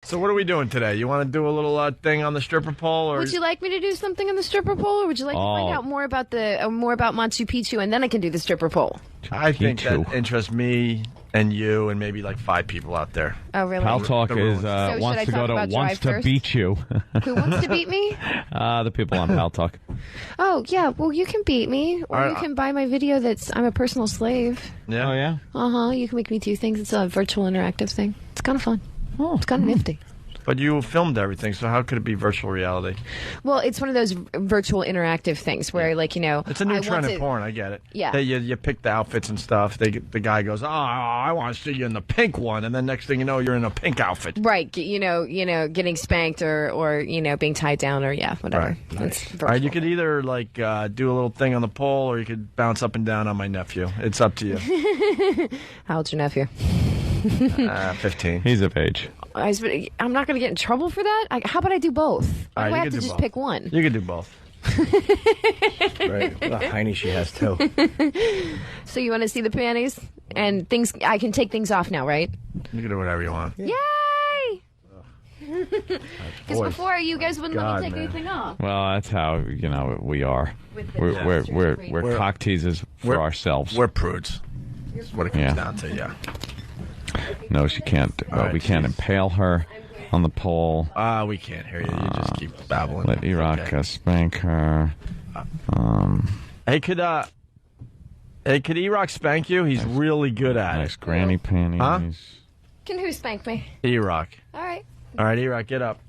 So what are we doing today? You want to do a little thing on the stripper pole, or would you like me to do something on the stripper pole, or would you like to find out more about Machu Picchu, and then I can do the stripper pole? I think that interests me and you and maybe like 5 people out there. Oh, really? Pal Talk is wants to go to Wants to Beat You. Who wants to beat me? The people on Pal Talk. Oh, yeah. Well, you can beat me, or you can buy my video that's I'm a personal slave. Yeah. Oh, yeah? Uh-huh. You can make me do things. It's a virtual interactive thing. It's kind of fun. Oh, it's kind of nifty. But you filmed everything, so how could it be virtual reality? Well, it's one of those virtual interactive things where, like, you know... It's a new trend in porn, I get it. Yeah. You pick the outfits and stuff. The guy goes, oh, I want to see you in the pink one, and then next thing you know, you're in a pink outfit. Right. You know, getting spanked or you know, being tied down or, whatever. Right. Nice. All right, you could either, like, do a little thing on the pole, or you could bounce up and down on my nephew. It's up to you. How old's your nephew? 15. He's of age. I'm not going to get in trouble for that? How about I do both? Why do I have to just pick one? You can do both. Right. What a hiney she has, too. So you want to see the panties? And things, I can take things off now, right? You can do whatever you want. Yay! Because before, you guys wouldn't let me take anything off. Well, that's how, we are. We're cock teasers for ourselves. We're prudes. That's what it comes down to, No, she can't. We can't impale her on the pole. We can't hear you. You just keep babbling. Let Erock spank her. Hey, could Erock spank you? He's really good at it. Nice granny panties. Huh? Can who spank me? Erock. All right. All right, Erock, get up.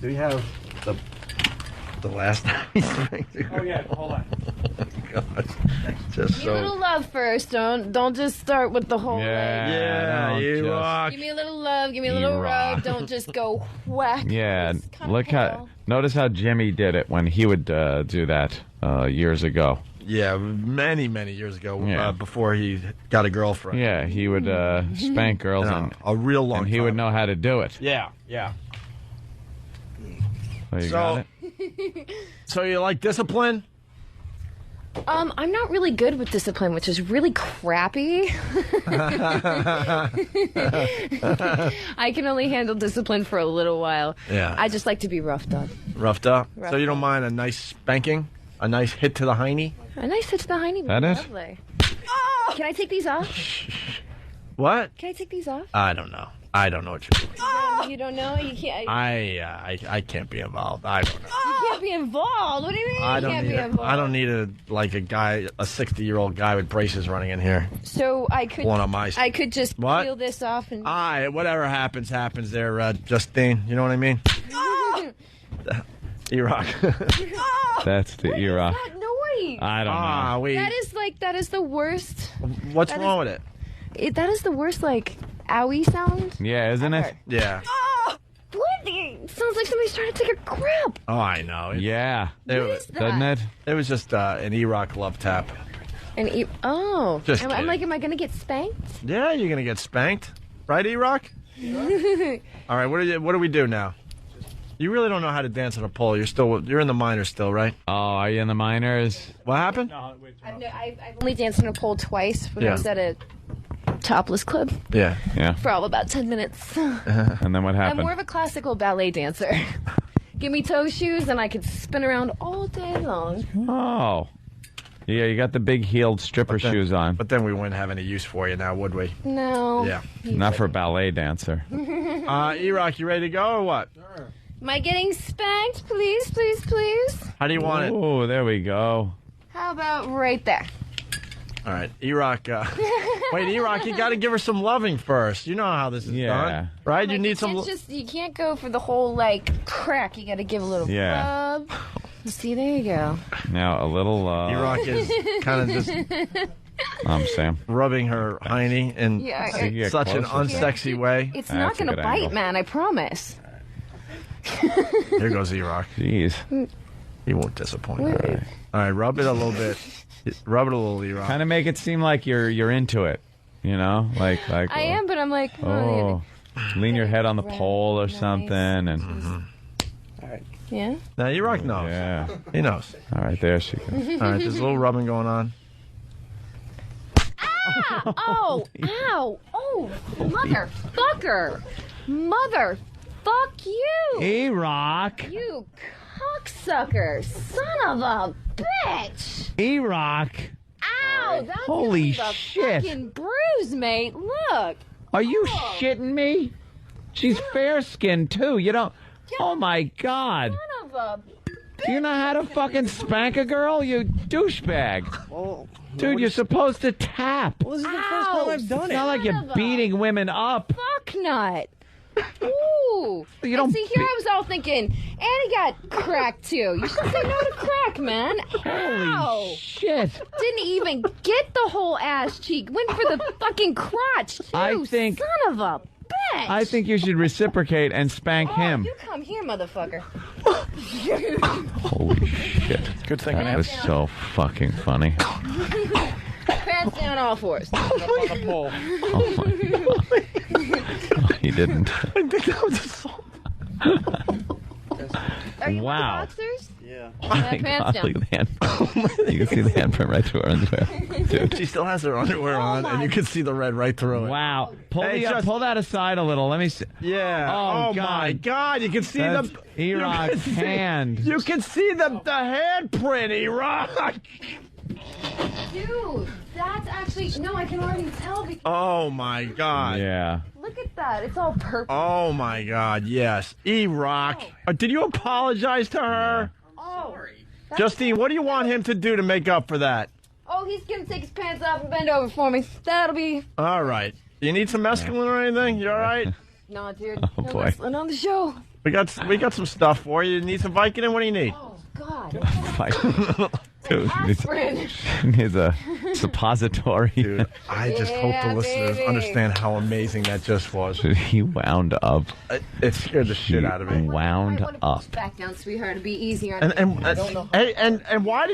Do we have the last time he spanked you? Oh, yeah. Hold on. Just Give me a little love first. Don't just start with the whole leg. Yeah, Erock. Give me a little love. Give me a little rub. Don't just go whack. Yeah, notice how Jimmy did it when he would do that years ago. Yeah, many years ago, Yeah. before he got a girlfriend. Yeah, he would spank girls and a real long and he time. would know how to do it. Yeah. So you got it? So you like discipline? I'm not really good with discipline, which is really crappy. I can only handle discipline for a little while. Yeah. I just like to be roughed up. Roughed up? So you don't mind a nice spanking? A nice hit to the hiney? A nice hit to the hiney. That is? Lovely. Can I take these off? What? Can I take these off? I don't know. I don't know what you're doing. You don't know? You can't. I can't be involved. I don't know. You can't be involved. What do you mean? I you don't can't need be involved? I don't need a 60-year-old guy with braces running in here. So I could. One on my. I could just What? peel this off and. Whatever happens there, Justine. You know what I mean? Erock. That's the Erock. What is that noise? I don't know. That is the worst. What's wrong with it? That is the worst, owie sound. Yeah, isn't it? Yeah. What? It sounds like somebody's trying to take a crap. Oh, I know. Yeah. What is that? Doesn't it? It was just an Erock love tap. Just Just I'm kidding. am I going to get spanked? Yeah, you're gonna get spanked, right, Erock? All right, what do we do now? You really don't know how to dance on a pole. You're in the minors still, right? Oh, are you in the minors? What happened? I've only danced on a pole twice when I was at a topless club Yeah. Yeah. for all about 10 minutes. And then what I'm happened? more of a classical ballet dancer. Give me toe shoes and I could spin around all day long. Oh. Yeah, you got the big heeled stripper shoes on. But then we wouldn't have any use for you now, would we? No. Yeah. Not for a ballet dancer. Erock, you ready to go or what? Am I getting spanked? Please, please, please. How do you want it? Oh, there we go. How about right there? All right, Erock. Wait, Erock, you got to give her some loving first. You know how this is done, right? You need some. You can't go for the whole crack. You got to give a little rub. See, there you go. Now a little. Erock is kind of just. Sam. Rubbing her hiney in such an unsexy way. It's not going to bite, man. I promise. Here goes Erock. Jeez. He won't disappoint. All right, rub it a little bit. Rub it a little, Erock. Kind of make it seem like you're into it, you know, like. I am, but I'm like. Lean your head on the pole or something, and. All right. Yeah. Now Erock knows. Yeah. He knows. All right, there she goes. All right, there's a little rubbing going on. Ah! Oh! Ow! Oh! Motherfucker! Fuck you! Erock! You cocksucker! Son of a bitch! Erock! Ow! That's Holy gonna leave a shit. fucking bruise, mate. Look. Are you shitting me? She's fair-skinned, too. You don't... Oh, my God. Son of a Do you know how to fucking spank a girl, you douchebag? Well, Dude, you're supposed to tap. Well, this is the first time I've done It's it. not like you're beating women up. fuck nut. Ooh. You don't see, here I was all thinking, and he got crack, too. You should say no to crack, man. Ow. Holy shit. Didn't even get the whole ass cheek. Went for the fucking crotch, too. I think- Son of a bitch. I think you should reciprocate and spank him. You come here, motherfucker. Holy shit. Good thing That was so fucking funny. Pants down all fours. Oh my God. He didn't. I think that was assault. Are you Wow. boxers? Yeah. Oh my pants God, down. look at the handprint. You can see the handprint right through her underwear. Dude. She still has her underwear on, and you can see the red right through it. Wow. Pull, Hey, just- pull that aside a little. Let me see. Yeah. Oh, my God. God! You can see That's the Erock's hand. You can see the handprint, Erock. Dude, that's actually... No, I can already tell because... Oh my God. Yeah. Look at that. It's all purple. Oh my God. Yes, Erock. Did you apologize to her, Oh. Justine? What do you want him to do to make up for that? Oh, he's gonna take his pants off and bend over for me. That'll be... All right. You need some mescaline or anything? You all right? No, dude. Oh, no boy. wrestling on the show. We got some stuff for you. You need some Vicodin? What do you need? Oh, God. Fight. Dude, Aspirin. needs a suppository. Dude, I just hope Yeah, the listeners baby. understand how amazing that just was. He wound up. It scared the shit out of me. Wound up. Back down, sweetheart. It'd be easier. And why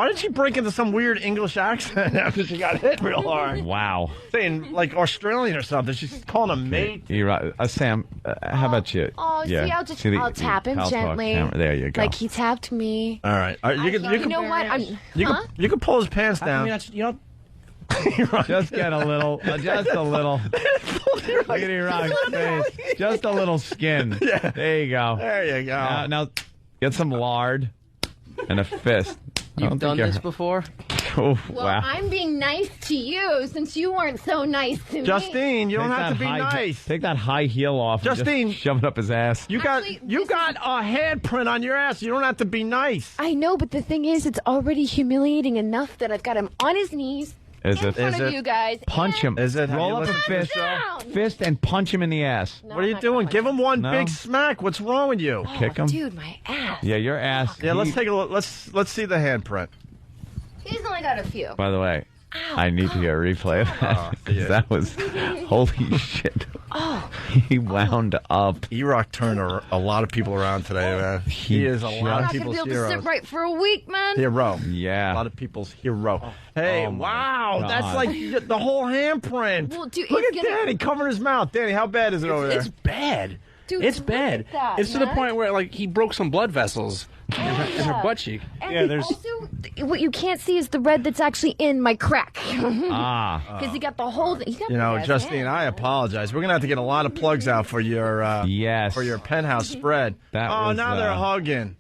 did she break into some weird English accent after she got hit real hard? Wow. Saying like Australian or something. She's calling him mate. Sam, how about you? Oh, see, I'll tap him I'll talk gently. camera. There you go. Like he tapped me. All right. You know what? You can pull his pants down. Just get a little. Just a little. Look at Erock's face. Just a little skin. Yeah. There you go. There you go. Now get some lard and a fist. You've done this before? Oh, Well, wow. I'm being nice to you since you weren't so nice to me. Justine, you don't Take have to that be high- nice. Take that high heel off. And Justine. just shove it up his ass. You got Actually, you got a handprint on your ass. You don't have to be nice. I know, but the thing is, it's already humiliating enough that I've got him on his knees Is in it? front Is of it? you guys. Punch him. Is it? Have Roll you up a listened to fist. the show? Fist and punch him in the ass. No, What are you I'm not doing? gonna Give him one No. big smack. What's wrong with you? Kick him. Dude, my ass. Yeah, your ass. Yeah, let's take a look. Let's see the handprint. He's only got a few. By the way, I need to get a replay of that. 'Cause yeah. That was holy shit. Oh. He wound up. Erock turned a lot of people around today, man. He is a lot I'm of not gonna people's be able to hero. sit right for a week, man. Hero. Yeah. A lot of people's hero. Hey, Oh, my wow, that's God. like the whole handprint. Well, dude, Look it's at gonna- Danny covering his mouth. Danny, how bad is it over there? It's bad. Dude, it's look bad. at that, it's to the man. point where like he broke some blood vessels in her butt cheek. And also, what you can't see is the red that's actually in my crack. Ah. Because he got the whole thing. You know, Justine, I apologize. We're gonna have to get a lot of plugs out for your Yes. for your penthouse spread. That oh, was, now they're hugging.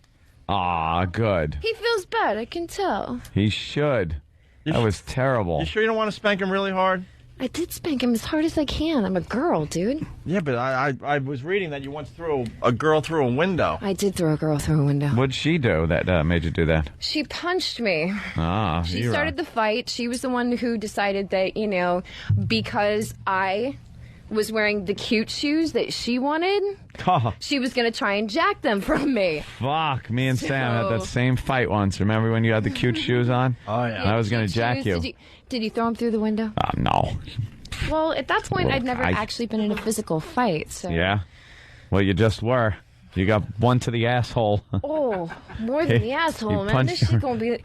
Ah, good. He feels bad, I can tell. He should. That was terrible. You sure you don't want to spank him really hard? I did spank him as hard as I can. I'm a girl, dude. Yeah, but I was reading that you once threw a girl through a window. I did throw a girl through a window. What'd she do that made you do that? She punched me. Ah, She Erock. started the fight. She was the one who decided that, you know, because I was wearing the cute shoes that she wanted, Oh, she was going to try and jack them from me. fuck. Me and Sam had that So- same fight once. Remember when you had the cute shoes on? Oh yeah. I was going to Cute jack shoes. you. Did you throw them through the window? No. Well, at that point, Well, I'd never actually been in a physical fight. So. Yeah? Well, you just were. You got one to the asshole. Oh, more than the He asshole, man. punched This shit's her. going to be...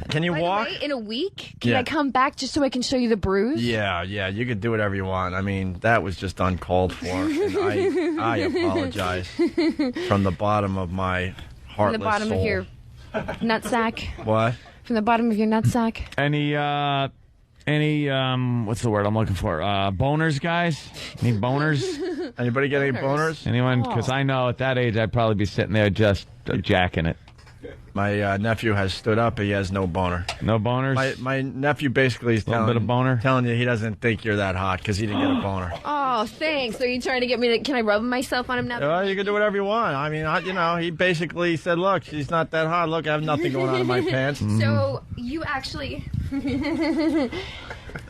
Can you By the walk? way, in a week, can Yeah. I come back just so I can show you the bruise? Yeah, you could do whatever you want. I mean, that was just uncalled for. And I apologize from the bottom of my From heartless the bottom soul. of your nutsack. What? From the bottom of your nutsack. Any Any what's the word I'm looking for? Boners, guys? Any boners? Anybody get any boners? Anyone? Because I know at that age I'd probably be sitting there just jacking it. My nephew has stood up. He has no boner. No boners? My nephew basically is Little bit of boner? telling you he doesn't think you're that hot because he didn't get a boner. Oh, thanks. Are you trying to get me to... Can I rub myself on him now? Well, you can do whatever you want. I mean, he basically said, look, she's not that hot. Look, I have nothing going on in my pants. So, you actually...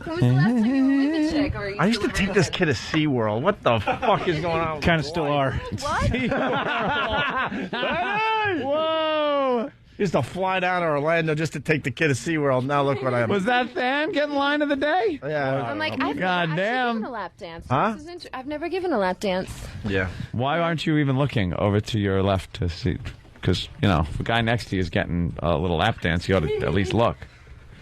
When was the last time you were with a chick? Or are you I used to still take this kid to SeaWorld. What the fuck is going on? Kind of still are. What? Whoa! Used to fly down to Orlando just to take the kid to SeaWorld. Now look what I am. Was that fan getting line of the day? Yeah. I'm like, I've God never damn. given a lap dance. Huh? This is I've never given a lap dance. Yeah. Why aren't you even looking over to your left to see? Because, if the guy next to you is getting a little lap dance, you ought to at least look.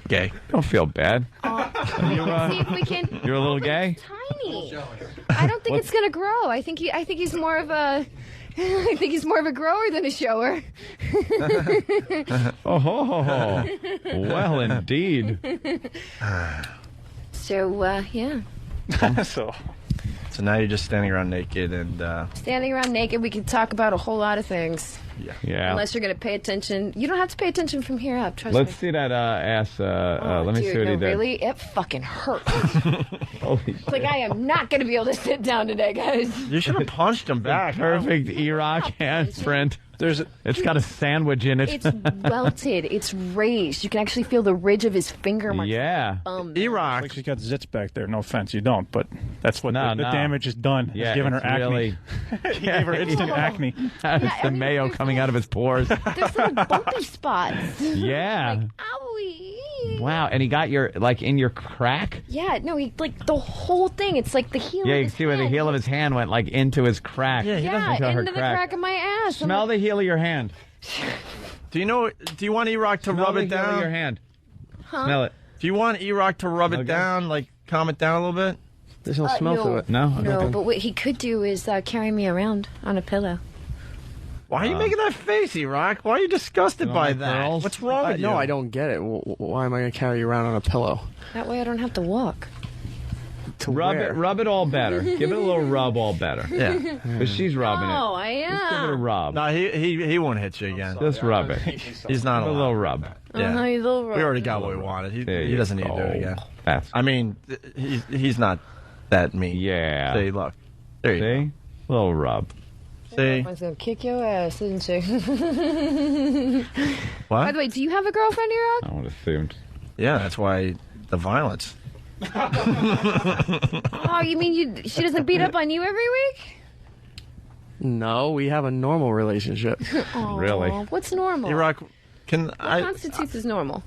Gay. Don't feel bad. See if we can... You're a little gay? Tiny. I don't think it's gonna grow. I think he's more of a... I think he's more of a grower than a shower. Oh, well, indeed. So, yeah. So now you're just standing around naked and... Standing around naked, we can talk about a whole lot of things. Yeah. Unless you're going to pay attention. You don't have to pay attention from here up, trust Let's me. see that ass. Let me Dude, see what he did. really? It fucking hurts. Holy It's like, I am not going to be able to sit down today, guys. You should have punched him back. Perfect Erock handprint. It's got a sandwich in it. It's welted. It's raised. You can actually feel the ridge of his finger mark. Yeah. Erock. Like she's got zits back there. No offense, you don't, but that's what No, the no. damage is done. Yeah, It's given her it's acne. really- He gave her instant acne. That's Yeah, the I mean, mayo there's coming out of his pores. There's little bumpy spots. Yeah. Owie. Wow. And he got in your crack? Yeah, no, he, like, the whole thing. It's like the heel Yeah, of you his can see where the hand. heel of his hand went, into his crack. Yeah, he Yeah, Into her into the crack of my ass. I'm Smell like, the heel of your hand. Do you want Erock to Smell rub the it heel of your down? hand. Huh? Smell it. Do you want Erock to rub it Okay. down, calm it down a little bit? There's no smell no. to it. No? No, Okay. but what he could do is carry me around on a pillow. Why are you making that face, Erock? Why are you disgusted You by like that? girls? What's wrong with you? No, I don't get it. Why am I going to carry you around on a pillow? That way I don't have to walk. To Rub where? it. Rub it all better. Give it a little rub all better. Yeah. Because she's rubbing it. Oh, I Just give it a am. rub. No, he won't hit you again. Just rub it. He's not Give it a allowed. little rub. Yeah. You little We already got what we wanted. There He you doesn't need to do go. it again. That's I mean, he's not that mean. yeah. See, look. There you See? Little rub. go. See? I was gonna kick your ass, isn't she? What? By the way, do you have a girlfriend, Erock? I would assume. Yeah, that's why the violence. Oh, you mean she doesn't beat up on you every week? No, we have a normal relationship. Aw, Really? What's normal? Erock, can What I... constitutes as normal?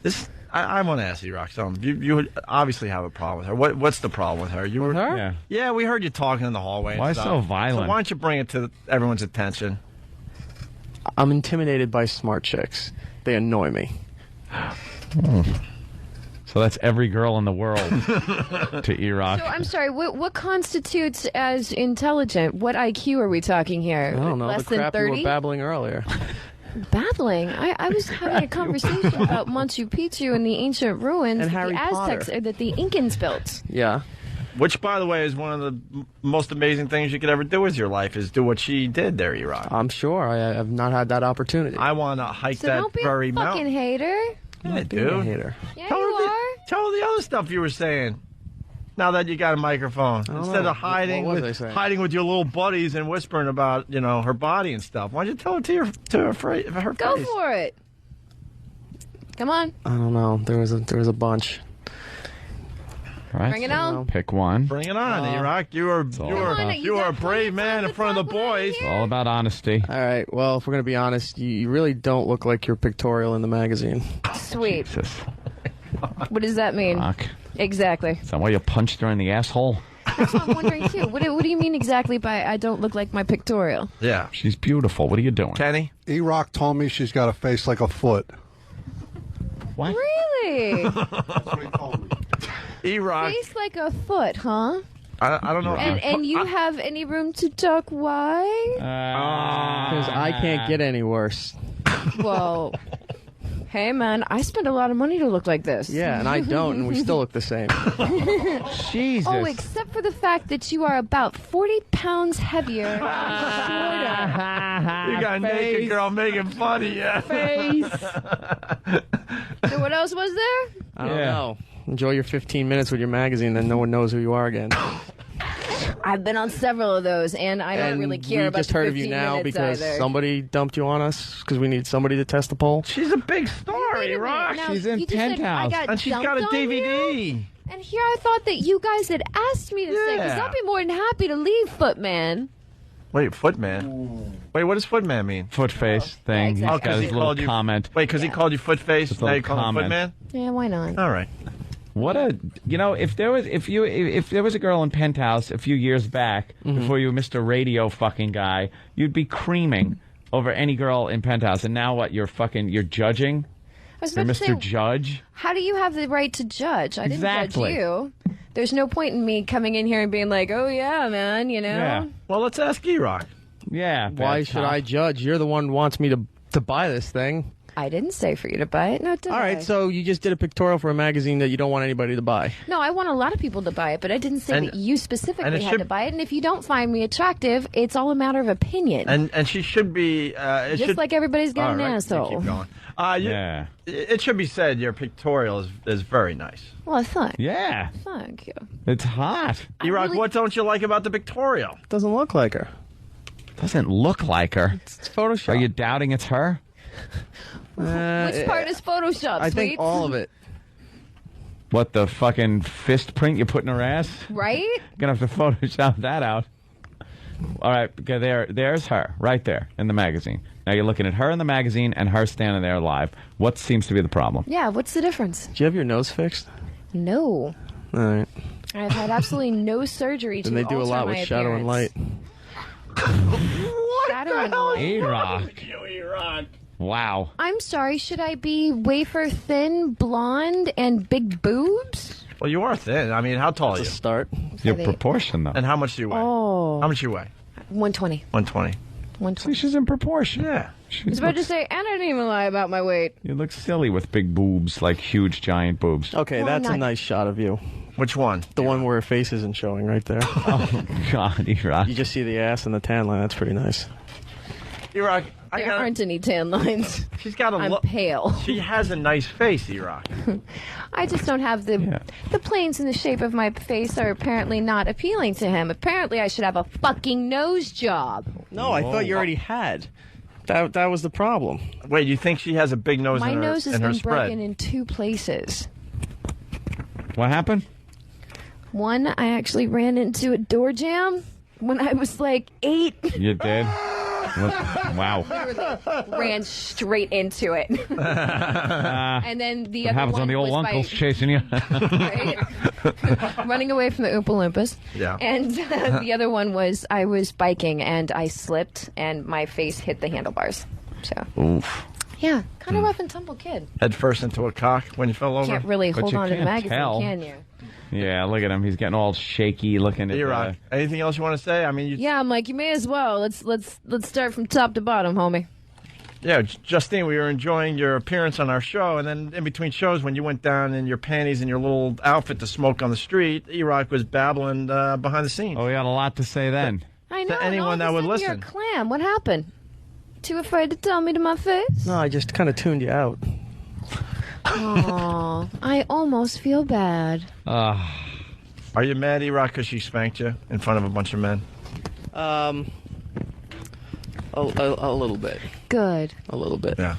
I want to ask Erock something. You obviously have a problem with her. What's the problem with her? You were... her? Yeah. Yeah, we heard you talking in the hallway. and Why stuff. so violent? So why don't you bring it to everyone's attention? I'm intimidated by smart chicks. They annoy me. So that's every girl in the world to Erock. So I'm sorry. What constitutes as intelligent? What IQ are we talking here? I don't know. Less the than crap you 30? were babbling earlier. Babbling. I was having a conversation about Machu Picchu and the ancient ruins And that Harry the Aztecs Potter. or that the Incans built. Yeah. Which, by the way, is one of the most amazing things you could ever do with your life is do what she did there, Erock. I'm sure. I have not had that opportunity. I want to hike So that don't be very a fucking mountain. hater. Yeah, Being a dude. hater. Yeah, Tell you her, are. tell her the other stuff you were saying. Now that you got a microphone, instead know. of hiding What was I saying? hiding with your little buddies and whispering about her body and stuff, why don't you tell it to her Go face? for it. Come on. I don't know. There was a bunch. All right, Bring it so on. Pick one. Bring it on, Erock. You are all you are about- you are a got brave plenty man time in to front of the talk when I'm boys. here. All about honesty. All right. Well, if we're going to be honest, you really don't look like your pictorial in the magazine. Sweet. Jesus. What does that mean? Rock. Exactly. Is that why you punched her in the asshole? That's what I'm wondering too. What do you mean exactly by I don't look like my pictorial? Yeah, She's beautiful. What are you doing? Kenny. Erock told me she's got a face like a foot. What? Really? That's what he told me. Erock. Face like a foot, huh? I don't know. And you have any room to talk why? Because I can't get any worse. Well, Hey, man, I spent a lot of money to look like this. Yeah, and I don't, and we still look the same. Jesus. Oh, except for the fact that you are about 40 pounds heavier and shorter. You got a naked girl making fun of you. Face. So what else was there? I don't know. Enjoy your 15 minutes with your magazine, then no one knows who you are again. I've been on several of those, and I don't really care about we just the heard of 15 you now minutes because either. somebody dumped you on us because we need somebody to test the poll. She's a big star, Wait a minute, Erock. now, She's in you just said Penthouse. I got And she's got a dumped on you? DVD. And here I thought that you guys had asked me to say, because Yeah. I'll be more than happy to leave, Footman. Wait, Footman? Wait, what does Footman mean? Foot face thing. Yeah, exactly. He's got his little comment. Wait, because he called you Footface, Just a now little you call him comment. Footman? Yeah, why not? All right. What a if there was a girl in Penthouse a few years back before you were Mr. Radio fucking guy, you'd be creaming over any girl in Penthouse. And now what? You're judging. I was You're about to Mr. say, Judge. how do you have the right to judge? I didn't Exactly. judge you. There's no point in me coming in here and being like, oh, yeah, man, you know? Yeah. Well, let's ask Erock. Yeah. Why bad should cop. I judge? You're the one who wants me to buy this thing. I didn't say for you to buy it. No, did All I? right, so you just did a pictorial for a magazine that you don't want anybody to buy. No, I want a lot of people to buy it, but I didn't say And- that you and specifically it had should- to buy it. And if you don't find me attractive, it's all a matter of opinion. And she should be... it Just should, like everybody's got all an right, asshole. Keep going. Yeah. It should be said your pictorial is very nice. Well, Yeah. thank you. It's hot. Erock, really- what don't you like about the pictorial? Doesn't look like her. Doesn't look like her. It's Photoshop. Are you doubting it's her? Which part is Photoshop, I think sweets? all of it. What, the fucking fist print you put in her ass? Right? Gonna have to Photoshop that out. All right, okay, there's her, right there in the magazine. Now you're looking at her in the magazine and her standing there live. What seems to be the problem? Yeah, what's the difference? Do you have your nose fixed? No. All right. I've had absolutely no surgery to Then they do a alter lot my with shadow and appearance. light. Shadow and light. Erock. Erock. Wow. I'm sorry, should I be wafer thin, blonde, and big boobs? Well, you are thin. I mean, how tall are It's you? a start. Your they- proportion, though. And how much do you weigh? Oh. How much do you weigh? 120. 120. 120. See, she's in proportion. Yeah. She I was about to looks- say, and I didn't even lie about my weight. You look silly with big boobs, like huge, giant boobs. Okay, Well, that's a not- nice shot of you. Which one? The one where her face isn't showing right there. Oh, God, Erock. You just see the ass and the tan line. That's pretty nice. Erock, There aren't any tan lines. she's got a I'm look. pale. She has a nice face, Erock. I just don't have the planes in the shape of my face are apparently not appealing to him. Apparently, I should have a fucking nose job. No, I thought you already had. That was the problem. Wait, you think she has a big nose My in her, nose has in her been spread? broken in 2 places. What happened? One, I actually ran into a door jam when I was like 8. You did? Wow. Ran straight into it. And then the What other happens one when the old was uncle's by, chasing you? right? Running away from the Oompa Loompas. Yeah. And the other one was I was biking and I slipped and my face hit the handlebars. So Oof. yeah, kind of rough and tumble kid. Head first into a cock when you fell over. Can't really But hold you on to the can't magazine, tell. can you? Yeah, look at him. He's getting all shaky looking at Erock, anything else you want to say? I mean, Yeah, I'm like, you may as well. Let's start from top to bottom, homie. yeah, Justine, we were enjoying your appearance on our show, and then in between shows, when you went down in your panties and your little outfit to smoke on the street, Erock was babbling behind the scenes. Oh, we had a lot to say then. I know. and anyone all of that a would sudden listen. You're a clam. What happened? Too afraid to tell me to my face? No, I just kind of tuned you out. Aw, I almost feel bad. Are you mad, Erock, because she spanked you in front of a bunch of men? A little bit. Good. A little bit. Yeah.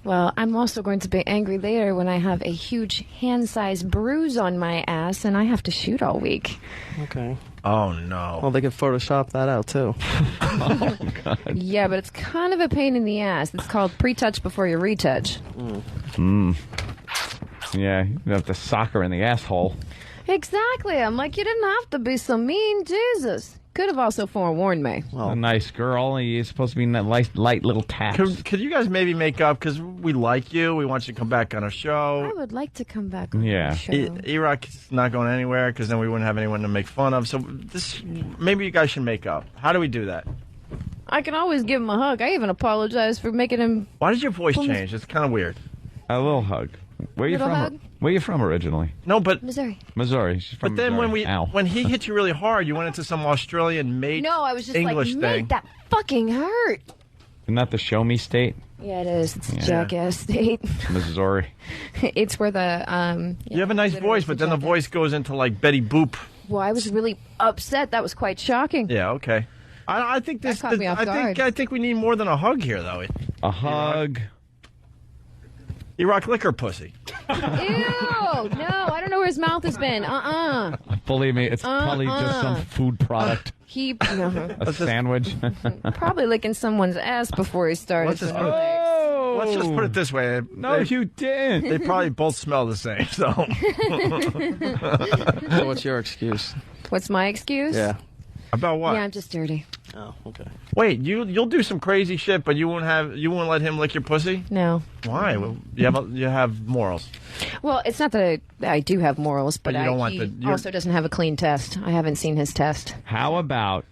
Well, I'm also going to be angry later when I have a huge hand-sized bruise on my ass and I have to shoot all week. Okay. Oh, no. Well, they can Photoshop that out, too. Yeah, but it's kind of a pain in the ass. It's called pre-touch before you retouch. Yeah, you have to sock her in the asshole. Exactly. I'm like, you didn't have to be so mean. Jesus. Could have also forewarned me. A nice girl. You're supposed to be in that light little taps. Could you guys maybe make up? Because we like you. We want you to come back on our I show. would like to come back on Yeah. the show. Erock's not going anywhere because then we wouldn't have anyone to make fun of. So maybe you guys should make up. How do we do that? I can always give him a hug. I even apologize for making him. Why did your voice change? It's kind of weird. A little hug. Where you Little from? hug? Where you from originally? No, but Missouri. Missouri. She's from but then Missouri. when he hit you really hard, you went into some Australian mate No, I was just English like, thing. make that fucking hurt. Isn't that the Show Me State? Yeah, it is. It's a Yeah. jackass state. Missouri. It's where the You have a nice literally voice, it's but a then the jackass. voice goes into like Betty Boop. Well, I was really upset. That was quite shocking. Yeah, okay. I think this. That caught me off guard. I think we need more than a hug here, though. A hug. Erock liquor pussy. Ew! No, I don't know where his mouth has been. Believe me, it's probably just some food product. He A sandwich. probably licking someone's ass before he started. Let's just so- put it- Let's just put it this way. No, you didn't. They probably both smell the same. So So what's your excuse? What's my excuse? Yeah. about what? Yeah, I'm just dirty. Oh, okay. Wait, you'll do some crazy shit, but you won't let him lick your pussy? No. Why? Well, you have morals. Well, it's not that I do have morals, but But you don't want he you're- also doesn't have a clean test. I haven't seen his test. How about,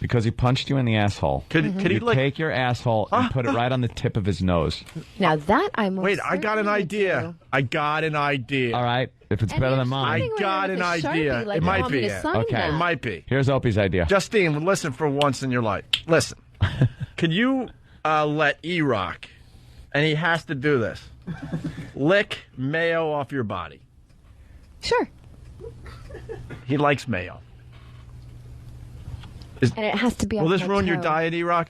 because he punched you in the asshole, Could he you lick? take your asshole and put it right on the tip of his nose? Now that I'm. Wait, I got an idea. I got an idea. All right? If it's better than mine. I got an idea. It might be. Okay. It might be. Here's Opie's idea. Justine, listen for once in your life. Listen. Can you let Erock, and he has to do this, lick mayo off your body? Sure. He likes mayo. And it has to be. Will off this my ruin your toe. diet, Erock?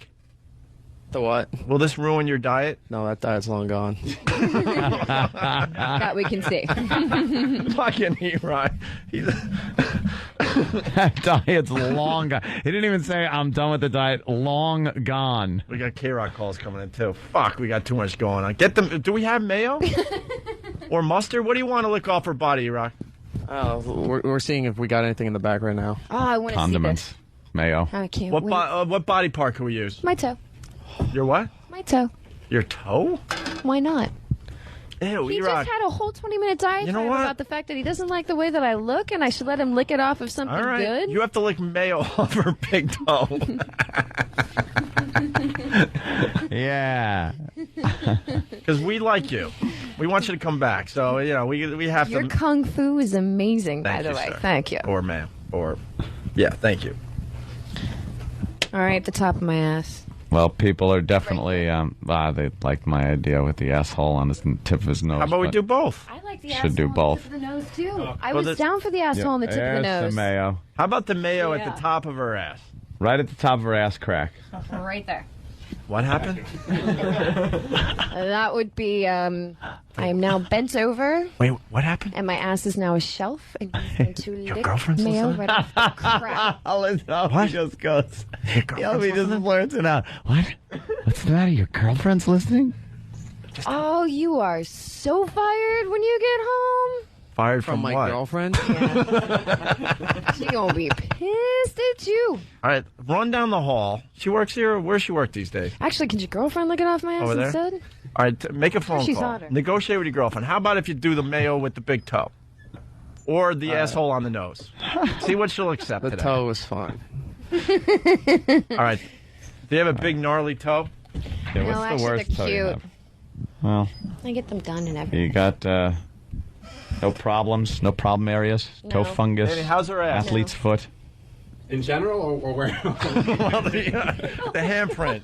The what? Will this ruin your diet? No, that diet's long gone. That we can see. Fucking Erock. That diet's long gone. He didn't even say, I'm done with the diet. Long gone. We got K-Rock calls coming in, too. Fuck, we got too much going on. Get them. Do we have mayo? Or mustard? What do you want to lick off her body, Erock? Oh, we're seeing if we got anything in the back right now. Oh, I want to see Condiments. this. Mayo. I can't What, wait. what body part can we use? My toe. Your what? My toe. Your toe? Why not? Ew, He Erock. just had a whole 20-minute diatribe You know what? about the fact that he doesn't like the way that I look, and I should let him lick it off of something All right. good. You have to lick mayo off her big toe. Yeah. Because we like you. We want you to come back. So, we have Your to. kung fu is amazing, by Thank the you, way. sir. Thank you. Or ma'am. Or, yeah, thank you. All right, the top of my ass. Well, people are definitely, they like my idea with the asshole on the tip of his nose. How about we but do both? I like the Should asshole do on both. the tip of the nose, too. I Well, was down for the asshole on the tip of the There's nose. the mayo. How about the mayo at Yeah. the top of her ass? Right at the top of her ass crack. Right there. What happened? That would be, I am now bent over, Wait, what happened? and my ass is now a shelf, and he's going to Your lick girlfriend's mayo listening? right off the crack. What? Just goes. girlfriend's listening? blurts it out. What? What's the matter? Your girlfriend's listening? Oh, you are so fired when you get home. Fired From my what? girlfriend? She gonna be pissed at you. All right, run down the hall. She works here. Where's she work these days? Actually, could your girlfriend lick it off my ass Over there? instead? All right, make a phone she's call. hotter. Negotiate with your girlfriend. How about if you do the mayo with the big toe? Or the asshole on the nose? See what she'll accept The today. toe is fine. All right. Do you have a big gnarly toe? Yeah, No, what's the actually, worst they're toe you cute. have? Well, I get them done and everything. you got no problems, no problem areas, toe No. fungus, Baby, how's her ass? athlete's foot. In general, or where? Well, the handprint.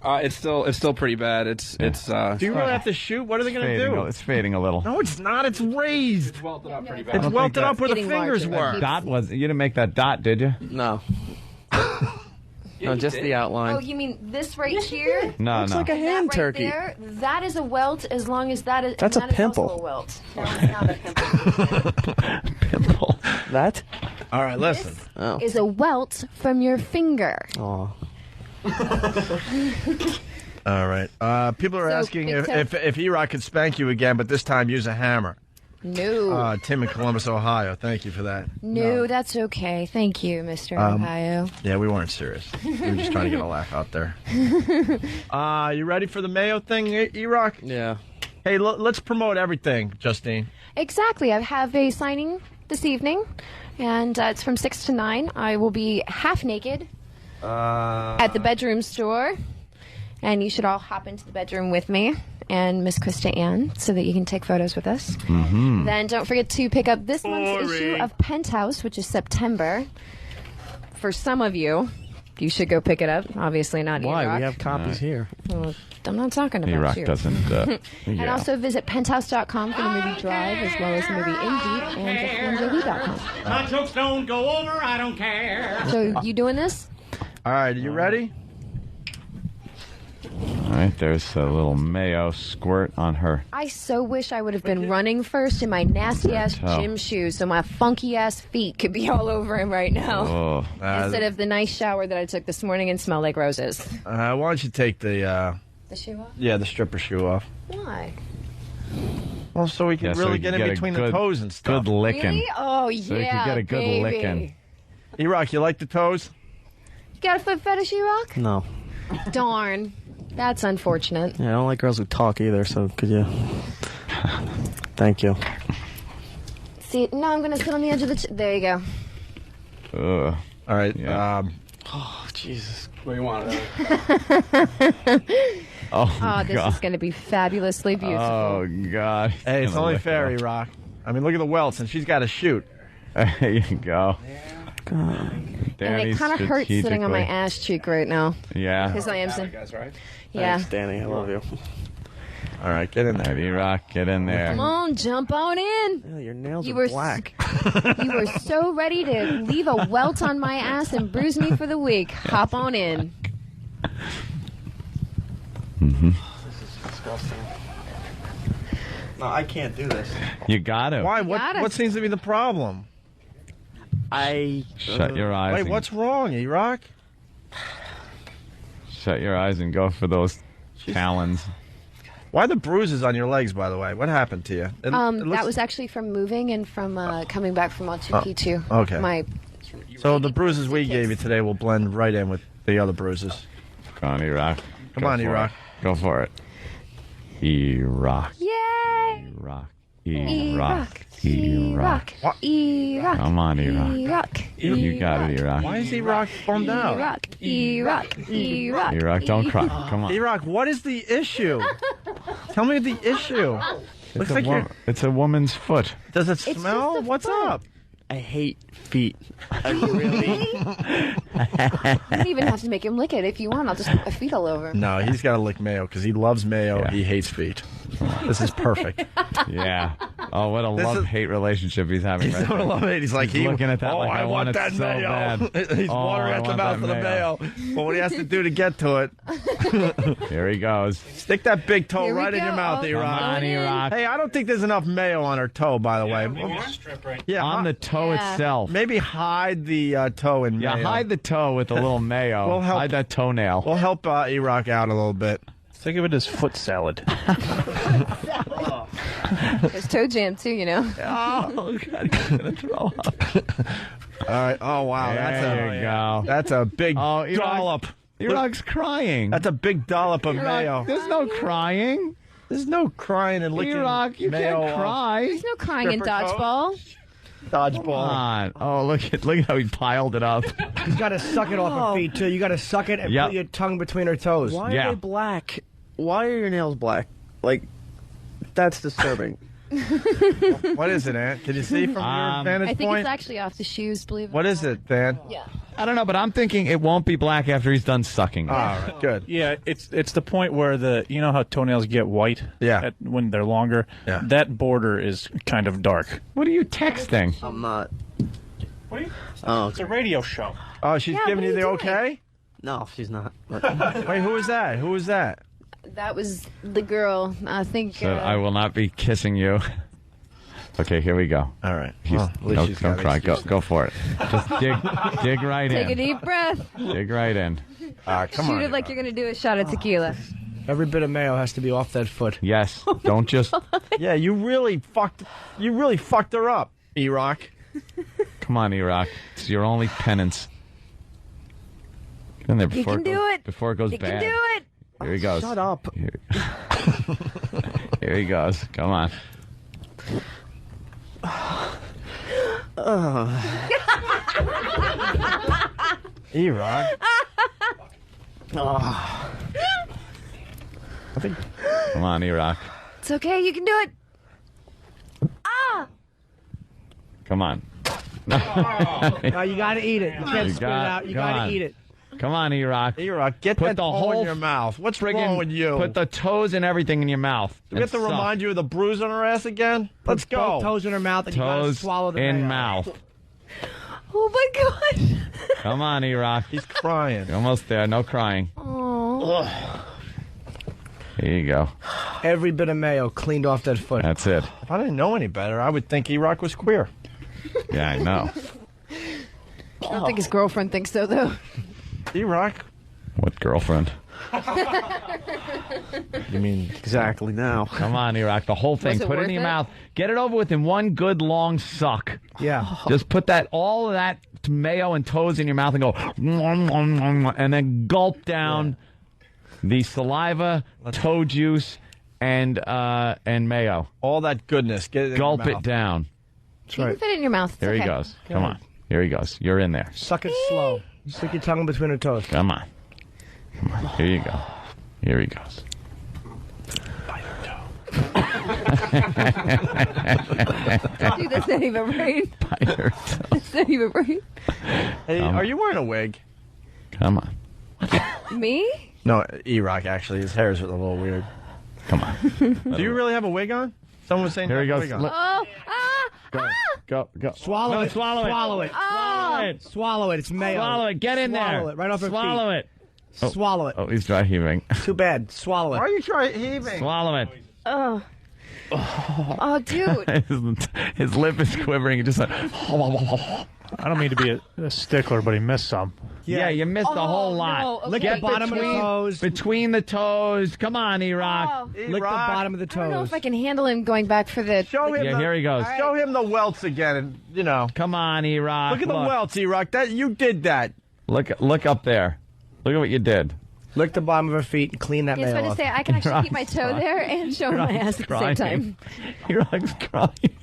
It's still pretty bad. It's Do you really have to shoot? What are they going to do? It's fading a little. No, it's not. It's raised. welted up pretty It's bad. welted up where the Getting fingers larger. were. Dot was you didn't make that dot, did you? No. No, just the outline. Oh, you mean this right here? No, Looks no. like a hand That right turkey. there, that is a welt as long as that is. That's and a that is pimple. also a welt. No, it's not a pimple. Pimple. That? All right, listen. Oh. Is a welt from your finger. Aw. All right. People are So, asking big toe. if Erock could spank you again, but this time use a hammer. No. Tim in Columbus, Ohio. Thank you for that. No, that's okay. Thank you, Mr. Ohio. Yeah, we weren't serious. We were just trying to get a laugh out there. You ready for the Mayo thing, Erock? Yeah. Hey, let's promote everything, Justine. Exactly. I have a signing this evening, and it's from 6 to 9. I will be half naked at the bedroom store. And you should all hop into the bedroom with me and Miss Krista Ann so that you can take photos with us. Mm-hmm. Then don't forget to pick up this month's issue of Penthouse, which is September. For some of you, you should go pick it up. Obviously not Why? Erock. We have copies here. Well, I'm not talking about Erock you. doesn't. And also visit penthouse.com for the movie Drive, as well as the movie In Deep, and JustineJoli.com. My jokes don't go over, I don't care. So, you doing this? All right, are you ready? All right, there's a little mayo squirt on her. I so wish I would have been running first in my nasty-ass Oh. gym shoes so my funky-ass feet could be all over him right now. Oh, Instead of the nice shower that I took this morning and smell like roses. Why don't you take the shoe off? Yeah, the stripper shoe off. Why? Well, so we can Yeah, so really we get can in get a between good- the toes and stuff. good licking. Really? Oh, yeah, So you can get a good baby. licking. Erock, you like the toes? You got a foot fetish, Erock? No. Darn. That's unfortunate. Yeah, I don't like girls who talk either, so could you... Thank you. See, now I'm going to sit on the edge of the... There you go. Ugh. All right. Yeah. Oh, Jesus. What do you want? Oh, this is going to be fabulously beautiful. Oh, God. Hey, it's Gonna only lick fair, it Erock. I mean, look at the welts, and she's got to shoot. off. There you go. And Danny's it kind of hurts sitting on my strategically- ass cheek right now. Yeah. Because I am... Guys, right? Yeah. Thanks, Danny. I love you. All right, get in All there. right, Erock, get in there. Come on, jump on in. Yeah, your nails You are were black. You were so ready to leave a welt on my ass and bruise me for the week. Hop on in. Disgusting. No, I can't do this. You got to. Why? Got it. What seems to be the problem? Shut your eyes. Wait, and- what's wrong, Erock? Shut your eyes and go for those talons. Why the bruises on your legs, by the way? What happened to you? It looks- That was actually from moving and from coming back from Machu Picchu. okay. My So the bruises we gave you today will blend right in with the other bruises. Come on, Erock. Come Go on, for Erock. it. Go for it. Erock. Yay! Erock. Erock. Erock. What? Erock. Come on, Erock. Erock. You got it, Erock. Why is Erock bummed out? Erock. Erock. Erock. Erock, don't cry. Come on. Erock, what is the issue? Tell me the issue. Looks like you're. It's a woman's foot. Does it just smell? a What's foot. up? I hate feet. I really... You don't even have to make him lick it. If you want, I'll just put my feet all over. No, he's got to lick mayo because he loves mayo. Yeah. He hates feet. This is perfect. Yeah. Oh, what a This is- love-hate relationship he's having He's right so there. love it. He's like, He's looking at that oh, like, I want want it that so mayo. bad. He's Oh, watering I at the want mouth that of the mayo. But what he has to do to get to it, Here he goes. stick that big toe Here we right in go. your mouth, Oh, Come Erock. on, Erock. Hey, I don't think there's enough mayo on her toe, by the way. Yeah, On the toe Yeah. itself. maybe hide the toe in Yeah, mayo. hide the toe with a little mayo. We'll help. Hide that toenail. We'll help Erock out a little bit. Think of it as foot salad. There's toe jam, too, you know. Oh, God, he's going to throw up. All right. Oh wow, There you go. that's a big Oh, Erock- dollop. Erock's crying. That's a big dollop of Erock, mayo. there's no crying. There's no crying and licking Erock, you mayo can't off. cry. There's no crying in Stripper toe? dodgeball. Come Dodgeball. on. Oh, look at how he piled it up. You gotta suck it off her feet too. You gotta suck it and Yep. put your tongue between her toes. Why Yeah. are they black? Why are your nails black? Like, that's disturbing. What is it, Aunt? Can you see from your vantage I think point? it's actually off the shoes, believe it What or is not. it, Dan? Yeah. I don't know, but I'm thinking it won't be black after he's done sucking. All right, good. Yeah, it's the point where you know how toenails get white. Yeah. When they're longer. Yeah. That border is kind of dark. What are you texting? I'm not. What are you? Oh, It's a radio show. Oh, she's Yeah, giving what you are the you okay? no, she's not. Wait, who was that? Who was that? That was the girl. I think. Said, I will not be kissing you. Okay, here we go. All right. He's, Well, at least no, she's don't got an cry. Go, excuse. go for it. Just dig right Take a in. deep breath. Dig right in. Come Shoot on. it like you're gonna do a shot of tequila. Every bit of mayo has to be off that foot. Yes. Don't just. Yeah, you really fucked her up, Erock. Come on, Erock. It's your only penance. Get in there before can it goes, do it. Before it goes You bad. can do it. Here he goes. Shut up. Here he goes. Come on. Erock. Oh. I think. Come on, Erock. It's okay. You can do it. Ah! Come on. No, you gotta eat it. You can't spit it out. You gotta eat it. Come on, Erock. Erock, get Put that the toe whole in your mouth. What's friggin' wrong with you? Put the toes and everything in your mouth. Do we have to remind you of the bruise on her ass again? Let's Put go. both toes in her mouth and you gotta Toes swallow the in mayo. mouth. Oh my gosh. Come on, Erock. He's crying. You're almost there. No crying. Oh. Here you go. Every bit of mayo cleaned off that foot. That's it. If I didn't know any better, I would think Erock was queer. Yeah, I know. I don't think his girlfriend thinks so, though. Erock. What girlfriend? You mean Exactly now. Come on, Erock. The whole thing. Was it Put it worth in your it? mouth. Get it over with in one good long suck. Yeah. Just put all of that mayo and toes in your mouth and go, and then gulp down the saliva, toe juice, and mayo. all that goodness? Get it in Gulp your it mouth. down. That's You can right. fit it in your mouth. It's Here okay. he goes. Come on. Here he goes. You're in there. Suck it slow. Stick your tongue in between her toes. Come on. Come on. Here you go. Here he goes. Dude, that's not even right. Bite her toe. That's not even right. Hey, are you wearing a wig? Come on. Me? No, Erock, actually. His hair is a little weird. Come on. Do you really have a wig on? Someone was saying Here he you have a goes. wig on. Look. Oh, ah! Go. Swallow it. Swallow it. Swallow it. Swallow it. Swallow it. It's mayo. Swallow it. Get in there. Swallow it right off her Swallow feet. it. Swallow it. Oh, he's dry heaving. Too bad. Swallow Why are it. you trying heaving? Swallow it. Oh. Oh, dude. His lip is quivering. He just like, I don't mean to be a stickler, but he missed some. yeah, you missed a whole lot. no, okay. Lick the bottom of the toes. Between the toes. Come on, Erock. Oh. Lick the Erock. bottom of the I don't know toes. if I can handle him going back for the... Show him Yeah, here he goes. Show him the welts again, and Come on, Erock. look at the welts, Erock. That you did that. Look up there. Look at what you did. Lick the bottom of her feet and clean that I was mayo about to off. say, I can actually keep my toe there and show him my ass at the same time. Erock's crying.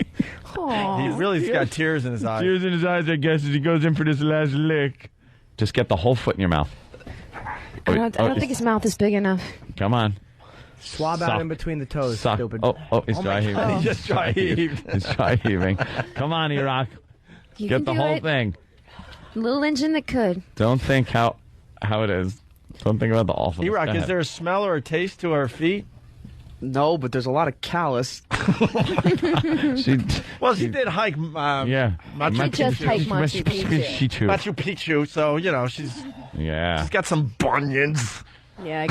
Aw. He really's got tears in his eyes. Tears in his eyes, I guess, as he goes in for this last lick. Just get the whole foot in your mouth. I don't think his mouth is big enough. Come on. Swab Suck. out in between the toes, Suck. stupid. Oh, he's dry heaving. God. He just dry heaved. He's dry heaving. Come on, Erock. You Get can the do whole it. thing. Little engine that could. Don't think how it is. Don't think about the awful. Erock, is there a smell or a taste to her feet? No, but there's a lot of callus. Well, she did hike. Yeah. She just hiked Machu Picchu. Machu Picchu, so she's Yeah. got some bunions Yeah, I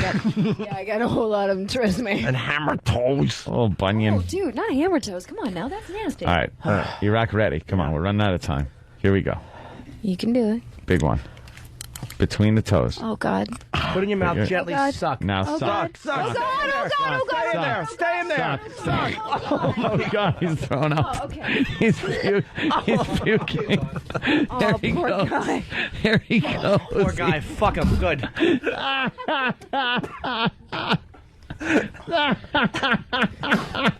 got a whole lot of them, trust me. and hammer toes. Oh, bunion. Oh, dude, not hammer toes. Come on now, that's nasty. All right. Erock ready. Come on, we're running out of time. Here we go. You can do it. Big one. Between the toes. Oh, God. Put it in your mouth, gently God. suck. Now Oh, suck. God. Oh, God, oh, God, oh, God. Stay in there. Stay in there. Suck. Oh, God, he's throwing up. Oh, okay. He's puking. Oh, There he poor goes. guy. Here he goes. Poor guy. Fuck him. Good.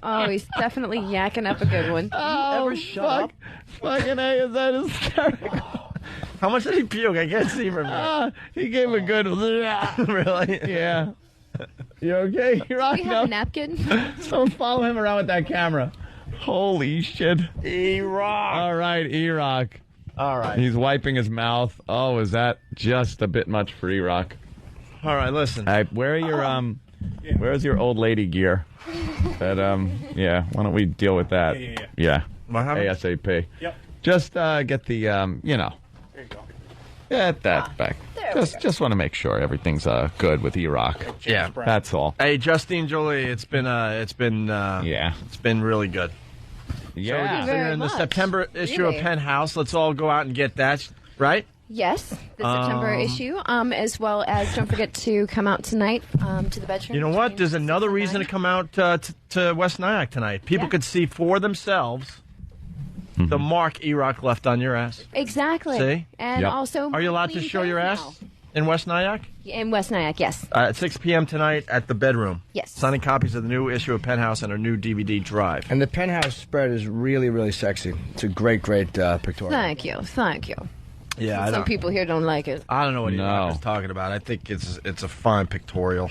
Oh, he's definitely yakking up a good one. Ever shut up? Fucking A, is that hysterical? How much did he puke? I can't see from here. He gave a good Really? Yeah. You okay? You're on Do we have a napkin? Someone follow him around with that camera. Holy shit. Erock. All right, Erock. All right. He's wiping his mouth. Oh, is that just a bit much for Erock? All right, listen. All right, where are your where's your old lady gear? That yeah, why don't we deal with that? Yeah. ASAP. Yep. Just get the There you go. get that back. Just want to make sure everything's good with Erock. Yeah. That's all. Hey, Justine Joli, it's been Yeah. it's been really good. Yeah. Very They're in the much. September issue Really? of Penthouse. Let's all go out and get that, right? Yes, the September issue, as well as don't forget to come out tonight to the bedroom. You know what? There's another reason to come out to West Nyack tonight. People Yeah. could see for themselves the mark Erock left on your ass. Exactly. See? And Yep. also, Are you allowed to clean show your clothes ass in West Nyack? now. In West Nyack, yes. At 6 p.m. tonight at the bedroom. Yes. Signing copies of the new issue of Penthouse and our new DVD drive. And the Penthouse spread is really, really sexy. It's a great, great pictorial. Thank you. Thank you. Yeah, I Some don't, people here don't like it. I don't know what No. Erock is talking about. I think it's a fine pictorial.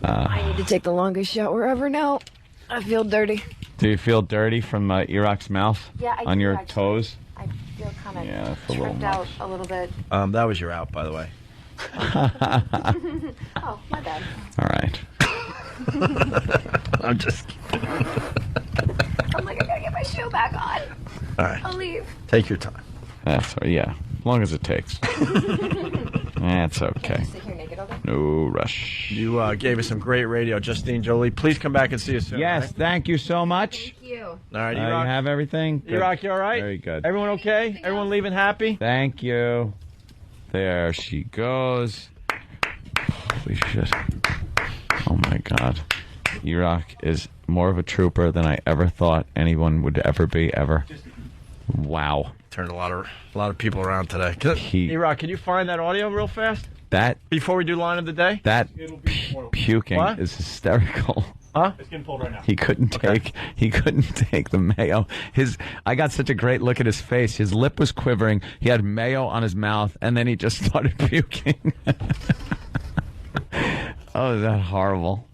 I need to take the longest shower ever now. I feel dirty. Do you feel dirty from Erock's mouth Yeah, I on do, your actually. toes? I feel kind of Yeah, that's a little tripped much. out a little bit. That was your out, by the way. Oh, my bad. All right. I'm just. I'm like, I gotta get my shoe back on. All right. I'll leave. Take your time. That's yeah. As long as it takes. That's okay. Sit here naked all day. No rush. You gave us some great radio, Justine Joli. Please come back and see us soon. Yes, all right? thank you so much. Thank you. All right, You Erock. have everything? Good. Erock, you all right? Very good. Everyone okay? Everyone leaving happy? Thank you. There she goes. Holy shit. Oh my god. Erock is more of a trooper than I ever thought anyone would ever be, ever. Wow. Turned a lot of people around today. He- Erock, can you find that audio real fast That before we do line of the day? puking What? is hysterical. Huh? It's getting pulled right now. He couldn't take the mayo. I got such a great look at his face. His lip was quivering. He had mayo on his mouth, and then he just started puking. Oh, is that horrible?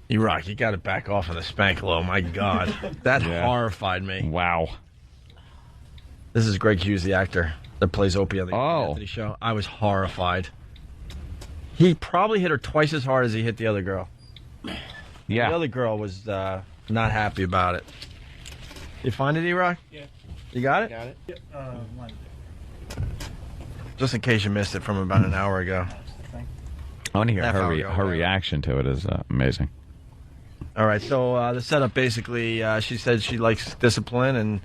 Erock, you got to back off of the spankalo. My God, that Yeah. horrified me. Wow. This is Greg Hughes, the actor that plays Opie on the Oh. Anthony show. I was horrified. He probably hit her twice as hard as he hit the other girl. Yeah. The other girl was not happy about it. You find it, Erock? Yeah. You got it? Got it? Mine. Just in case you missed it from about an hour ago. I want to hear Half hour ago, her yeah. reaction to it is amazing. All right, so the setup basically, she said she likes discipline and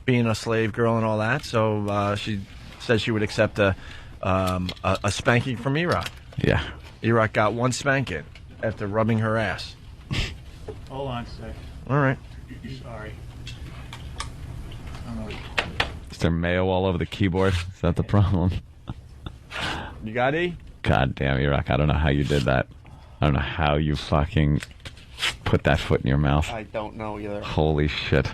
being a slave girl and all that. So she said she would accept a spanking from Erock. Yeah. Erock got one spanking after rubbing her ass. Hold on a sec. All right. Sorry. I don't know. Is there mayo all over the keyboard? Is that the problem? You got E? God damn, Erock, I don't know how you did that. I don't know how you fucking put that foot in your mouth. I don't know either. Holy shit.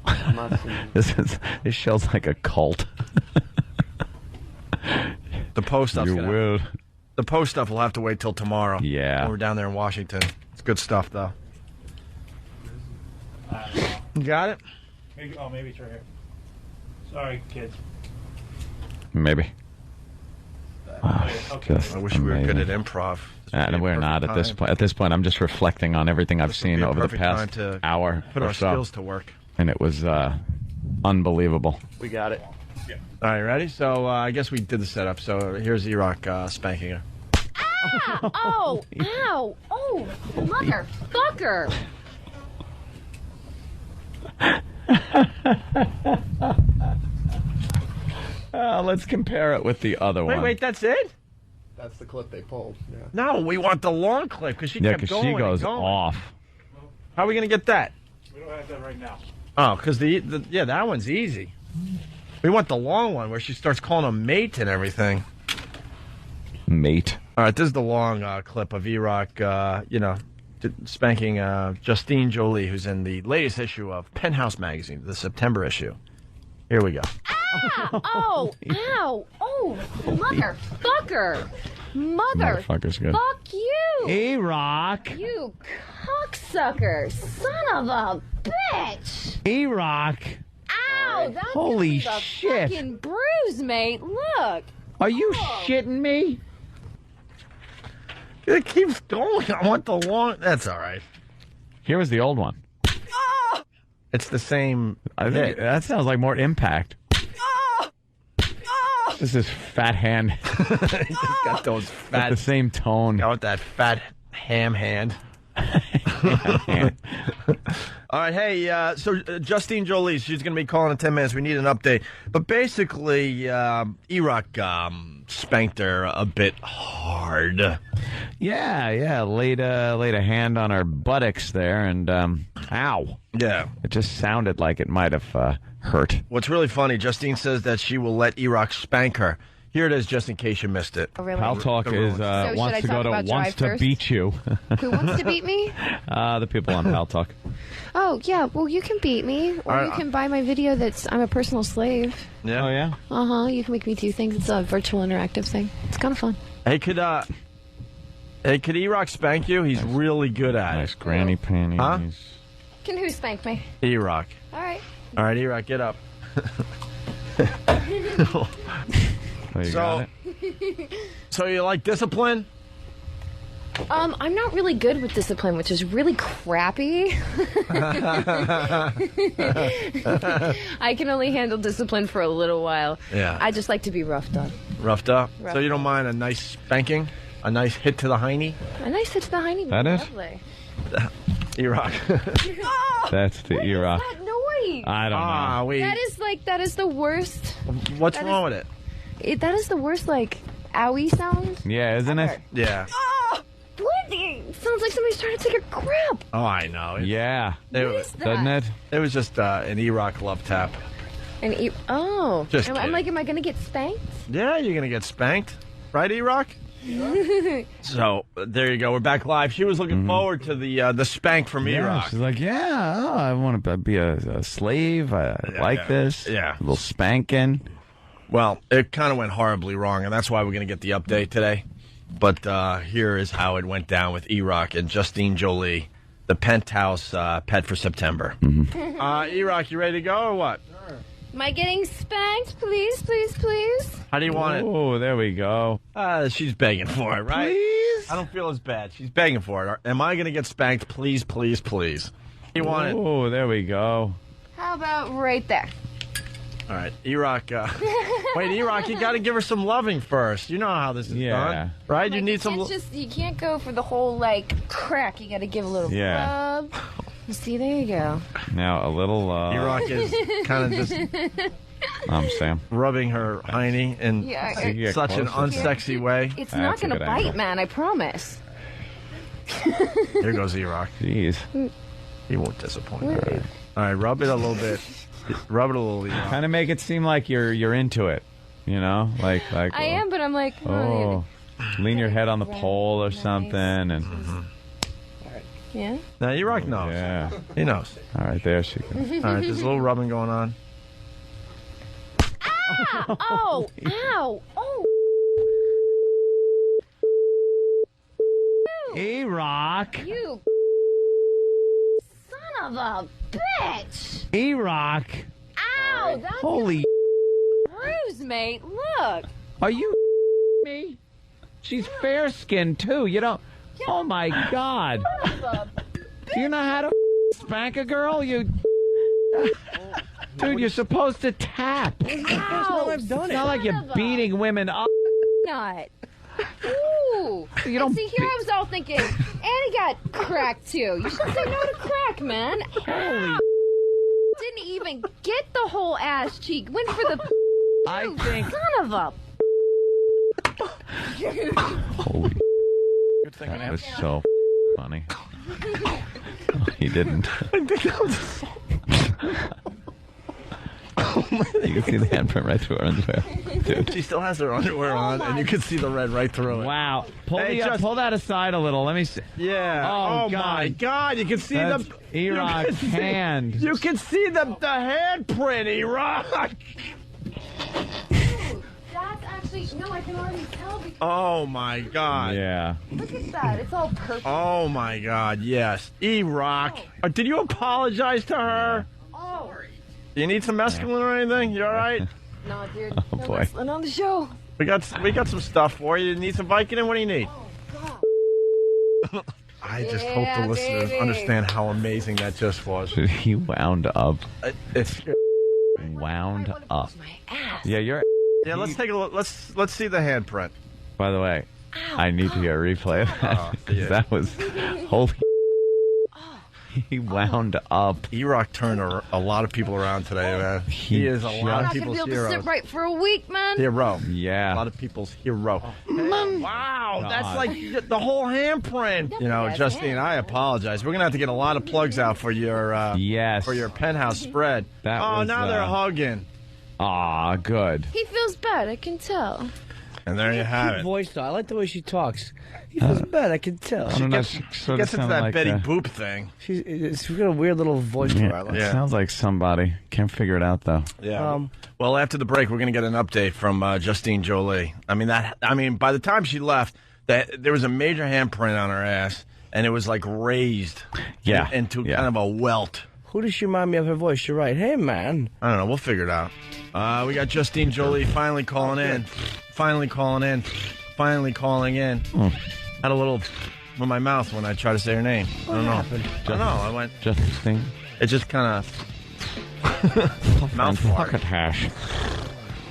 I'm not seeing. This show's like a cult. The post stuff's You gonna. will. The post stuff will have to wait till tomorrow. Yeah. When we're down there in Washington. It's good stuff, though. I don't know. You got it? Maybe it's right here. Sorry, kids. Maybe. Wow, Okay. just I wish we were good at amazing. improv. This would be And a we're perfect not at this time. point. At this point, I'm just reflecting on everything I've This would be seen a over the perfect past time to hour Put or our so, skills to work. and it was unbelievable. We got it. All right, ready? So I guess we did the setup. So here's Erock spanking her. Ah! Oh! Ow! Oh! Motherfucker! Let's compare it with the other one. Wait, that's it? That's the clip they pulled. Yeah. No, we want the long clip because she Yeah, kept because going she goes and going. off. How are we going to get that? We don't have that right now. Oh, because yeah, that one's easy. We want the long one where she starts calling him mate and everything. Mate. All right, this is the long clip of Erock, spanking Justine Joli, who's in the latest issue of Penthouse magazine, the September issue. Here we go. Ah! Oh! Ow! Oh! Motherfucker! Motherfucker's good. Fuck you! Erock. You cocksucker! Son of a bitch! Erock. Ow! That Holy gives me the shit. fucking bruise, mate. Look. Are you Oh. shitting me? It keeps going. I want the long. That's all right. Here was the old one. It's the same. I think that sounds like more impact. This is fat hand. He's got those At fat. the same tone. Got that fat ham hand. All right, hey, so Justine Joli, she's going to be calling in 10 minutes. We need an update. But basically, Erock spanked her a bit hard. Yeah, laid a hand on her buttocks there, and ow! Yeah. It just sounded like it might have hurt. What's really funny, Justine says that she will let Erock spank her. Here it is, just in case you missed it. Oh, really? Pal Talk is should I wants to go talk to about wants Drive to first? beat you. Who wants to beat me? The people on Pal Talk. Oh, yeah. Well, you can beat me. Or you can buy my video that's I'm a personal slave. Yeah. Oh yeah. Uh-huh. You can make me do things. It's a virtual interactive thing. It's kind of fun. Hey, could Erock spank you? He's really good at Nice it. granny panties. Huh? Can who spank me? Erock. All right. All right, Erock, get up. Oh, you got it? So you like discipline? I'm not really good with discipline, which is really crappy. I can only handle discipline for a little while. Yeah. I just like to be roughed up. Roughed up? Roughed So you don't up. mind a nice spanking? A nice hit to the hiney? A nice hit to the hiney. That is? Lovely. Erock. Oh, That's the what Erock. is that noise? I don't know. wait. That is the worst. What's that wrong is- with it? That is the worst, like, owie sound. Yeah, isn't it? ever. Yeah. Oh, what? It sounds like somebody's trying to take a crap. Oh, I know. Yeah. It, What is that? Doesn't it? it was just an Erock love tap. And Just I'm kidding. like, am I going to get spanked? Yeah, you're going to get spanked. Right, Erock? So, there you go. We're back live. She was looking forward to the spank from Yeah, Erock. she's like, I want to be a slave. I like yeah. this. Yeah. A little spanking. Well, it kind of went horribly wrong, and that's why we're going to get the update today. But here is how it went down with Erock and Justine Joli, the penthouse pet for September. Erock, you ready to go or what? Am I getting spanked? Please, please, please. How do you want it? Oh, there we go. She's begging for it, right? Please? I don't feel as bad. She's begging for it. Am I going to get spanked? Please, please, please. You want it? Oh, there we go. How about right there? All right, Erock. Wait, Erock, you got to give her some loving first. You know how this is Yeah. done, right? You Like, need some. you can't go for the whole, like, crack. You got to give a little Yeah. rub. You see, there you go. Now a little. Erock is kind of just Sam. rubbing her hiney in Yeah, So you get such an closer. unsexy way. It's That's not a going to good bite, angle. man. I promise. Here goes Erock. Jeez. He won't disappoint. All right, rub it a little bit. Rub it a little, Erock. Kind of make it seem like you're into it. You know, like. I am, but I'm like, Oh, lean your head on the Right. pole or Nice. something, and yeah. Now, Erock knows. yeah. He knows. All right, there she goes. All right, there's a little rubbing going on. Oh, ow, oh. Erock. You son of a bitch! Erock. Ow, that's Holy. bruise, mate. Look. Are you me? She's fair skinned too. You don't. Oh my God. Do you know how to spank a girl? You. Dude, you're supposed to tap. Ow, I've done It's it. not like you're beating women up. not. Ooh. You don't And see, here I was all thinking, and he got cracked too. You should say no to crack, man. Holy. Didn't even get the whole ass cheek. Went for the I think. son of a. Holy. Good thing That was so funny. Oh, he didn't. You can see the handprint right through her underwear. Dude. She still has her underwear on, and you can see the red right through it. Wow. Pull, Hey, pull that aside a little. Let me see. Yeah. Oh, my God. God! You can see That's the Erock's hand. You can see the handprint, Erock. That's actually no. I can already tell. Because, Oh my God. Yeah. look at that. It's all purple. Oh my God. Yes, Erock. Did you apologize to her? Oh Do you need some mescaline or anything? You all right? no, dude. Oh, No boy. wrestling on the show. We got some stuff for you. You need some Vicodin? What do you need? I just hope Yeah, the listeners baby. understand how amazing that just was. He wound up. It's Wound up. My ass. Yeah, you're. yeah. Let's take a look. Let's see the handprint. By the way, I need to hear a replay of that. Oh, 'cause yeah. That was. Holy. He wound up. Erock turned a lot of people around today, man. He is a lot I'm of not gonna people's be able to hero. sit right for a week, man. Hero. A Yeah. lot of people's hero. Wow, that's God. like the whole handprint. You know, Yes, Justine, yeah. I apologize. We're gonna have to get a lot of plugs out for your Yes. penthouse spread. That oh, was, now they're hugging. Aw, good. He feels bad, I can tell. And there you have Cute it. voice, though. I like the way she talks. He feels bad, I can tell. I don't know, She sort of gets into sounded that like, Betty Boop thing. She's got a weird little voice to her. I like. It sounds like somebody. Can't figure it out, though. Yeah. Well, after the break, we're going to get an update from Justine Joli. I mean, by the time she left, there was a major handprint on her ass, and it was like raised. Yeah. Into kind of a welt. Who does she remind me of her voice? You're right. Hey, man. I don't know. We'll figure it out. We got Justine Joli finally calling in. Finally calling in. Had a little with my mouth when I try to say her name. I don't know. Happened? I don't know. I went. Justine. It just kind of mouth fart. Pocket hash.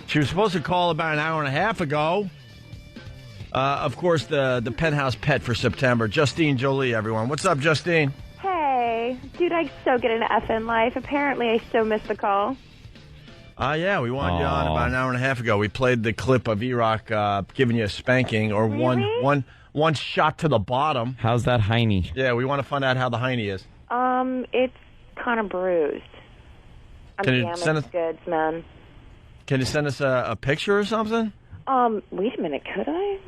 She was supposed to call about an hour and a half ago. Of course, the penthouse pet for September. Justine Joli, everyone. What's up, Justine? Hey, dude, I so get an F in life. Apparently, I so missed the call. Yeah, we wanted you on about an hour and a half ago. We played the clip of Erock giving you a spanking or Really? one shot to the bottom. How's that hiney? Yeah, we want to find out how the hiney is. It's kind of bruised. I'm Can you damaged send us- goods, man. Can you send us a picture or something? Wait a minute, could I?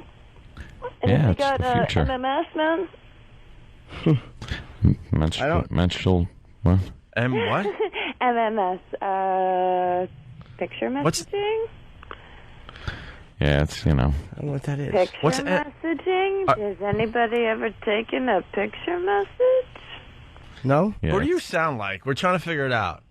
Yeah, I it's got the future. MMS, man. Menstrual. What? And what? MMS, picture messaging? Yeah, it's, I don't know what that is. Picture What's messaging? Has anybody ever taken a picture message? No? Yeah. What do you sound like? We're trying to figure it out.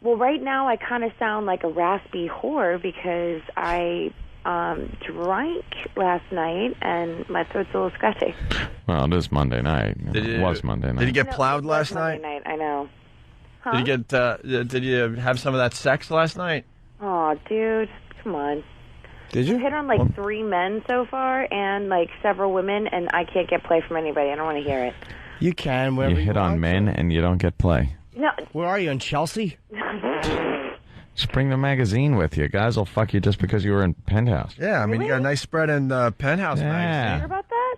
Well, right now I kind of sound like a raspy whore because I drank last night and my throat's a little scratchy. Well, it is Monday night. It was Monday night. Did you get plowed last Monday night? I know. Huh? Did you get? Did you have some of that sex last night? Oh, dude, come on. Did you? I've hit on like 3 men so far and like several women, and I can't get play from anybody. I don't want to hear it. You can. You Wherever hit on want. men and you don't get play. No. Where are you, in Chelsea? Just bring the magazine with you. Guys will fuck you just because you were in Penthouse. Yeah, I mean you got a nice spread in Penthouse magazine. Hear about that?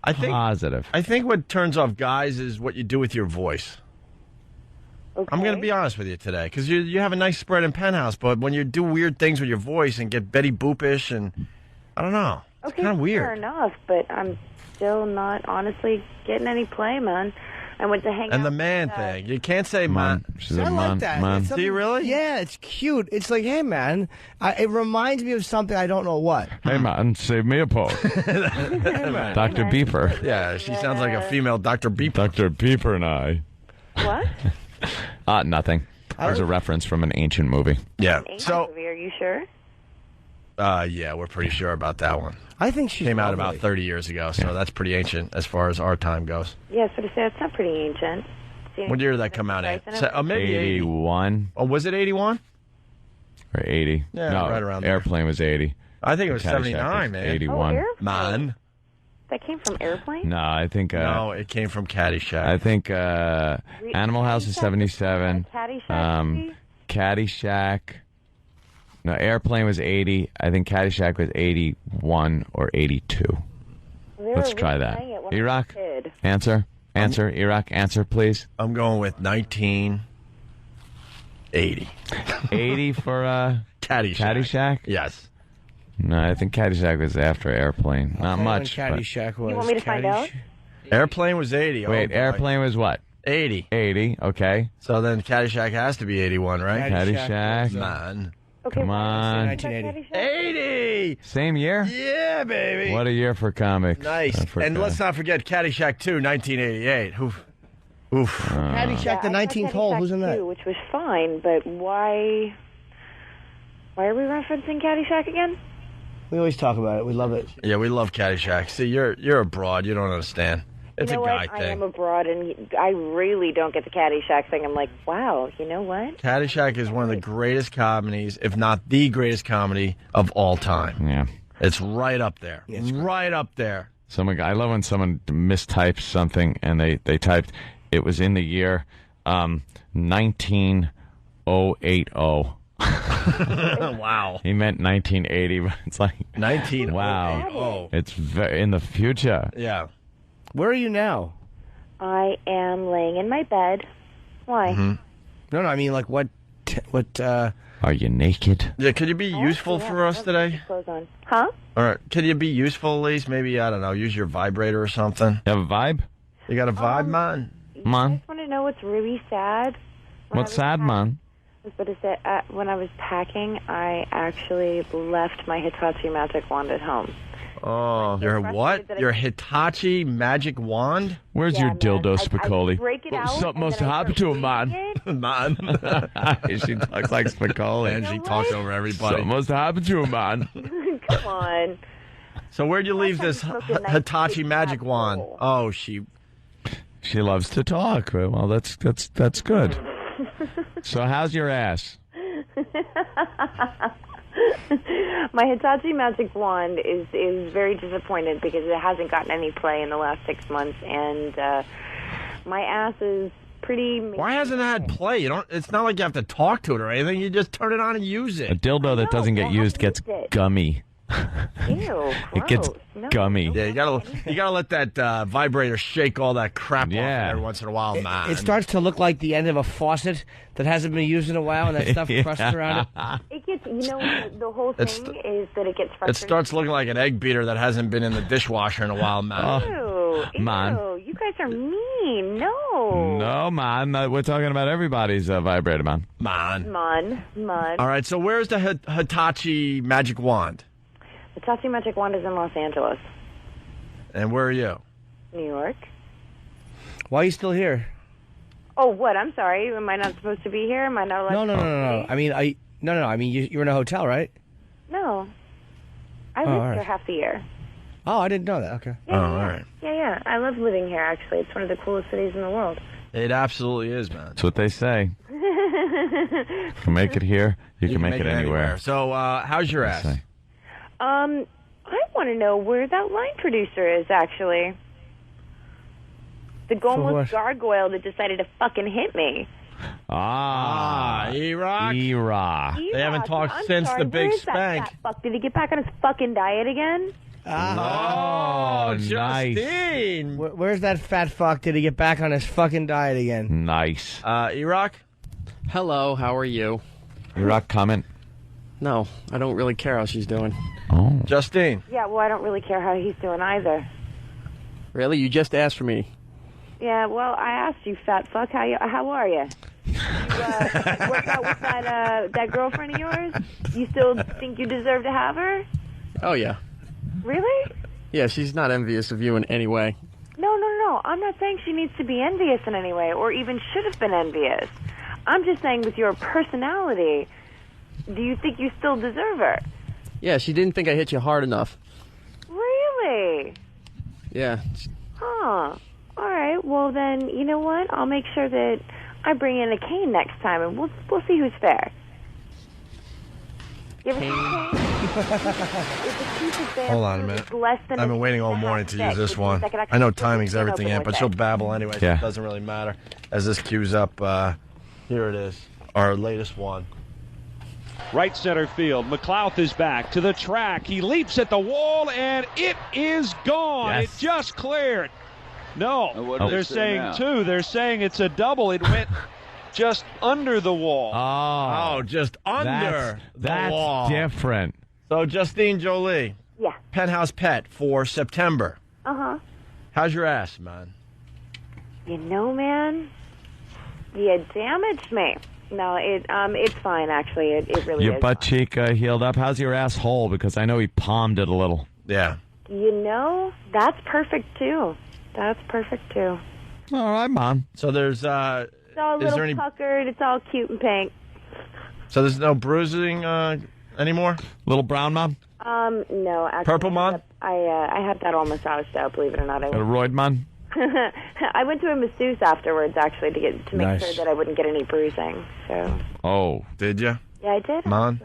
I think Positive. I think what turns off guys is what you do with your voice. Okay. I'm going to be honest with you today because you have a nice spread in Penthouse, but when you do weird things with your voice and get Betty Boopish and I don't know, it's Okay, kind of weird. fair enough, but I'm still not honestly getting any play, man. I went to hang out. And the man with, thing, you can't say man. She's I a like man. that. man. It's Do you really? Yeah, it's cute. It's like, hey, man. It reminds me of something I don't know what. Hey, man, save me a pose. Dr. Beeper. Yeah, she sounds like a female Dr. Beeper. Dr. Beeper and I. What? Nothing. There's a reference from an ancient movie. Yeah. Ain't So, movie, are you sure? yeah, we're pretty sure about that one. I think she Came out about 30 years ago, so that's pretty ancient as far as our time goes. Yes, but I say it's not pretty ancient. What year did that come out in? Maybe 80. 81 Oh, was it 81? or 80. Yeah, no, right around there. Airplane was 80. I think it was Caddyshack 79, was man. 81. Airplane. Man. That came from Airplane? No, I think No, it came from Caddyshack. I think Animal House is 77. Caddyshack? Caddyshack. No, Airplane was 80. I think Caddyshack was 81 or 82. Let's try that. Erock, answer. Erock, answer, please. I'm going with 1980. 80 for Caddyshack. Caddyshack? Yes. No, I think Caddyshack was after Airplane. Not much. but- Caddyshack was. You want me to find out? Airplane was 80. Wait, oh, boy. Airplane was what? 80. 80, okay. So then Caddyshack has to be 81, right? Caddyshack. Man. Okay, Come on. 1980. 80! Same year? Yeah, baby. What a year for comics. Nice. And let's not forget Caddyshack 2, 1988. Oof. Caddyshack, the 19th hole. Who's in that? Too, which was fine, but why are we referencing Caddyshack again? We always talk about it. We love it. Yeah, we love Caddyshack. See, you're a broad. You don't understand. It's You know a guy what? thing. I am abroad, and I really don't get the Caddyshack thing. I'm like, wow, you know what? Caddyshack is one of the greatest comedies, if not the greatest comedy of all time. Yeah. It's right up there. Right up there. I love when someone mistypes something and they typed, it was in the year 19080. Wow. He meant 1980, but it's like 19. wow. Oh. It's in the future. Yeah. Where are you now? I am laying in my bed. Why? No, I mean, like, what Are you naked? Yeah, could you be useful for us today? Clothes on. Huh? All right, could you be useful at least? Maybe, I don't know, use your vibrator or something. You have a vibe? You got a vibe, man? Man. I just want to know what's really sad. What's sad, man? But is that when I was packing, I actually left my Hitachi magic wand at home. Oh, your what? Your Hitachi magic wand? Where's your dildo, Spicoli? I break it out. Something must have happened to him, man. Man. She talks like Spicoli. And she talks over everybody. Something must have happened to him, man. Come on. So where'd you leave this Hitachi magic wand? Oh, she loves to talk. Well, that's good. So how's your ass? My Hitachi magic wand is very disappointed because it hasn't gotten any play in the last 6 months, and my ass is pretty. Why hasn't it had play? You don't. It's not like you have to talk to it or anything. You just turn it on and use it. A dildo that doesn't get used gets gummy. Ew, It gets gummy. Yeah, you gotta let that vibrator shake all that crap off every once in a while, man. It starts to look like the end of a faucet that hasn't been used in a while, and that stuff crusted around it. It gets, the whole thing is that it gets frustrating. It starts looking like an egg beater that hasn't been in the dishwasher in a while, man. Ew, man. You guys are mean. No. No, man. We're talking about everybody's vibrator, man. Man. Man. All right, so where's the Hitachi magic wand? The Hitachi magic wand is in Los Angeles. And where are you? New York. Why are you still here? Oh, what? I'm sorry. Am I not supposed to be here? Am I not allowed to No. I mean, I mean, you're in a hotel, right? No. I lived here half the year. Oh, I didn't know that. Okay. Yeah, all right. Yeah. I love living here, actually. It's one of the coolest cities in the world. It absolutely is, man. That's what they say. You can make it here. You can make it anywhere. So, how's your ass? I want to know where that line producer is, actually. The gomeless gargoyle that decided to fucking hit me. Erock. They haven't talked since the big spank. Did he get back on his fucking diet again? Oh, nice. Justine. Where's that fat fuck? Did he get back on his fucking diet again? Nice. Erock? Hello, how are you? Erock, comment. No, I don't really care how she's doing. Oh. Justine. Yeah, well, I don't really care how he's doing either. Really? You just asked for me. Yeah, well, I asked you, fat fuck, how are you? You work out with that girlfriend of yours? You still think you deserve to have her? Oh, yeah. Really? Yeah, she's not envious of you in any way. No. I'm not saying she needs to be envious in any way, or even should have been envious. I'm just saying with your personality, do you think you still deserve her? Yeah, she didn't think I hit you hard enough. Really? Yeah. Huh. All right. Well, then, you know what? I'll make sure that I bring in a cane next time, and we'll see who's fair. You ever seen a cane? Hold on a minute. I've been waiting all morning to use this one. I know timing's everything, Aunt, but she'll babble anyway, so it doesn't really matter. As this queues up, here it is, our latest one. Right center field. McLouth is back to the track. He leaps at the wall, and it is gone. Yes. It just cleared. No, they're saying now? two. They're saying it's a double. It went just under the wall. Oh, just under the wall. That's different. So, Justine Joli. Yeah. Penthouse Pet for September. Uh-huh. How's your ass, man? You know, man, you damaged me. No, it's fine, actually. It really is. Your butt cheek healed up. How's your asshole? Because I know he palmed it a little. Yeah. You know, that's perfect, too. All right, Mom. So there's, It's all a little puckered. It's all cute and pink. So there's no bruising anymore? Little brown, Mom? No, actually. Purple, Mom? I had that all massaged out, believe it or not. Got a roid, Mom? I went to a masseuse afterwards, actually, to make sure that I wouldn't get any bruising. So. Oh. Did you? Yeah, I did. Mon?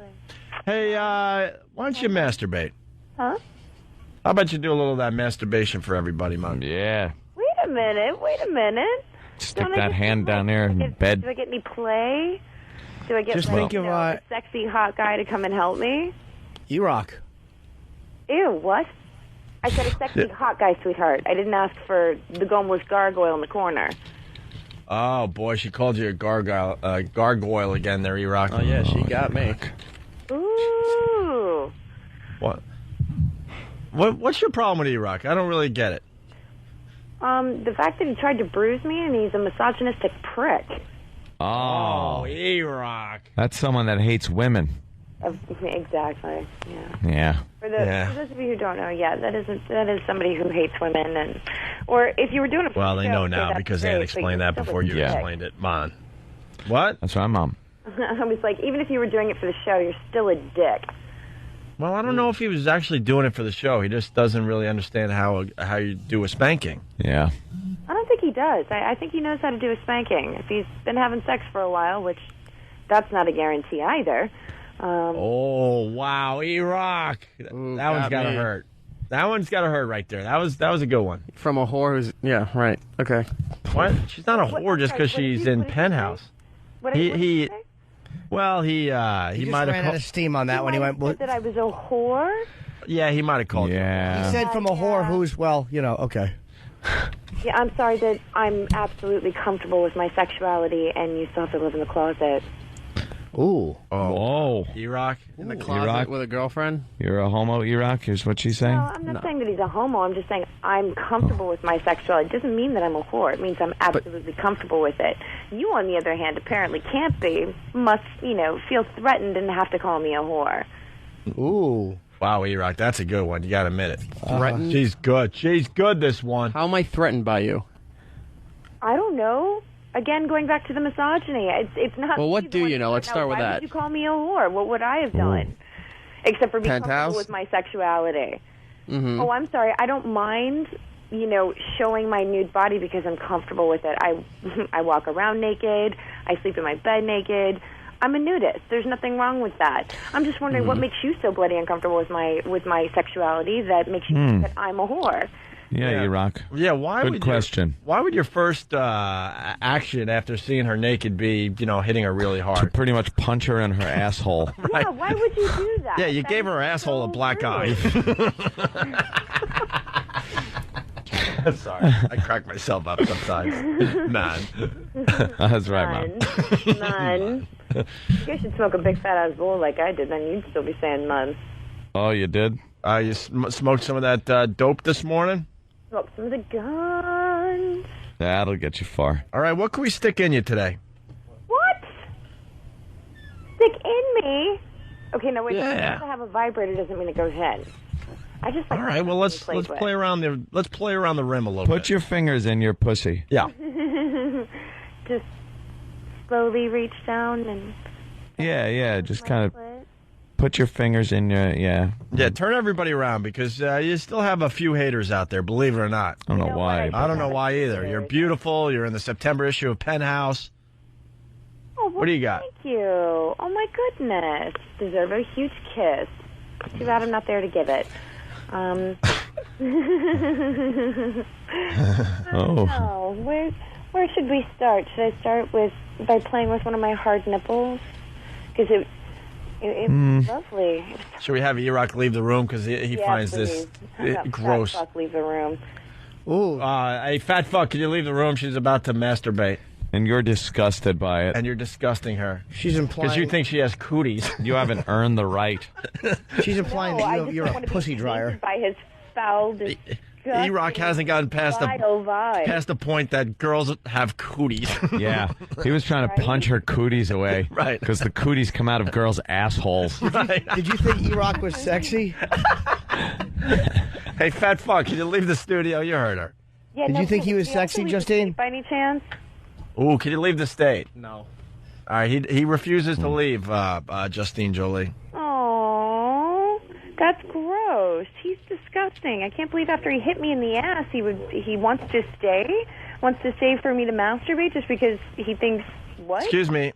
Hey, why don't you masturbate? Huh? How about you do a little of that masturbation for everybody, Mon? Yeah. Wait a minute. Stick that hand down there in bed. Do I get any play? Do I get Just think of a sexy hot guy to come and help me? Erock. Ew, what? I said a sexy hot guy, sweetheart. I didn't ask for the gomeless gargoyle in the corner. Oh, boy, she called you a gargoyle again there, Erock. Oh, yeah, she got me. Ooh. What's your problem with Erock? I don't really get it. The fact that he tried to bruise me and he's a misogynistic prick. Oh, Erock. That's someone that hates women. Exactly. Yeah. Yeah. For those of you who don't know, that is somebody who hates women, or if you were doing it. Well, they know now because Ann explained that before you explained it. Mon. What? That's right, Mom. I was like, even if you were doing it for the show, you're still a dick. Well, I don't know if he was actually doing it for the show. He just doesn't really understand how you do a spanking. Yeah. I don't think he does. I think he knows how to do a spanking. If he's been having sex for a while, which that's not a guarantee either. Oh, wow, Erock. That one's got to hurt. That one's got to hurt right there. That was a good one. From a whore who's... Yeah, right. Okay. What? She's not a whore just because she's in Penthouse. He might have ran out of steam on that when he went. Said that I was a whore. Yeah, he might have called you. He said from a whore who's okay. Yeah, I'm sorry that I'm absolutely comfortable with my sexuality, and you still have to live in the closet. Ooh. Oh. Erock? In the closet with a girlfriend? You're a homo, Erock? Here's what she's saying? No, I'm not saying that he's a homo. I'm just saying I'm comfortable with my sexuality. It doesn't mean that I'm a whore. It means I'm absolutely comfortable with it. You, on the other hand, apparently can't be. Must, feel threatened and have to call me a whore. Ooh. Wow, Erock, that's a good one. You got to admit it. Threatened? She's good. She's good, this one. How am I threatened by you? I don't know. Again, going back to the misogyny, it's not. Well, what do you know? Let's start with Why that. would you call me a whore? What would I have done? Except for being comfortable with my sexuality. Mm-hmm. Oh, I'm sorry. I don't mind, showing my nude body because I'm comfortable with it. I walk around naked. I sleep in my bed naked. I'm a nudist. There's nothing wrong with that. I'm just wondering what makes you so bloody uncomfortable with my sexuality that makes you think that I'm a whore. Yeah, Erock. Yeah, Good question. Why would your first action after seeing her naked be, hitting her really hard? To pretty much punch her in her asshole. Right. Yeah, why would you do that? Yeah, you gave her asshole a black eye. Sorry, I crack myself up sometimes. Man. That's right, Mom. Man. You should smoke a big fat ass bowl like I did, then you'd still be saying man. Oh, you did? You smoked some of that dope this morning? Smoked some of the guns. That'll get you far. All right, what can we stick in you today? What? Stick in me? Okay, no, wait. Yeah. Just to have a vibrator doesn't mean it goes in. I just like. All right, well let's play around the rim a little bit. Put your fingers in your pussy. Yeah. Just slowly reach down and. Yeah, just kind of put your fingers in your, Yeah, turn everybody around because you still have a few haters out there, believe it or not. I don't know why. I don't know why either. You're beautiful. You're in the September issue of Penthouse. Oh, well, what do you got? Thank you. Oh, my goodness. Deserve a huge kiss. Too bad I'm not there to give it. Oh. No. Where should we start? Should I start by playing with one of my hard nipples? Because it's lovely. Should we have Erock leave the room because he finds please. this gross? Fat fuck, leave the room. Ooh. Hey, fat fuck, can you leave the room? She's about to masturbate. And you're disgusted by it. And you're disgusting her. She's implying... Because you think she has cooties. You haven't earned the right. She's implying that you're a pussy dryer. By his foul, disgusting, Erock hasn't gotten past the point that girls have cooties. Yeah. He was trying to punch her cooties away. Right. Because the cooties come out of girls' assholes. Right. Did you think Erock was sexy? Hey, fat fuck, can you leave the studio? You heard her. Yeah, Did you think he was sexy, Justine? By any chance? Ooh, can you leave the state? No. All right, he refuses to leave, Justine Joli. Oh, that's gross. He's disgusting. I can't believe after he hit me in the ass, he wants to stay for me to masturbate just because he thinks what? Excuse me.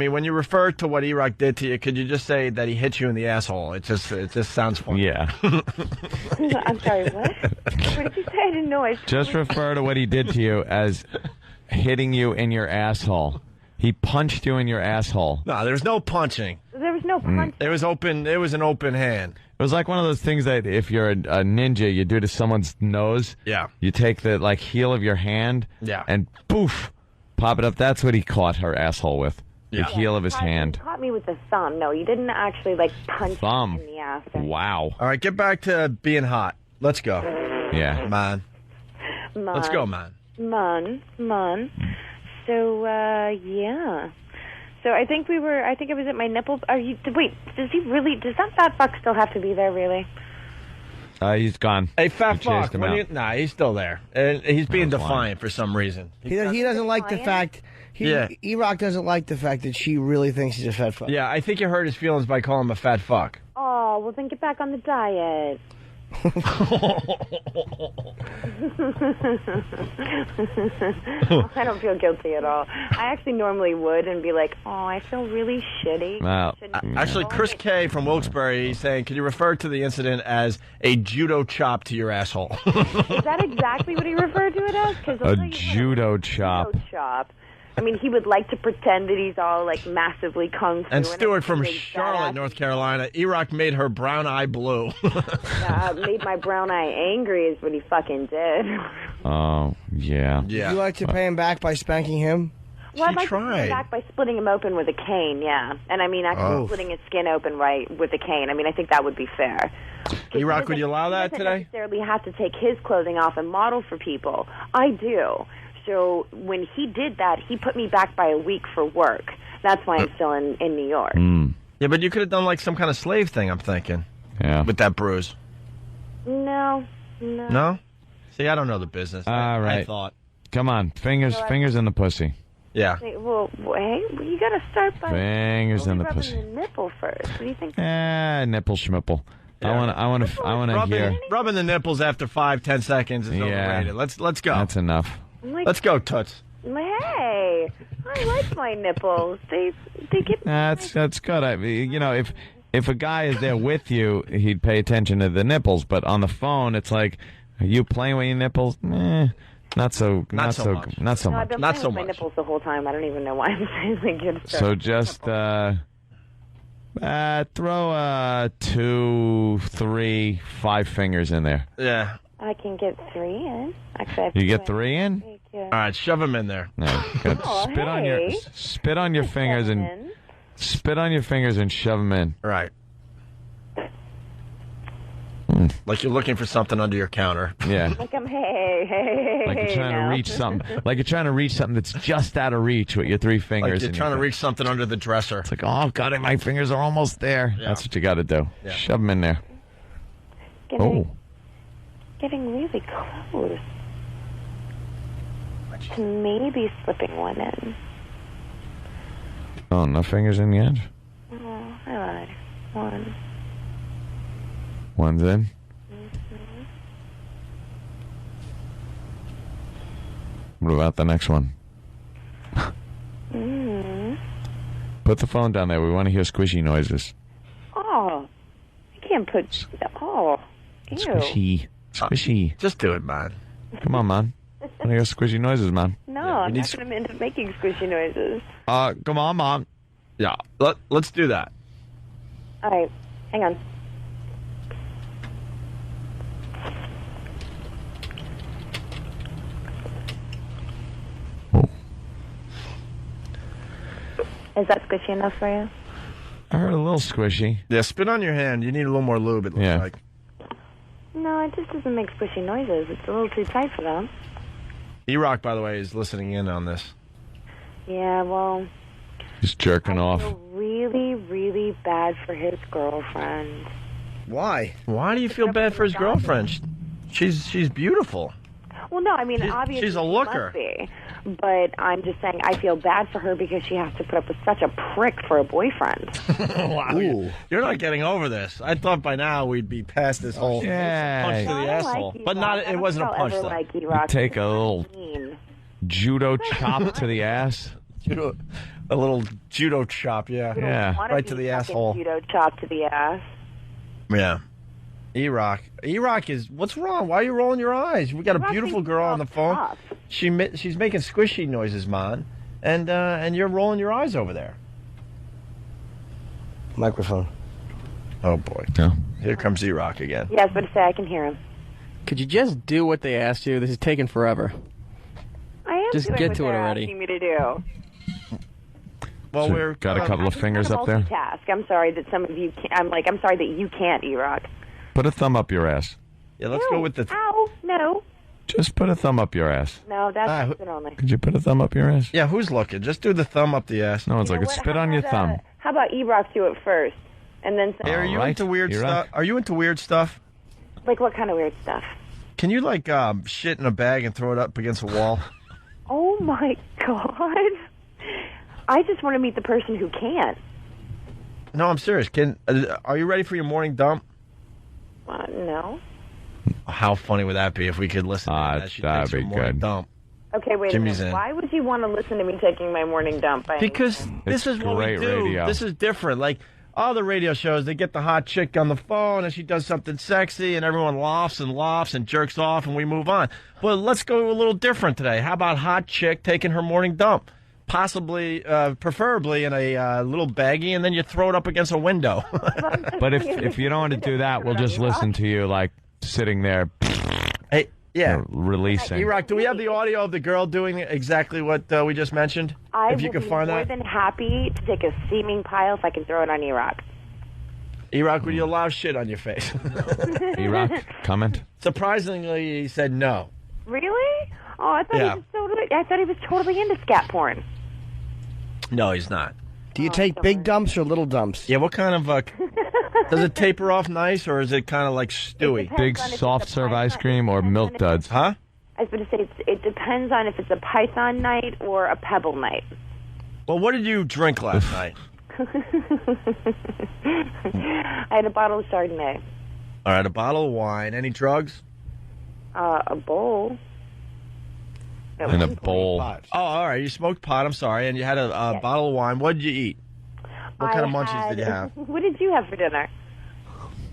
When you refer to what Erock did to you, could you just say that he hit you in the asshole? It just sounds funny. Yeah. I'm sorry. What? What did you say? I didn't know. Just refer to what he did to you as hitting you in your asshole. He punched you in your asshole. No, there was no punching. There was no punch. It was open. It was an open hand. It was like one of those things that if you're a ninja, you do to someone's nose. Yeah. You take the heel of your hand. Yeah. And poof, Pop it up. That's what he caught her asshole with. Yeah. The heel of his hand. He caught me with the thumb. No, you didn't actually like punch me in the ass. Wow. All right, get back to being hot. Let's go. Yeah. Man. Let's go, man. Man. So, yeah. So I think it was at my nipples. Wait, does that fat fuck still have to be there, really? He's gone. Hey, fat We chased fuck. him out. Nah, he's still there. And he's being defiant for some reason. He doesn't like the fact. Erock doesn't like the fact that she really thinks he's a fat fuck. Yeah, I think you hurt his feelings by calling him a fat fuck. Oh, well then get back on the diet. I don't feel guilty at all. I actually normally would and be like, oh, I feel really shitty. Wow. Actually, Chris K. from Wilkes-Barre is saying, can you refer to the incident as a judo chop to your asshole? Is that exactly what he referred to it as? A judo chop. Judo chop. I mean, he would like to pretend that he's all, like, massively kung fu. And Stuart from Charlotte, North Carolina, Erock made her brown eye blue. Made my brown eye angry is what he fucking did. Oh, yeah. Would you like to pay him back by spanking him? Well, I'd like to pay him back by splitting him open with a cane, yeah. And I mean, actually splitting his skin open with a cane. I mean, I think that would be fair. Erock, would you allow that today? He doesn't necessarily have to take his clothing off and model for people. I do. So when he did that, he put me back by a week for work. That's why I'm still in New York. Yeah, but you could have done like some kind of slave thing, I'm thinking. Yeah. With that bruise. No? No? See, I don't know the business. All right. I thought. Come on. Fingers in the pussy. Yeah. Well, hey, you got to start by Fingers in the pussy. rubbing the nipple first. What do you think? Nipple schmipple. Yeah. I want to hear. Rubbing the nipples after 5-10 seconds is overrated. Let's go. That's enough. Let's go, Toots. Hey, I like my nipples. They get. That's good. If a guy is there with you, he'd pay attention to the nipples. But on the phone, it's like, are you playing with your nipples? Not so much. I've been playing with my nipples the whole time. I don't even know why I'm saying it. So just throw 2, 3, 5 fingers in there. Yeah. I can get 3 in. Actually, You get 3 in? All right, shove them in there. No, spit on your fingers and shove them in. Right. Like you're looking for something under your counter. Yeah. Like I'm hey. Like you're trying to reach something. Like you're trying to reach something that's just out of reach with your 3 fingers. Like you're trying to reach something under the dresser. It's like, oh, got it. My fingers are almost there. Yeah. That's what you got to do. Yeah. Shove them in there. Getting really close to maybe slipping one in. Oh, no fingers in the edge? Oh, I lied. One. One's in? Mm-hmm. What about the next one? Put the phone down there. We want to hear squishy noises. Oh, I can't put. Oh, ew. Squishy. Just do it, man. Come on, man. I want to hear squishy noises, man. No, I'm not going to end up making squishy noises. Come on, Mom. Yeah, let's do that. All right, hang on. Is that squishy enough for you? I heard a little squishy. Yeah, spit on your hand. You need a little more lube, it looks like. No, it just doesn't make squishy noises. It's a little too tight for them. Erock, by the way, is listening in on this. Yeah, well... He's jerking off. I feel really, really bad for his girlfriend. Why? Why do you feel bad for his girlfriend? She's beautiful. Well, no, I mean, obviously she's a looker. She must be. But I'm just saying I feel bad for her because she has to put up with such a prick for a boyfriend. Wow. You're not getting over this. I thought by now we'd be past this whole punch to the asshole. But it wasn't a punch, though. Like You take a little judo chop to the ass. A little judo chop, yeah. Yeah. Right to the asshole. Judo chop to the ass. Yeah. Erock is, what's wrong? Why are you rolling your eyes? We got a beautiful girl on the phone. She's making squishy noises, man. And you're rolling your eyes over there. Microphone. Oh, boy. No. Here comes Erock again. Yes, but I can hear him. Could you just do what they asked you? This is taking forever. I Just doing get what to it they're already. asking me to do. Well, So we're got a couple of fingers up there. Task. I'm sorry that some of you can't. I'm sorry that you can't, Erock. Put a thumb up your ass. Yeah, let's go with the. Ow, no. Just put a thumb up your ass. No, that's it only. Could you put a thumb up your ass? Yeah, who's looking? Just do the thumb up the ass. No one's You know looking. what? Spit How on your about, thumb. How about Erock do it first, and then Hey, are you into weird stuff? Are you into weird stuff? like what kind of weird stuff? Can you like shit in a bag and throw it up against a wall? Oh my God! I just want to meet the person who can't. No, I'm serious. Are you ready for your morning dump? No. How funny would that be if we could listen to that? She that'd takes her be morning good. dump. Okay, wait Jimmy's a minute. in. Why would you want to listen to me taking my morning dump? Because this is what we great do. radio. This is different. Like all the radio shows, they get the hot chick on the phone and she does something sexy and everyone laughs and jerks off and we move on. But let's go a little different today. How about hot chick taking her morning dump? Possibly, preferably in a little baggie, and then you throw it up against a window. But if you don't want to do that, we'll just listen to you like sitting there. Hey, yeah, releasing. Erock, do we have the audio of the girl doing exactly what we just mentioned? I If you will can be find more that, than happy to take a steaming pile if I can throw it on Erock. Erock, would you allow shit on your face? Erock, comment. Surprisingly, he said no. Really? Oh, I thought Yeah. he was totally into scat porn. No, he's not. Do you take big dumps or little dumps? Yeah, what kind of does it taper off nice or is it kind of like stewy? Big soft serve ice cream or milk duds? Huh? I was going to say it depends on if it's a Python night or a Pebble night. Well, what did you drink last night? I had a bottle of Chardonnay, All right, a bottle of wine. Any drugs? a bowl. In a bowl. Oh, all right. You smoked pot. I'm sorry, and you had a bottle of wine. What did you eat? What kind of munchies did you have? What did you have for dinner?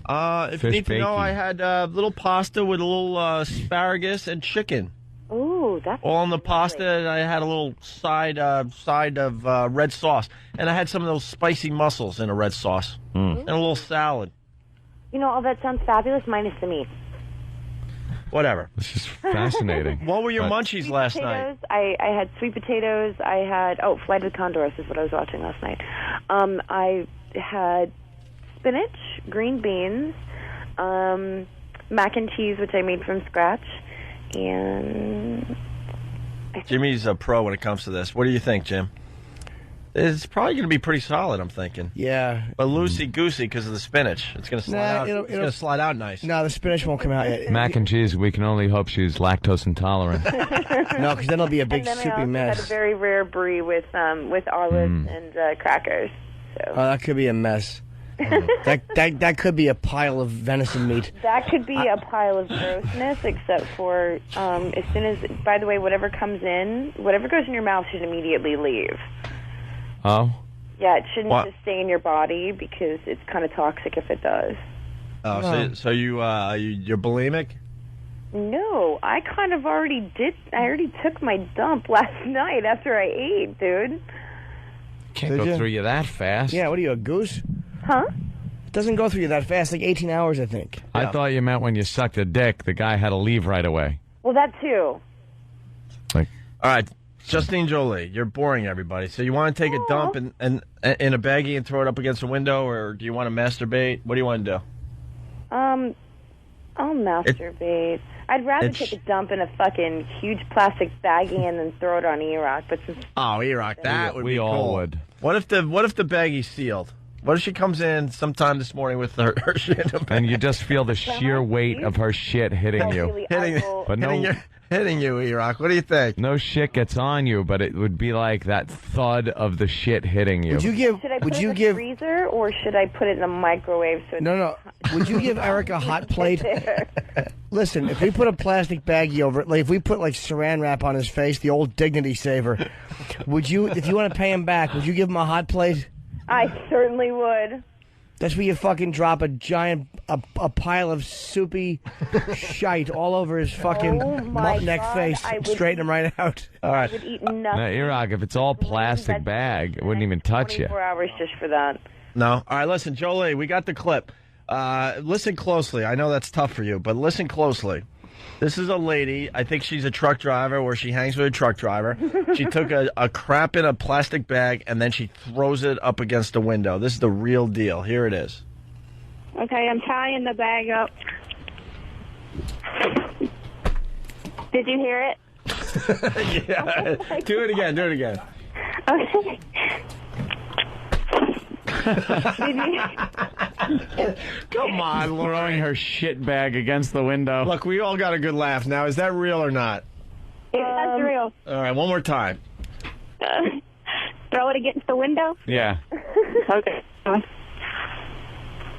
If you Fish need to know, bakey. I had a little pasta with a little asparagus and chicken. Ooh, that's All in the pasta, and I had a little side of red sauce, and I had some of those spicy mussels in a red sauce, and a little salad. You know, all that sounds fabulous, minus the meat. Whatever. This is fascinating. What were your But- munchies last night? I had sweet potatoes. I had Flight of the Condors is what I was watching last night. I had spinach, green beans, mac and cheese, which I made from scratch, and Jimmy's a pro when it comes to this. What do you think, Jim? It's probably going to be pretty solid, I'm thinking. Yeah. But loosey-goosey because of the spinach. It's going to slide out. It's going to slide out nice. No, the spinach won't come out yet. Mac and cheese, we can only hope she's lactose intolerant. No, because then it'll be a big and then I soupy also mess. had a very rare brie with olives and crackers. So Oh, that could be a mess. that could be a pile of venison meat. that could be a pile of grossness, except for as soon as, by the way, whatever comes in, whatever goes in your mouth should immediately leave. Oh? Yeah, it shouldn't What? just stay in your body because it's kind of toxic if it does. Oh, so you're bulimic? No, I kind of already did. I already took my dump last night after I ate, dude. Can't Did go you? through you that fast. Yeah, what are you, a goose? Huh? It doesn't go through you that fast, like 18 hours, I think. I thought you meant when you sucked a dick, the guy had to leave right away. Well, that too. Like, All right, Justine Joli, you're boring everybody. So you want to take a dump and in a baggie and throw it up against a window, or do you want to masturbate? What do you want to do? I'll masturbate. I'd rather it's- take a dump in a fucking huge plastic baggie and then throw it on Erock. But since Oh, Erock, that would we be all cool. would. What if the baggie's sealed? What if she comes in sometime this morning with her shit in a bag? And you just feel the sheer weight of her shit hitting you. really, hitting, I will, But no, hitting you, Erock. What do you think? no shit gets on you, but it would be like that thud of the shit hitting you. Would you give? should I put Would it you in the give? freezer or should I put it in the microwave? So No. Would you give Eric a hot plate? Listen, if we put a plastic baggie over it, like if we put like saran wrap on his face, the old dignity saver, would you? If you want to pay him back, would you give him a hot plate? I certainly would. That's where you fucking drop a giant a pile of soupy shite all over his fucking Oh my neck God, face, I would- straighten him right out. All right. I would eat Now, nothing. Erock, if it's all plastic bag, it wouldn't even touch you. 24 hours just for that. No. All right, listen, Jolie, we got the clip. Listen closely. I know that's tough for you, but listen closely. This is a lady. I think she's a truck driver, or she hangs with a truck driver. She took a crap in a plastic bag, and then she throws it up against the window. This is the real deal. Here it is. Okay, I'm tying the bag up. Did you hear it? Yeah. Do it again. Do it again. Okay. Come on, throwing her shit bag against the window. Look, we all got a good laugh. Now, is that real or not? That's real. All right, one more time. Throw it against the window? Yeah. Okay.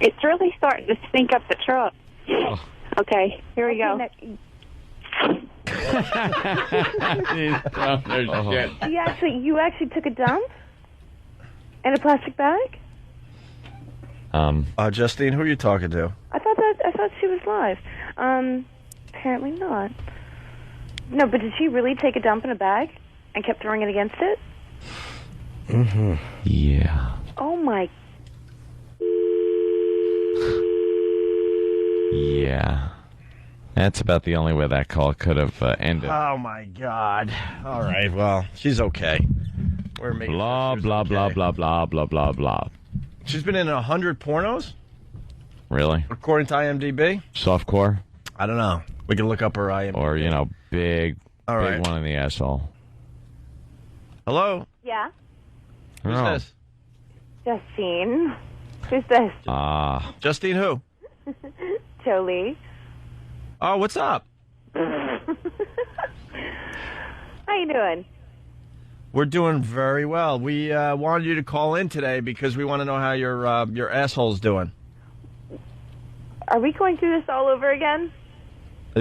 It's really starting to stink up the truck. Oh. Okay, here we go. You actually took a dump in a plastic bag? Justine, who are you talking to? I thought she was live. Apparently not. No, but did she really take a dump in a bag and kept throwing it against it? Mm-hmm. Yeah. Oh my. Yeah. That's about the only way that call could have ended. Oh my God! All right, well, she's okay. We're making blah blah okay. blah blah blah blah blah blah. She's been in 100 pornos, Really? according to IMDb. Softcore? I don't know. We can look up her IMDb. Or, big right. one in the asshole. Hello. Yeah. Who's Oh. this? Justine. Who's this? Justine who? Joli. Oh, what's up? How you doing? We're doing very well. We wanted you to call in today because we want to know how your asshole's doing. Are we going through this all over again?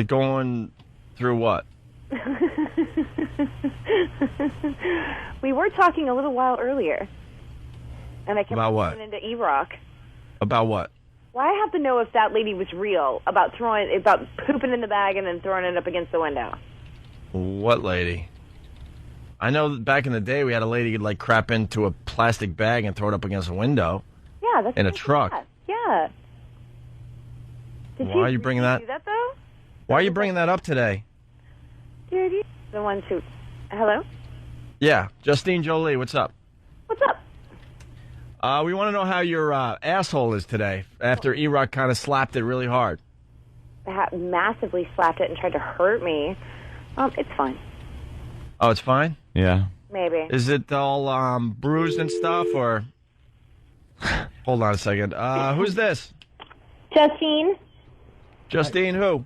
Going through what? We were talking a little while earlier. And I kept About what? into Erock. About what? Well, I have to know if that lady was real about pooping in the bag and then throwing it up against the window. What lady? I know that back in the day we had a lady who'd like crap into a plastic bag and throw it up against a window. Yeah, that's in a what she truck. said. Yeah. Why are you bringing that? Do that though? Why are you bringing that up today? Dude, you're the ones who. Hello? Yeah, Justine Joli, what's up? What's up? We want to know how your asshole is today after Erock kind of slapped it really hard. Massively slapped it and tried to hurt me. It's fine. Oh, it's fine? Yeah. Maybe. Is it all bruised and stuff, or... Hold on a second. Who's this? Justine. Justine who?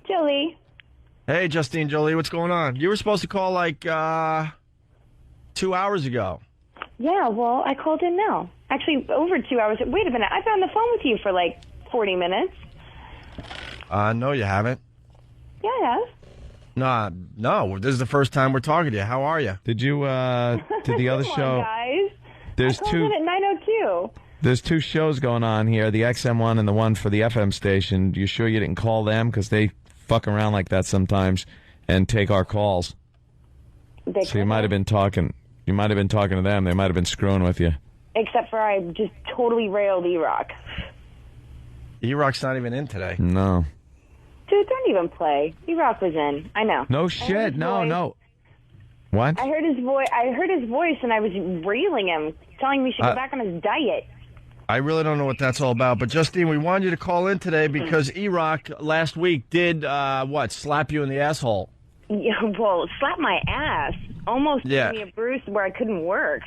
Joli. Hey, Justine Joli, what's going on? You were supposed to call like 2 hours ago. Yeah, well, I called in now. Actually, over 2 hours. Wait a minute. I've been on the phone with you for like 40 minutes. No, you haven't. Yeah, I have. No. This is the first time we're talking to you. How are you? Did you, did the other Come show... on, guys. There's I called in at 9:02. There's two shows going on here, the XM one and the one for the FM station. You sure you didn't call them? Because they fuck around like that sometimes and take our calls. So you might have been talking... You might have been talking to them. They might have been screwing with you. Except for I just totally railed Erock. Erock's not even in today. No. Dude, don't even play. Erock was in. I know. No shit. No. What? I heard his voice. And I was railing him, telling me he should go back on his diet. I really don't know what that's all about. But, Justine, we wanted you to call in today because Erock last week did, slap you in the asshole. Yeah, well, slap my ass. Almost Yeah. gave me a bruise where I couldn't work.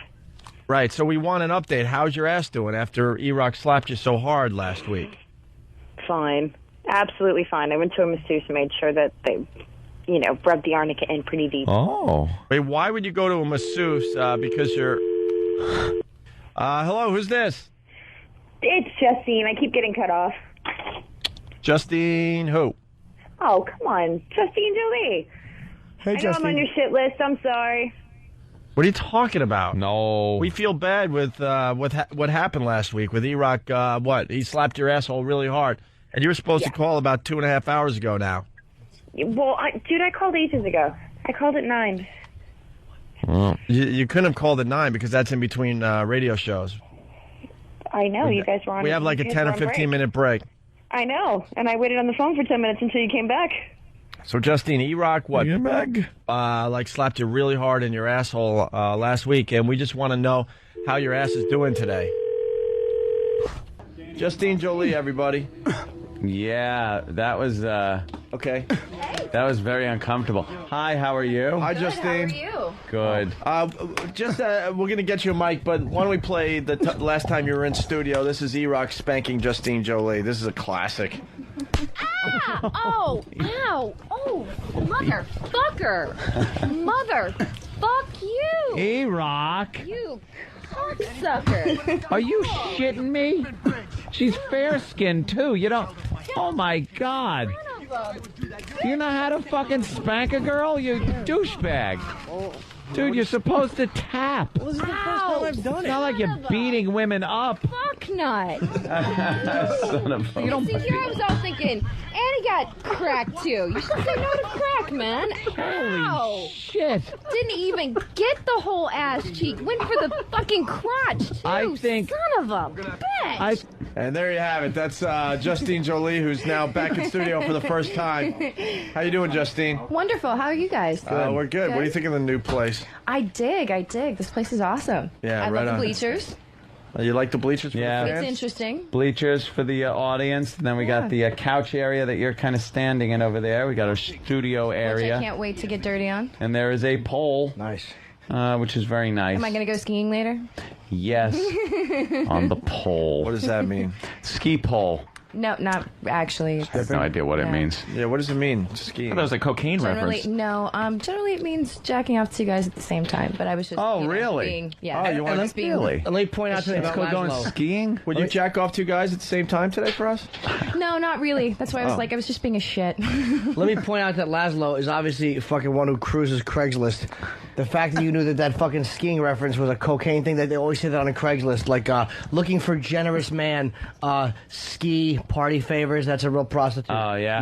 Right, so we want an update. How's your ass doing after Erock slapped you so hard last week? Fine. Absolutely fine. I went to a masseuse and made sure that they, rubbed the arnica in pretty deep. Oh. Wait, why would you go to a masseuse? Because you're... hello, who's this? It's Justine. I keep getting cut off. Justine who? Oh, come on. Justine Joli. Hey, I know Justine. I'm on your shit list. I'm sorry. What are you talking about? No. We feel bad with what happened last week with Erock. He slapped your asshole really hard. And you were supposed to call about 2.5 hours ago now. Well, I called ages ago. I called at 9. Oh. You couldn't have called at 9 because that's in between radio shows. I know. You guys were on. We have like a 10 or 15 minute break. I know. And I waited on the phone for 10 minutes until you came back. So, Justine, Erock, what? Like slapped you really hard in your asshole last week, and we just want to know how your ass is doing today. Justine Joli, everybody. Yeah, that was okay. That was very uncomfortable. Hi, how are you? Hi, Justine. How are you? Good. We're gonna get you a mic, but why don't we play the last time you were in studio? This is Erock spanking Justine Joli. This is a classic. Ah! Oh! Ow! Oh! Motherfucker! Motherfuck you! Erock. You cocksucker! Are you shitting me? She's fair-skinned, too. You don't... Oh, my God. Do you know how to fucking spank a girl, you douchebag? Dude, you're supposed to tap. Well, this is the first time I've done It's not like you're beating women up. Fuck nut! Son of a... You don't see, here I was all thinking, Annie got crack too. You should say no to crack, man. Holy shit. Didn't even get the whole ass cheek. Went for the fucking crotch too. I think... Son of a bitch. And there you have it. That's Justine Joli, who's now back in studio for the first time. How you doing, Justine? Wonderful. How are you guys? We're good. What do you think of the new place? I dig. This place is awesome. Yeah, I right love the on. bleachers. You like the bleachers for the It's fans? interesting. Bleachers for the audience. And then we got the couch area that you're kind of standing in over there. We got our studio Which area. I can't wait to get dirty on. And there is a pole. Nice. Which is very nice. Am I going to go skiing later? Yes. On the pole. What does that mean? Ski pole. No, not actually. I have no idea what it means. Yeah, what does it mean? Skiing. That was a cocaine Generally, reference. no. Generally it means jacking off two guys at the same time. But I was just. Oh, you know, really? Being, yeah. Oh, you want just being, really? Let me point out today Let's about go going Laszlo. skiing? Would you jack off two guys at the same time today for us? No, not really. That's why I was like, I was just being a shit. Let me point out that Laszlo is obviously fucking one who cruises Craigslist. The fact that you knew that fucking skiing reference was a cocaine thing, that they always say that on a Craigslist, like looking for generous man, ski party favors. That's a real prostitute. Oh, yeah?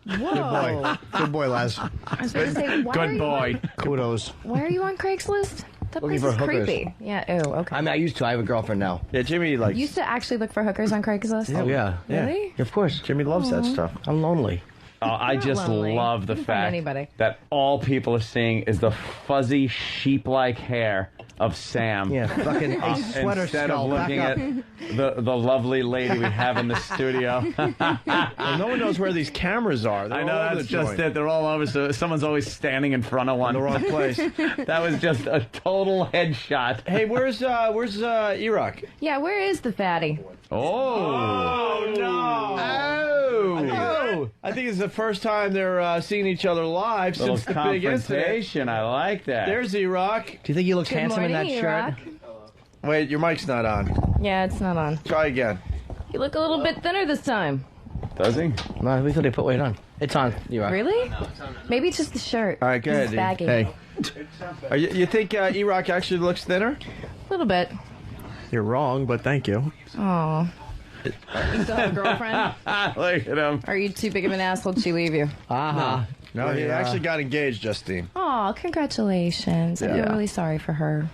Yeah. Whoa. Good boy, Laz. I was going to say, why are Good you boy. Kudos. Why are you on Craigslist? That Looking place for is hookers. creepy. Yeah. Oh, okay. I mean, I used to. I have a girlfriend now. Yeah, Jimmy likes. You used to actually look for hookers on Craigslist? Oh, yeah. Really? Of course. Jimmy loves that stuff. I'm lonely. Oh, I Not just lonely. love the You can find fact anybody. that all people are seeing is the fuzzy sheep-like hair of Sam. Yeah, fucking a sweater Instead skull. of Back looking up. at the lovely lady we have in the studio. Well, no one knows where these cameras are. They're I know, all over that's the just joint. it. They're all over, so someone's always standing in front of one. In the wrong place. That was just a total headshot. Hey, where's Erock? Yeah, where is the fatty? Oh no! Oh! I think it's the first time they're seeing each other live little since the big incident. confrontation. I like that. There's Erock. Do you think he looks Good handsome in that morning, shirt? Erock. Wait, your mic's not on. Yeah, it's not on. Try again. You look a little bit thinner this time. Does he? No, we thought they put weight on. It's on. You're right. Really? Maybe it's just the shirt. All right, go It's ahead. baggy. Hey. You think Erock actually looks thinner? A little bit. You're wrong, but thank you. Oh. You still have a girlfriend? Look at him. Are you too big of an asshole to leave you? Uh-huh. No, he actually got engaged, Justine. Oh, congratulations. I feel really sorry for her.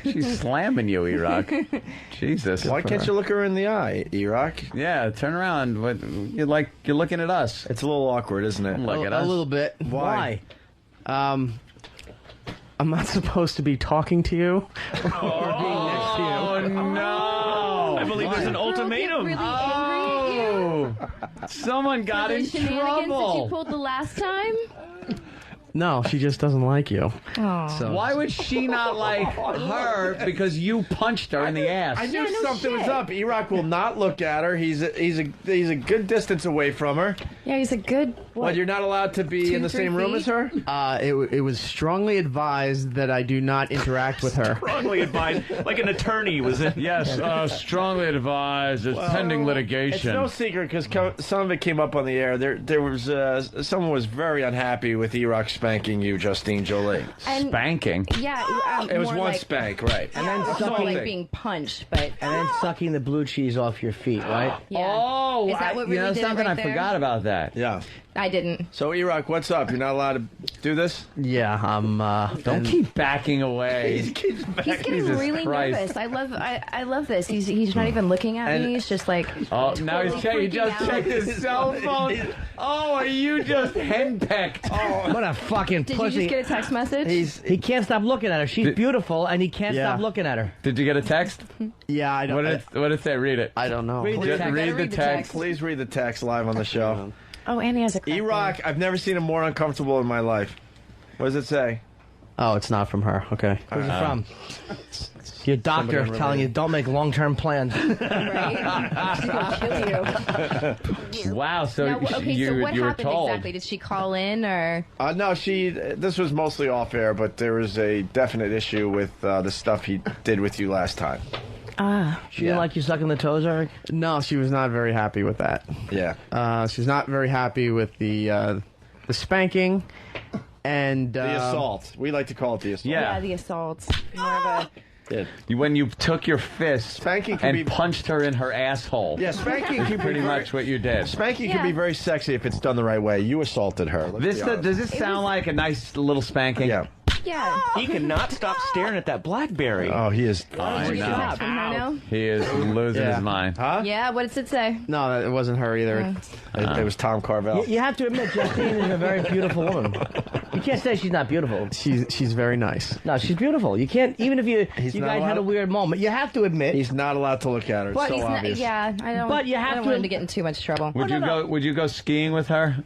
She's slamming you, Erock. Jesus. Why can't you look her in the eye, Erock? Yeah, turn around. What, you're looking at us. It's a little awkward, isn't it? Look at A us. little bit. Why? I'm not supposed to be talking to you or being next to you. Oh, no. I believe there's an ultimatum. Really angry at you? Someone got For in the shenanigans that you trouble. pulled the last time? No, she just doesn't like you. Oh. So Why would she not like her because you punched her in the ass? I knew Yeah, no something was shit. up. Erock will not look at her. He's a good distance away from her. Yeah, he's a good. What? You're not allowed to be in the 2-3 same room feet? as her? it was strongly advised that I do not interact with her. Strongly advised, like an attorney was it? Yes, strongly advised. It's pending It's litigation. no secret because some of it came up on the air. There was someone was very unhappy with Erock's spanking you, Justine Joli. And- Spanking? Yeah, It was more one like, spank, right? And then it's more sucking, like being punched, but and then sucking the blue cheese off your feet, right? yeah. Oh, Is that what you really know did it something? right I there? forgot about that. Yeah. I didn't. So, Erock, what's up? You're not allowed to do this? Yeah, I'm. Don't keep backing away. He's getting Jesus really Christ. nervous. I love this. He's not even looking at me. He's just like. Oh, now he's totally he just freaking out. checked his cell phone. Oh, are you just henpecked? Oh, what a fucking Did pussy! you just get a text message? He can't stop looking at her. She's beautiful, and he can't Yeah. stop looking at her. Did you get a text? Yeah, I don't. What did it say? Read it. I don't know. Read the Just text. read the Read the text. text. Please read the text live on the show. Oh, Annie has a crack Erock, I've never seen him more uncomfortable in my life. What does it say? Oh, it's not from her. Okay. Where's it from? Your doctor unrelated. telling you don't make long-term plans. there, right? She's gonna kill you. Wow. So Now, okay, you so what you were happened told. exactly? Did she call in or? No, this was mostly off air, but there was a definite issue with the stuff he did with you last time. She didn't like you sucking the toes, Erik? No, she was not very happy with that. Yeah. She's not very happy with the spanking and The assault. We like to call it the assault. Yeah. The assault. More of a. When you took your fist Spanking can and be- punched her in her asshole. Yeah, spanking can be Pretty much what you did. Spanking Yeah. can be very sexy if it's done the right way. You assaulted her. Does this sound like a nice little spanking? Yeah. Yeah. He cannot stop staring at that BlackBerry. Oh, he is. I Did you get a know. text from her now? He is losing Yeah. his mind. Huh? Yeah. What does it say? no, it wasn't her either. It was Tom Carvel. You have to admit, Justine is a very beautiful woman. You can't say she's not beautiful. She's very nice. No, she's beautiful. You can't, even if you not guys had allowed- a weird moment, you have to admit. He's not allowed to look at her. It's But so He's not, obvious. yeah, I don't. But you have I don't to- want him to get in too much trouble. Would you go skiing with her?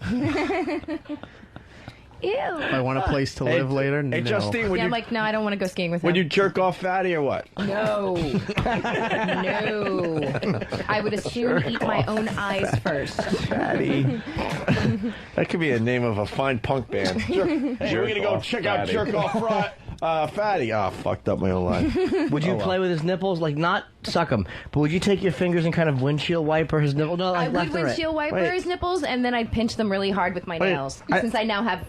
Ew. I want a place to live later. Hey, No. Justine, Yeah, I'm like, no, I don't want to go skiing with him. would you jerk off Fatty or what? No. No. I would assume eat my own eyes first. Fatty. That could be the name of a fine punk band. Hey, we're going to go off check out Fatty. Jerk Off Fatty. Oh, fucked up my own life. Would you play with his nipples? Like, not suck them, but would you take your fingers and kind of windshield wiper his nipple? No, like I would left and right. windshield wiper Wait. his nipples, and then I'd pinch them really hard with my Wait, nails, I- since I now have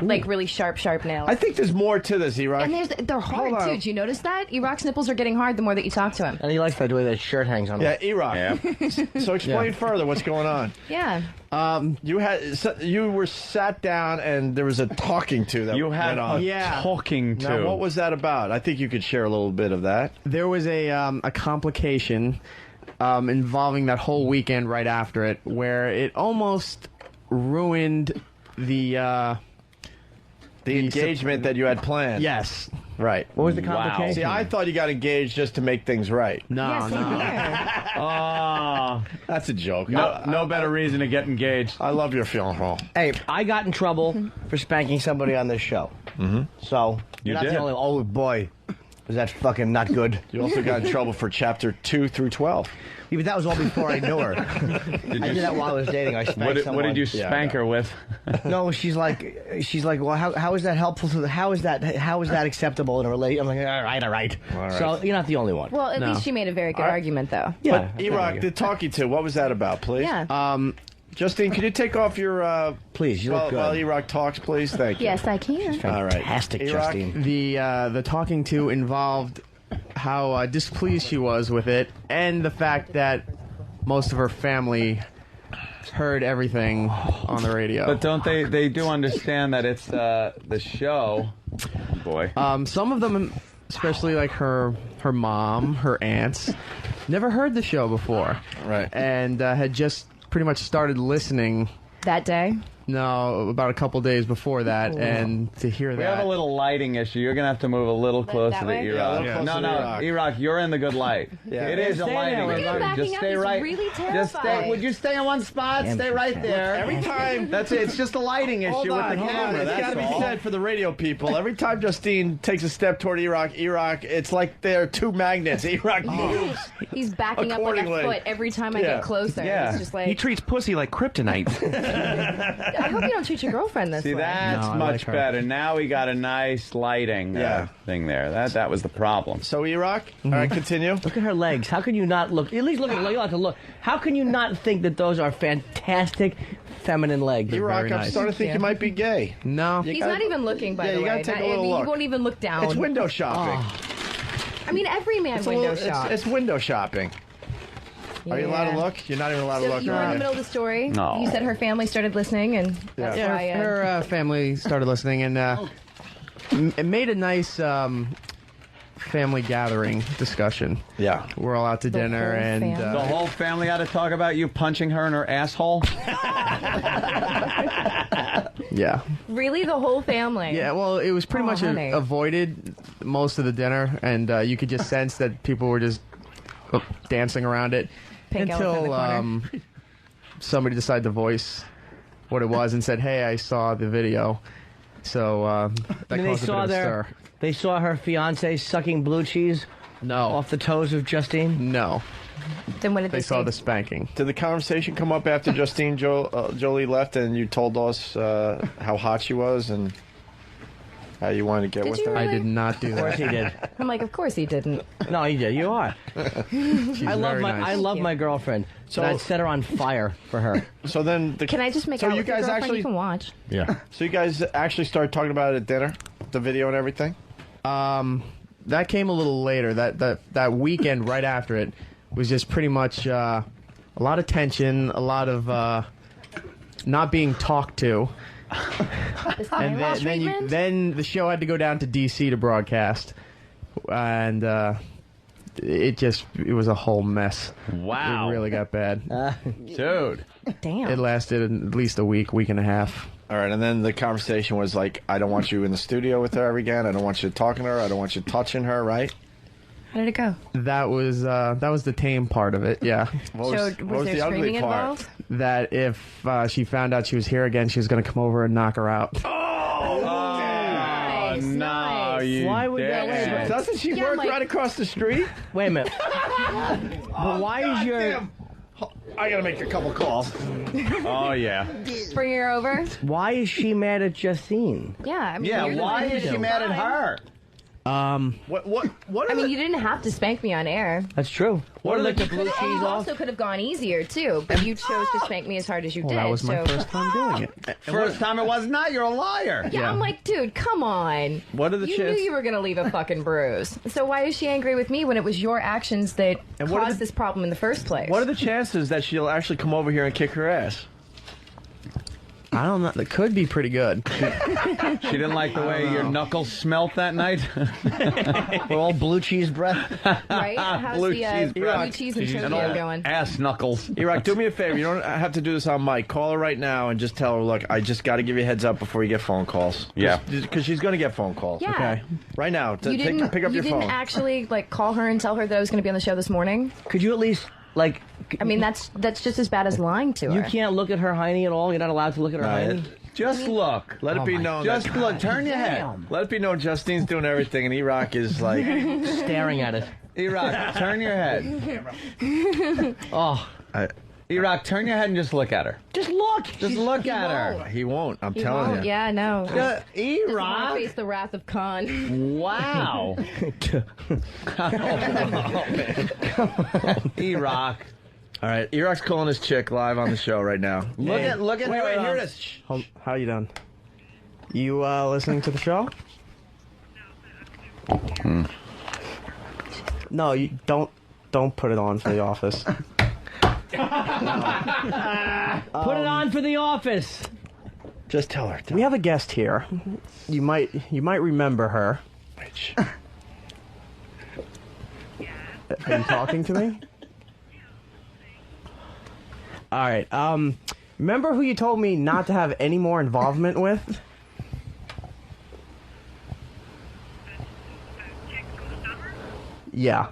like really sharp nails. I think there's more to this, Erock. And they're hard Hold on. too. Do you notice that? Erock's nipples are getting hard the more that you talk to him. And he likes that way that shirt hangs on him. Yeah, Erock. So explain further what's going on. Yeah. You were sat down and there was a talking to that You went had on. a talking to. Now, what was that about? I think you could share a little bit of that. There was a complication involving that whole weekend right after it, where it almost ruined the engagement that you had planned. Yes. Right. What was the Wow. complication? See, I thought you got engaged just to make things right. No, Yeah, same no. here. Oh, That's a joke. no better reason to get engaged. I love your feeling, Paul. Hey, I got in trouble for spanking somebody on this show. Mm-hmm. So, You you're not did. the only oh boy, was that fucking not good. You also got in trouble for chapter 2 through 12. Yeah, but that was all before I knew her. I did that while I was dating. I spanked What someone. did you Yeah, spank her with? No, she's like, well, how is that helpful to the? How is that acceptable in a relationship? I'm like, all right. So you're not the only one. Well, at least she made a very good argument, though. Yeah. But Erock, the talking to, what was that about, please? Yeah. Justine, could you take off your... Please, you while, look good. while Erock talks, please? Thank you. Yes, I can. All right. Fantastic, Erock? Justine. The talking to involved how displeased she was with it, and the fact that most of her family heard everything on the radio. But don't they do understand that it's the show? Boy. Some of them, especially like her mom, her aunts, never heard the show before. Right. And had just pretty much started listening. That day. No, about a couple days before that, and to hear We that. have a little lighting issue. You're gonna have to move a little closer that to way? Erock. Yeah, a little closer No, to no, Erock. Erock, you're in the good light. Yeah. It is a Stay lighting there, issue. Look at him backing Just up. stay He's right. really Just stay. terrified. Would you stay in one spot? Stay right there. Every time... That's it. It's just a lighting issue with the camera. It's got That's to be all. said for the radio people. Every time Justine takes a step toward Erock, it's like they're two magnets. Erock moves. He's backing up like a Accordingly. foot every time I Yeah. get closer. Yeah. It's just He like, treats pussy like kryptonite. I hope you don't treat your girlfriend this See, way. that's No, I much like her. better. Now we got a nice lighting thing there. That was the problem. So, Erock, all right, continue. Look at her legs. How can you not look? At least look at. You have to look. How can you not think that those are fantastic feminine legs? Erock, I'm starting to think you might be gay. No. He's not even looking, by the you way. gotta take a little He look. won't even look down. It's window shopping. I mean, every man It's a window little- shop. It's window shopping. Are you allowed to Yeah. look? You're not even allowed to So look. you were in are the you? middle of the story. No. You said her family started listening, and that's Yeah, why. her family started listening, and it made a nice family gathering discussion. Yeah. We're all out to The dinner, whole and family. The whole family had to talk about you punching her in her asshole. yeah. Really, the whole family. Yeah, well, it was pretty Oh, much honey. avoided most of the dinner, and you could just sense that people were just dancing around it Pink elephant in the until corner. somebody decided to voice what it was and said, "Hey, I saw the video." So that And they caused a bit saw of a stir. They saw her fiance sucking blue cheese No, off the toes of Justine. no, Then what did they saw say? the spanking. Did the conversation come up after Justine Jolie left and you told us how hot she was and how you wanted to get Did with you her? really? I did not do Of course that. he did. I'm like, of course he didn't. No, he did. You are. She's I love very my. nice. I love you. my girlfriend. So- So I'd set her on fire for her. So then, Can I just make So out you with your guys girlfriend? actually- You can watch. Yeah. So you guys actually started talking about it at dinner, the video and everything. That came a little later. That weekend right after it was just pretty much a lot of tension, a lot of not being talked to, This and silence treatment? then the show had to go down to DC to broadcast, and it was a whole mess. Wow. It really got bad. Dude. Damn. It lasted at least a week and a half. All right, and then the conversation was like, I don't want you in the studio with her again. I don't want you talking to her. I don't want you touching her, right? How did it go? That was the tame part of it. Yeah. What So what was there the ugly screaming part? involved? That if she found out she was here again, she was going to come over and knock her out. Nice, no, nice. you Why would that- did. wait, Doesn't she Yeah, work like- right across the street? Wait a minute. But why is your Damn. I gotta make a couple calls. Oh, yeah. Bring her over? why is she mad at Justine? Yeah. I mean, Yeah, you're the why one who is did she it. mad at her? What? I mean, you didn't have to spank me on air. That's true. Or are lick the- the blue And cheese you off. also could have gone easier, too, but you chose to spank me as hard as you Well, did. that was my so. first time doing it. First time it was not. You're a liar. Yeah, I'm like, dude, come on. What are the You chances? knew you were going to leave a fucking bruise. So why is she angry with me when it was your actions that And what are caused the- this problem in the first place? What are the chances that she'll actually come over here and kick her ass? I don't know. That could be pretty good. She didn't like the way your knuckles smelt that night. We're all blue cheese breath. Right? How's Blue the cheese breath. blue cheese and And Tokyo old going? ass knuckles. Erock, do me a favor. You don't have to do this on mic. Call her right now and just tell her, look, I just got to give you a heads up before you get phone calls. Yeah. Because she's going to get phone calls. Yeah. Okay. Right now. You didn't, Pick up you your didn't phone. actually like call her and tell her that I was going to be on the show this morning? Could you at least like? I mean, that's just as bad as lying to her. You can't look at her hiney at all. You're not allowed to look at her hiney. Just look. Let it be known. Just that, look. Turn your head. Let it be known Justine's doing everything and Erock is like. Staring at it. Erock, turn your head. Oh, Erock, turn your head and just look at her. just look. Just look at her. He won't. I'm You telling won't. you. Yeah, no. Doesn't wanna Erock. face the wrath of Khan. Wow. Erock. All right. Erock's calling his chick live on the show right now. Look at Wait, her. hear this. How you done? You listening to the show? No, you don't put it on for the office. Put it on for the office. Just tell her. We have a guest here. You might remember her. Which? Are you talking to me? All right. Remember who you told me not to have any more involvement with? Yeah.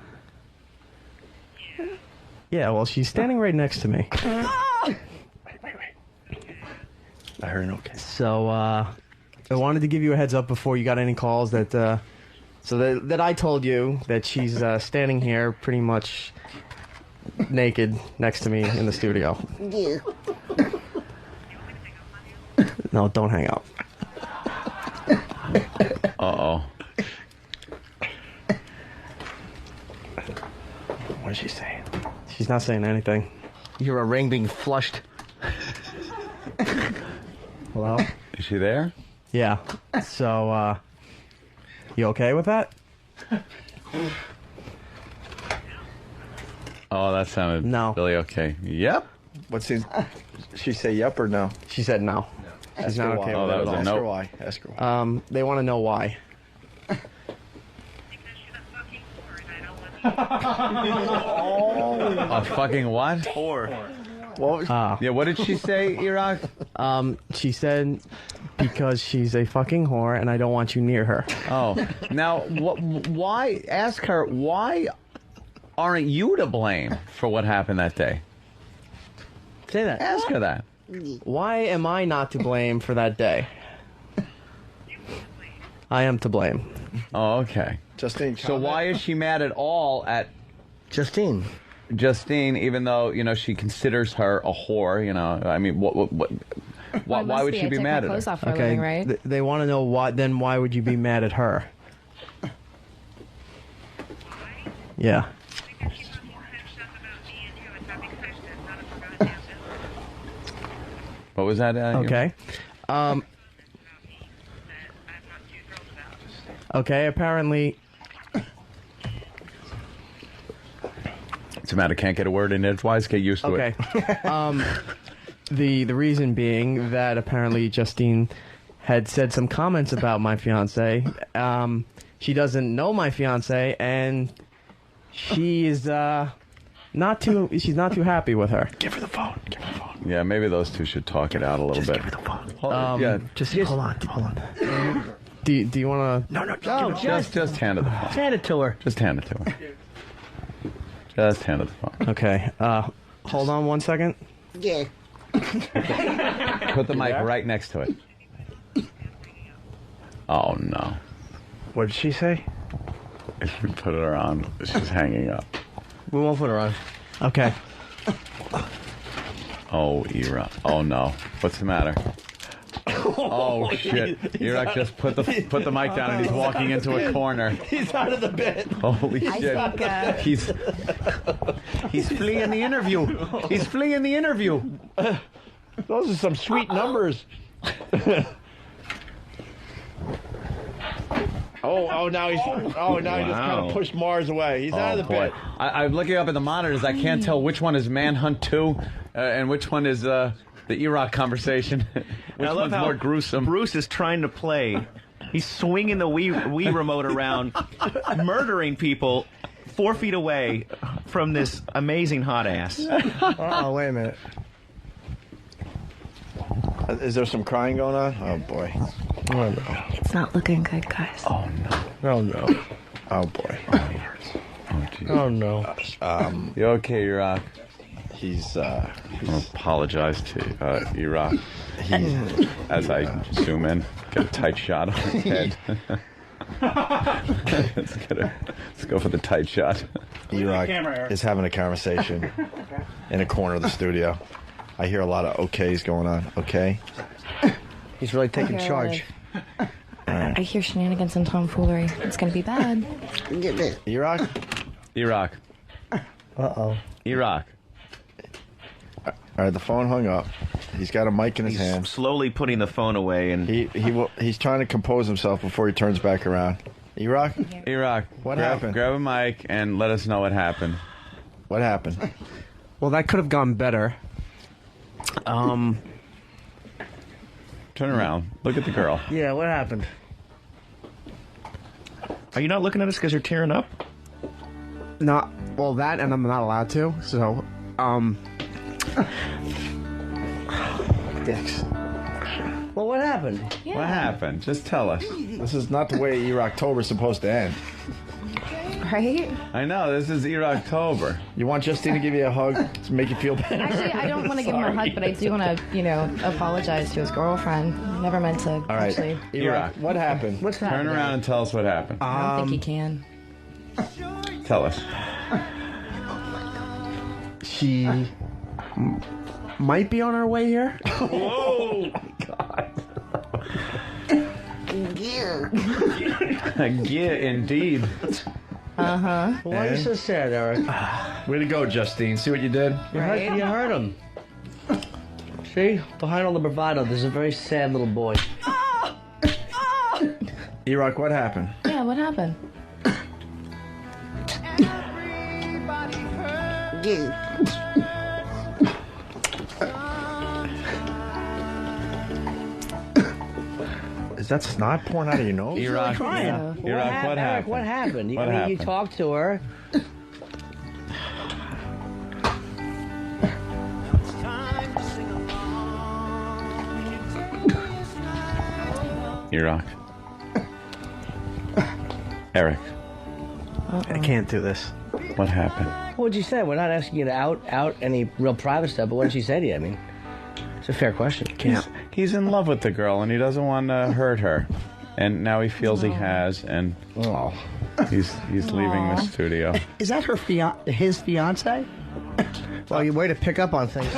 Yeah, well, she's standing right next to me. Wait. I heard an okay. So, I wanted to give you a heads up before you got any calls that I told you that she's standing here pretty much naked next to me in the studio. No, don't hang up. Uh-oh. What is she saying? She's not saying anything. You hear a ring being flushed. Hello? Is she there? Yeah. So, you okay with that? Oh, that sounded really okay. Yep. What's his? She say yep or no? She said no. She's not okay with it at all. Ask her why. Ask her why. They want to know why. A fucking what? Whore. What? Yeah, what did she say, Erock? She said because she's a fucking whore and I don't want you near her. Oh, now why? Ask her why aren't you to blame for what happened that day? Say that. Ask her that. Why am I not to blame for that day? I am to blame. Oh, okay. Justine. So why is she mad at all at Justine? Justine, even though she considers her a whore. I mean, why would she be mad at her? Off for a living, right? They want to know why. Then why would you be mad at her? Yeah. What was that? Okay. Okay, apparently. What's the matter? Can't get a word in edgewise? Get used to it. The reason being that apparently Justine had said some comments about my fiance. She doesn't know my fiance, and she is not too happy with her. Give her the phone. Give her the phone. Yeah, maybe those two should talk it out a little bit. Give her the phone. Hold on. Do you want to? No. Just hand her the phone. Hand it to her. Just hand it to her. Just hand her the phone. Okay. Hold on 1 second. Yeah. Put the mic right next to it. Oh no. What did she say? If we put her on, she's hanging up. We won't put her on. Okay. Oh, Erock. Oh no. What's the matter? Oh shit! Erock just put the mic down and he's walking into a corner. He's out of the bed. Holy shit! He's fleeing the interview. He's fleeing the interview. Those are some sweet numbers. Now he just kind of pushed Mars away. He's out of the bed. I'm looking up at the monitors. I can't tell which one is Manhunt 2 and which one is the Erock conversation. Which I love one's how more gruesome? Bruce is trying to play. He's swinging the Wii remote around, murdering people 4 feet away from this amazing hot ass. Oh, wait a minute. Is there some crying going on? Oh boy. Oh, no. It's not looking good, guys. Oh no. Oh, no. Oh boy. Oh geez. Oh, no. You okay, Erock? He's I apologize to Erock. As I zoom in, get a tight shot on his head. Let's go for the tight shot. Erock is having a conversation in a corner of the studio. I hear a lot of okays going on. Okay? He's really taking Okay, charge. I hear shenanigans and tomfoolery. It's going to be bad. Erock? Erock. Uh-oh. Erock. All right, the phone hung up. He's got a mic in his hand. Slowly putting the phone away, and he's trying to compose himself before he turns back around. Erock? Erock. What happened? Grab a mic and let us know what happened. What happened? Well, that could have gone better. Turn around. Look at the girl. Yeah, what happened? are you not looking at us because you're tearing up? Not well, that, and I'm not allowed to. So, Dicks. Well, what happened? Yeah. What happened? Just tell us. This is not the way Erocktober's supposed to end. Right? I know, this is Erocktober. You want Justine to give you a hug to make you feel better? Actually, I don't want to give him a hug, but I do want to, apologize to his girlfriend. Never meant to. All right, Actually. Erock, what happened? What's Turn happening? around and tell us what happened. I don't think he can. Tell us. she might be on her way here. Whoa! God. Yeah, indeed. Why are you so sad, Erik? Way to go, Justine. See what you did? You hurt him. See? Behind all the bravado, there's a very sad little boy. Erock, what happened? Yeah, what happened? Is that snot pouring out of your nose? Erock, Erock, what happened? What happened? What I mean, you happened? talked to her. Erock. Erik, I can't do this. what happened? What would you say? We're not asking you to out any real private stuff, but what did she say to you? I mean, it's a fair question. He's in love with the girl, and he doesn't want to hurt her. And now he feels he has, and he's leaving the studio. Is that his fiance? Well, you way to pick up on things.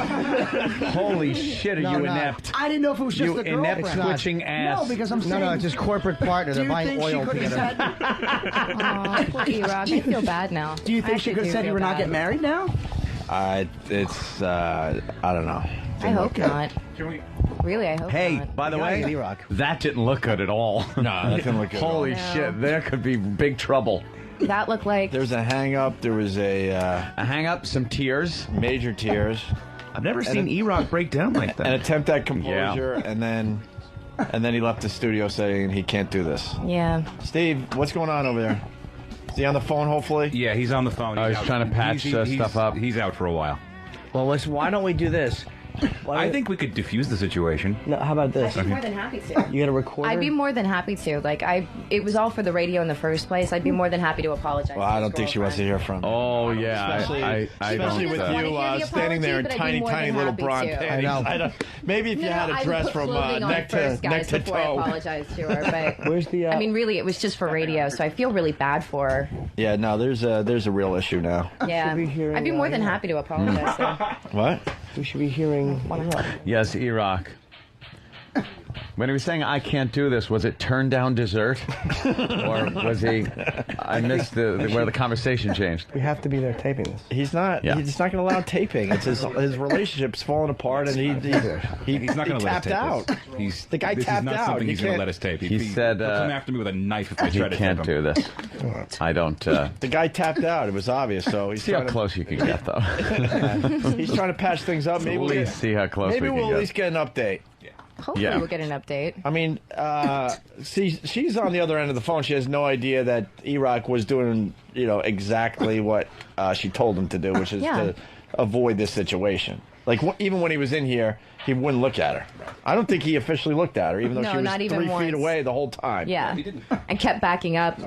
Holy shit, are you inept? I didn't know if it was just You the girlfriend. inept twitching ass. No, because I'm saying... No, it's his corporate partner. Do They're you buying think oil she could together. have said... Aw, poor Erock. I feel bad now. Do you think she could have said you were not getting married now? I don't know. I hope not. Really, I hope Hey, not. by the way, Erock. that didn't look good at all. No, that didn't look good. Holy No. shit, there could be big trouble. That looked like... There's a hang up. There was a hang up, some tears, major tears. I've never seen Erock break down like that. An attempt at composure, and then he left the studio saying he can't do this. Yeah. Steve, what's going on over there? Is he on the phone, hopefully? Yeah, he's on the phone. He's trying to patch stuff up. He's out for a while. Well, listen, why don't we do this? I think we could diffuse the situation. No, how about this? I'd be more than happy to. You got a recorder? I'd be more than happy to. Like, it was all for the radio in the first place. I'd be more than happy to apologize. Well, I don't think she wants to hear from him. Oh, yeah. Especially with you standing there in tiny little bronze panties. I know. Maybe if you had a dress from neck to before I toe. apologize to her, but where's the? I mean, really, it was just for radio, so I feel really bad for her. Yeah, no, there's a real issue now. Yeah, I'd be more than happy to apologize. So. What? We should be hearing. Yes, Erock. When he was saying, I can't do this, was it turn down dessert? Or was he... I missed where the conversation changed. We have to be there taping this. He's not. Yeah. He's not going to allow taping. It's his relationship's falling apart, and he's not going to let us tape out. This. The guy this tapped is not out. something he's going to let us tape. He said... he'll come after me with a knife if I he try to can't tape him. do this. I don't... The guy tapped out. It was obvious. So he's see how trying close you can get, though. He's trying to patch things up. Maybe At least see how close we can we'll get. at least get an update. Hopefully we'll get an update. I mean, see, she's on the other end of the phone. She has no idea that Erock was doing, exactly what she told him to do, which is to avoid this situation. Like, even when he was in here, he wouldn't look at her. I don't think he officially looked at her, even though she was not even 3 once. feet away the whole time. Yeah, and kept backing up.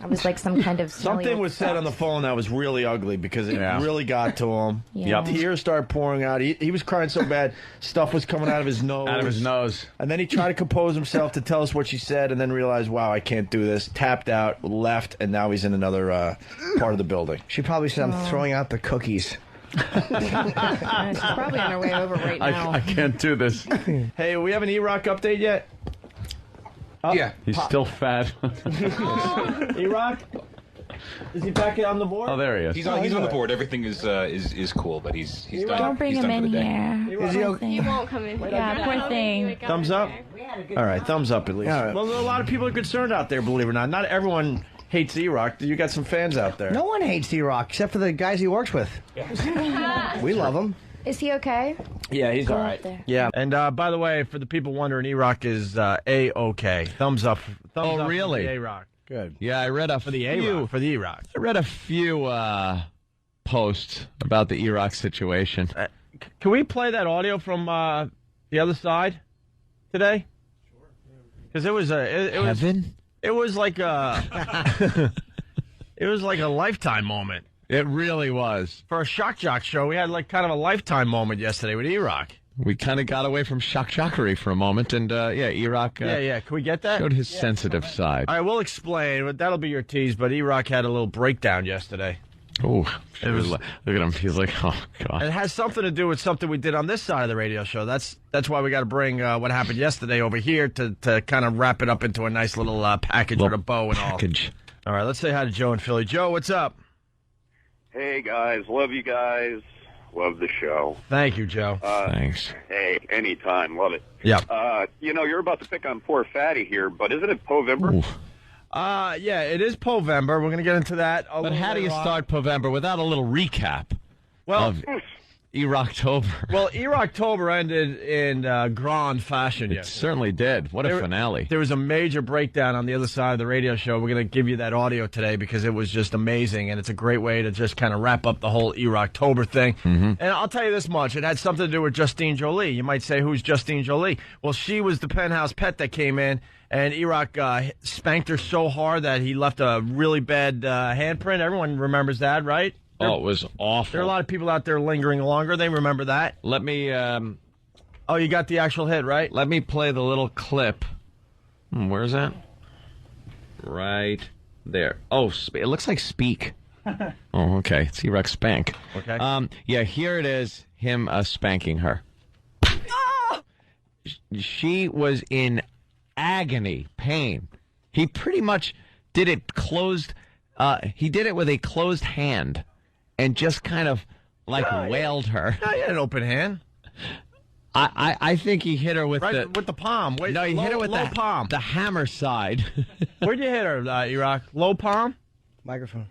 I was like some kind of something was said on the phone that was really ugly because it really got to him. Yeah. Tears started pouring out. He was crying so bad, stuff was coming out of his nose. Out of his nose. And then he tried to compose himself to tell us what she said, and then realized, wow, I can't do this. Tapped out, left, and now he's in another part of the building. She probably said, I'm throwing out the cookies. She's probably on her way over right now. I can't do this. Hey, we have an Erock update yet? Yeah. He's still fat. Erock? Is he back on the board? Oh, there he is. He's on the board. Everything is cool, but he's done. Don't bring he's him done in for the day. here. Is he Poor okay? thing. He won't come in. Yeah, poor thing. Thumbs up? All right, thumbs up at least. All right. Well, a lot of people are concerned out there, believe it or not. Not everyone hates Erock. You got some fans out there. No one hates Erock except for the guys he works with. We love him. Is he okay? Yeah, he's all right. Yeah. And by the way, for the people wondering, Erock is A-OK. Thumbs up. Thumbs up really? For the A-Rock. Good. Yeah, I read For the A-Rock. For the Erock. I read a few posts about the Erock situation. Can we play that audio from the other side today? Sure. Because it was it was like a it was like a lifetime moment. It really was. For a Shock Jock show, we had like kind of a lifetime moment yesterday with Erock. We kind of got away from shock jockery for a moment, and Erock Can we get that? showed his sensitive side. All right, we'll explain. But that'll be your tease. But Erock had a little breakdown yesterday. Oh, look at him. He's like, oh, God. And it has something to do with something we did on this side of the radio show. That's why we got to bring what happened yesterday over here to kind of wrap it up into a nice little package with a bow and all. All right, let's say hi to Joe in Philly. Joe, what's up? Hey, guys. Love you guys. Love the show. Thank you, Joe. Thanks. Hey, anytime. Love it. Yeah. You're about to pick on poor Fatty here, but isn't it Povember? Yeah, it is Povember. We're going to get into that. But how do you start Povember without a little recap of Erocktober? Well, Erocktober ended in grand fashion It certainly did. What a finale. There was a major breakdown on the other side of the radio show. We're going to give you that audio today because it was just amazing, and it's a great way to just kind of wrap up the whole Erocktober thing. And I'll tell you this much. It had something to do with Justine Joli. You might say, who's Justine Joli? Well, she was the penthouse pet that came in, and Erock spanked her so hard that he left a really bad handprint. Everyone remembers that, right? Oh, it was awful. There are a lot of people out there lingering longer. They remember that. Let me... oh, you got the actual hit, right? Let me play the little clip. Where's that? Right there. Oh, it looks like Speak. Oh, okay. It's Erock Spank. Okay. Yeah, here it is, him spanking her. She was in agony, pain. He pretty much did it closed... he did it with a closed hand and just kind of like wailed her. No, he had an open hand. I think he hit her with the palm. Wait, no, he hit her with low palm. The hammer side. Where'd you hit her, Erock? Low palm? Microphone.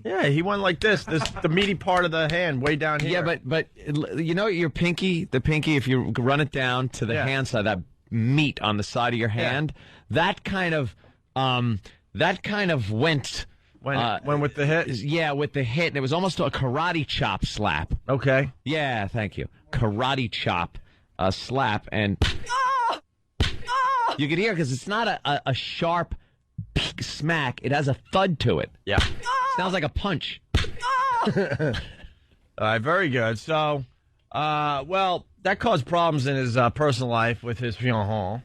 Yeah, he went like this. The meaty part of the hand, way down here. Yeah, but you know your pinky, if you run it down to the hand side, that meat on the side of your hand, that kind of went. Went with the hit? Yeah, with the hit. And it was almost a karate chop slap. Okay. Yeah, thank you. Karate chop slap. And you could hear because it's not a sharp smack. It has a thud to it. Yeah. Sounds like a punch. All right, very good. So, well, that caused problems in his personal life with his fiancée.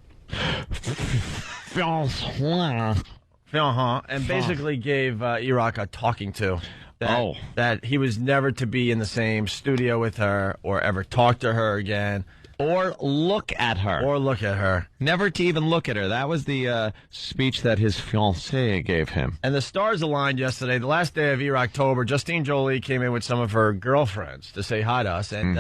And basically gave Erock a talking to. That he was never to be in the same studio with her or ever talk to her again. Or look at her. Never to even look at her. That was the speech that his fiancée gave him. And the stars aligned yesterday. The last day of Erocktober, Justine Joli came in with some of her girlfriends to say hi to us. And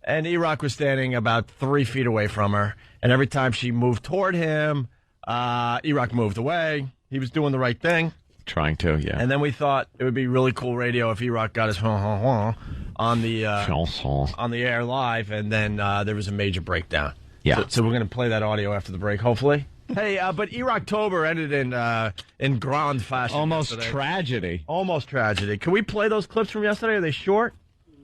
and Erock was standing about 3 feet away from her. And every time she moved toward him, Erock moved away. He was doing the right thing. Trying to, yeah. And then we thought it would be really cool radio if Erock got his on the air live, and then there was a major breakdown. Yeah. So we're going to play that audio after the break, hopefully. Hey, but Erocktober ended in grand fashion. Almost yesterday. tragedy. Almost tragedy. Can we play those clips from yesterday? Are they short?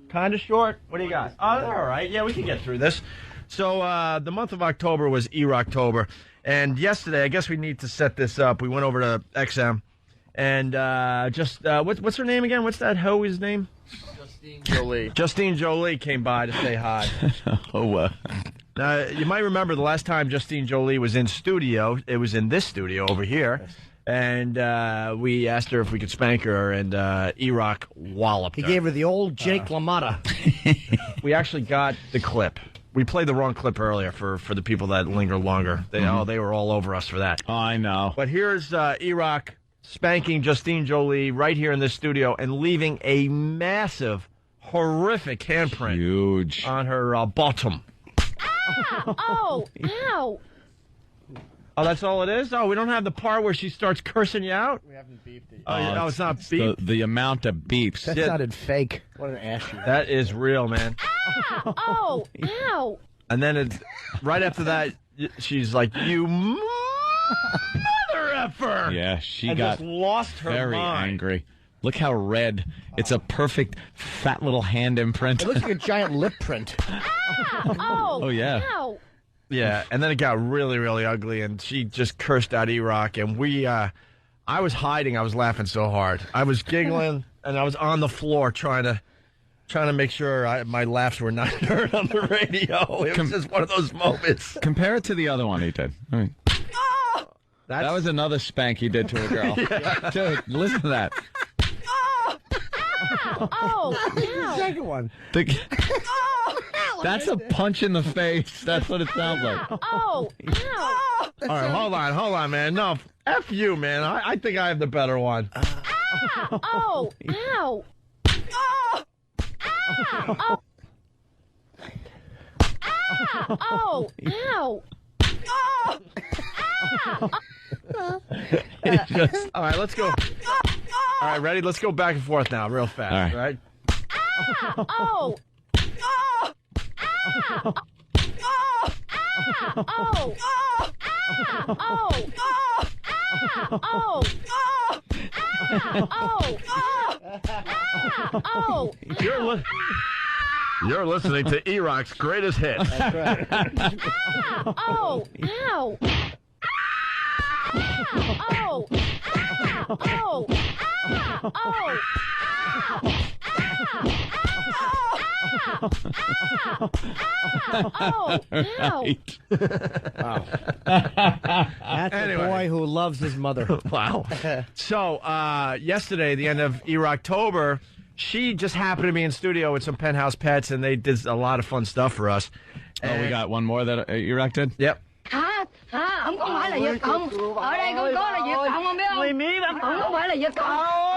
Kind of short? What do you got? Oh, they're all right. Yeah, we can get through this. So the month of October was Erocktober. And yesterday, I guess we need to set this up. We went over to XM. And what's her name again? What's that hoe's name? Justine Joli. Justine Joli came by to say hi. Now, you might remember the last time Justine Joli was in studio, it was in this studio over here. And we asked her if we could spank her, and Erock walloped her. He gave her the old Jake LaMotta. We actually got the clip. We played the wrong clip earlier for the people that linger longer. They were all over us for that. Oh, I know. But here's Erock spanking Justine Joli right here in this studio and leaving a massive, horrific handprint on her bottom. Oh, ow. Oh, that's all it is? Oh, we don't have the part where she starts cursing you out? We haven't beeped it. Oh, it's not beeped. The amount of beeps. That sounded fake. What an ass you. That is real, man. Oh, ow. And then right after that, she's like, you mother effer! Yeah, she and got just lost her very mind. angry. Look how red. It's a perfect fat little hand imprint. It looks like a giant lip print. Oh, yeah. Ow. Yeah, and then it got really, really ugly, and she just cursed out Erock, and I was hiding. I was laughing so hard. I was giggling, and I was on the floor trying to make sure my laughs were not heard on the radio. It was just one of those moments. Compare it to the other one he did. I mean, that was another spank he did to a girl. Yeah. Dude, listen to that. Oh, The second one. That's a punch in the face. That's what it sounds like. Oh, ow. All right, hold on, man. No, F you, man. I think I have the better one. Oh, ow. Oh. Oh, ow. All right, let's go. All right, ready? Let's go back and forth now, real fast. All right. Oh. You're listening to Erock's greatest hits. That's right. Oh, ow. Oh. Oh. Oh, Right. Wow. That's Anyway. a boy who loves his mother. Wow. So, yesterday, the end of Erocktober, she just happened to be in studio with some Penthouse Pets, and they did a lot of fun stuff for us. Oh, we got one more that Erock did? Yep. Không phải là Việt Cộng. Ở đây không có là Việt Cộng, không biết không? Không phải là Việt Cộng.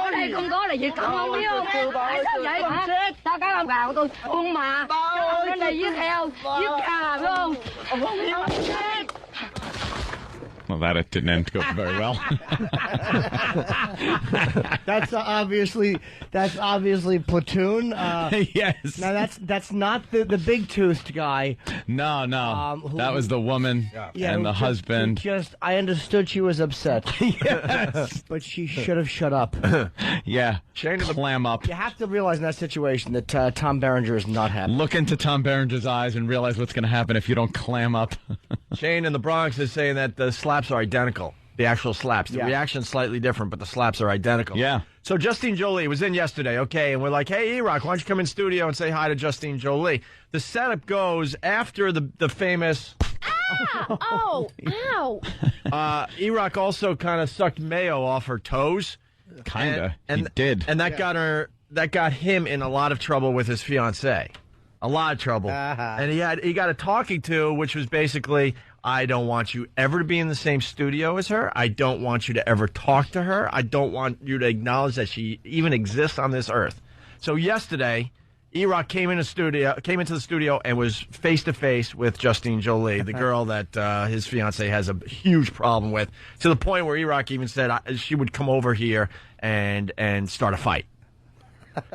Ở đây không có là Việt Cộng, không biết không? Tại sao vậy hả? Sao cái con gà của tôi con mà lên đây giết heo, giết gà phải không? Well, that didn't end go very well. That's obviously Platoon. Yes. Now that's not the big toothed guy. No. That was the woman and the husband. I understood she was upset. Yes. But she should have shut up. Yeah. Clam up. You have to realize in that situation that Tom Berenger is not happy. Look into Tom Berenger's eyes and realize what's going to happen if you don't clam up. Shane in the Bronx is saying that the slaps are identical. The actual slaps. The reaction's slightly different, but the slaps are identical. Yeah. So Justine Joli was in yesterday, okay, and we're like, hey, Erock, why don't you come in studio and say hi to Justine Joli? The setup goes after the famous... Oh, ow. Erock also kind of sucked mayo off her toes. Kinda. He did. And that got him in a lot of trouble with his fiancée. A lot of trouble. And he got a talking to, which was basically, I don't want you ever to be in the same studio as her. I don't want you to ever talk to her. I don't want you to acknowledge that she even exists on this earth. So yesterday, Erock came into the studio and was face to face with Justine Joli, the girl that his fiance has a huge problem with, to the point where Erock even said she would come over here and start a fight.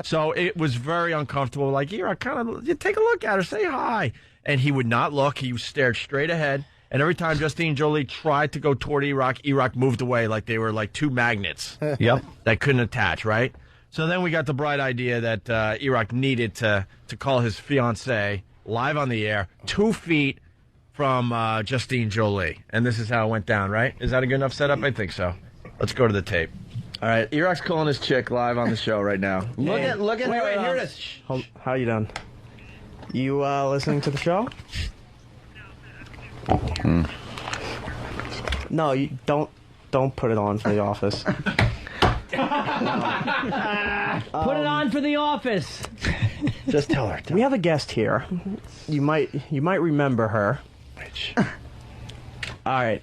So it was very uncomfortable. Like, Erock, kind of take a look at her, say hi, and he would not look. He stared straight ahead. And every time Justine Joli tried to go toward Erock moved away like they were like two magnets. Yep. That couldn't attach, right? So then we got the bright idea that Erock needed to call his fiancée live on the air, 2 feet from Justine Joli. And this is how it went down, right? Is that a good enough setup? I think so. Let's go to the tape. All right, Erock's calling his chick live on the show right now. Look at Wait, her. here it is. How you doing? You listening to the show? No, you don't put it on for the office. Put it on for the office. Just tell her. We have a guest here. You might remember her. Which? All right.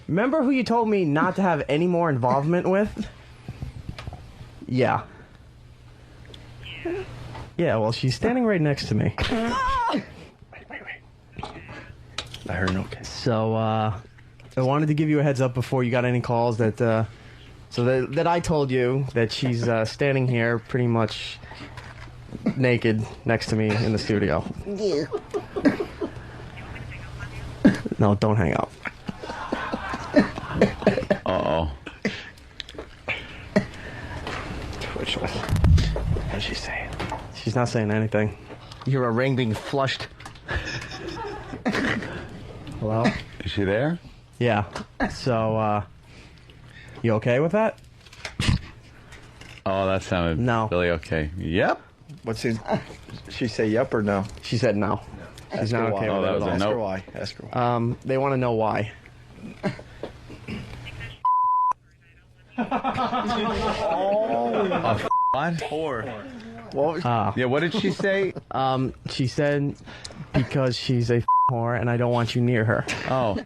Remember who you told me not to have any more involvement with? Yeah. Yeah. Well, she's standing right next to me. Wait. I heard an okay. So I wanted to give you a heads up before you got any calls that I told you that she's standing here pretty much naked next to me in the studio. Yeah. No, don't hang up. Uh-oh. What's she saying? She's not saying anything. You hear a ring being flushed. Hello? Is she there? Yeah. So, you okay with that? Oh, that sounded really okay. Yep. She say yep or no? She said no. She's not okay with it at all. Ask her why. Ask her why. They want to know why. Oh, What? Whore. What was, Yeah, what did she say? she said because she's a whore and I don't want you near her. Oh.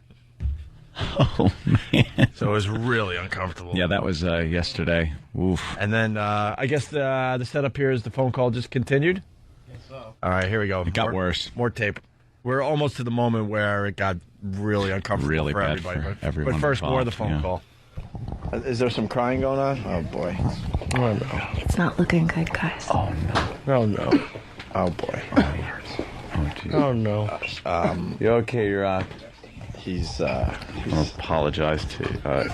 Oh, man. So it was really uncomfortable. Yeah, that was yesterday. Oof. And then I guess the setup here is the phone call just continued? Yes, so. All right, here we go. It got worse. More tape. We're almost to the moment where it got really uncomfortable Really for bad everybody. for everyone but first, more of the involved, phone yeah. call. Is there some crying going on? Oh, boy. Oh, no. It's not looking good, guys. Oh, no. Oh, no. Oh, boy. Oh, geez. Oh, no. You okay, Erock? He's I'll apologize to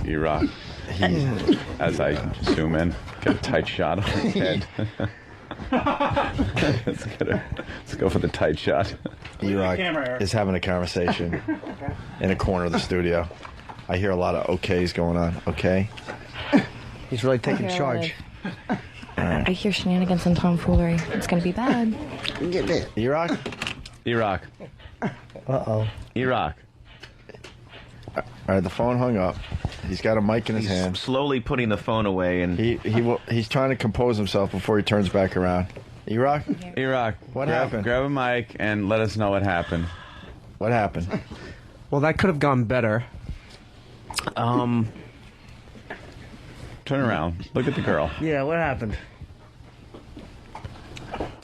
Erock. As I zoom in, get a tight shot on his head. Let's go for the tight shot. Erock is having a conversation in a corner of the studio. I hear a lot of okays going on. Okay? He's really taking charge. I hear shenanigans and tomfoolery. It's going to be bad. Erock? Erock. Uh-oh. Erock. All right, the phone hung up. He's got a mic in his hand. Slowly putting the phone away, and he's trying to compose himself before he turns back around. Erock? Erock. What happened? Grab a mic and let us know what happened. What happened? Well, that could have gone better. Turn around. Look at the girl. Yeah, what happened?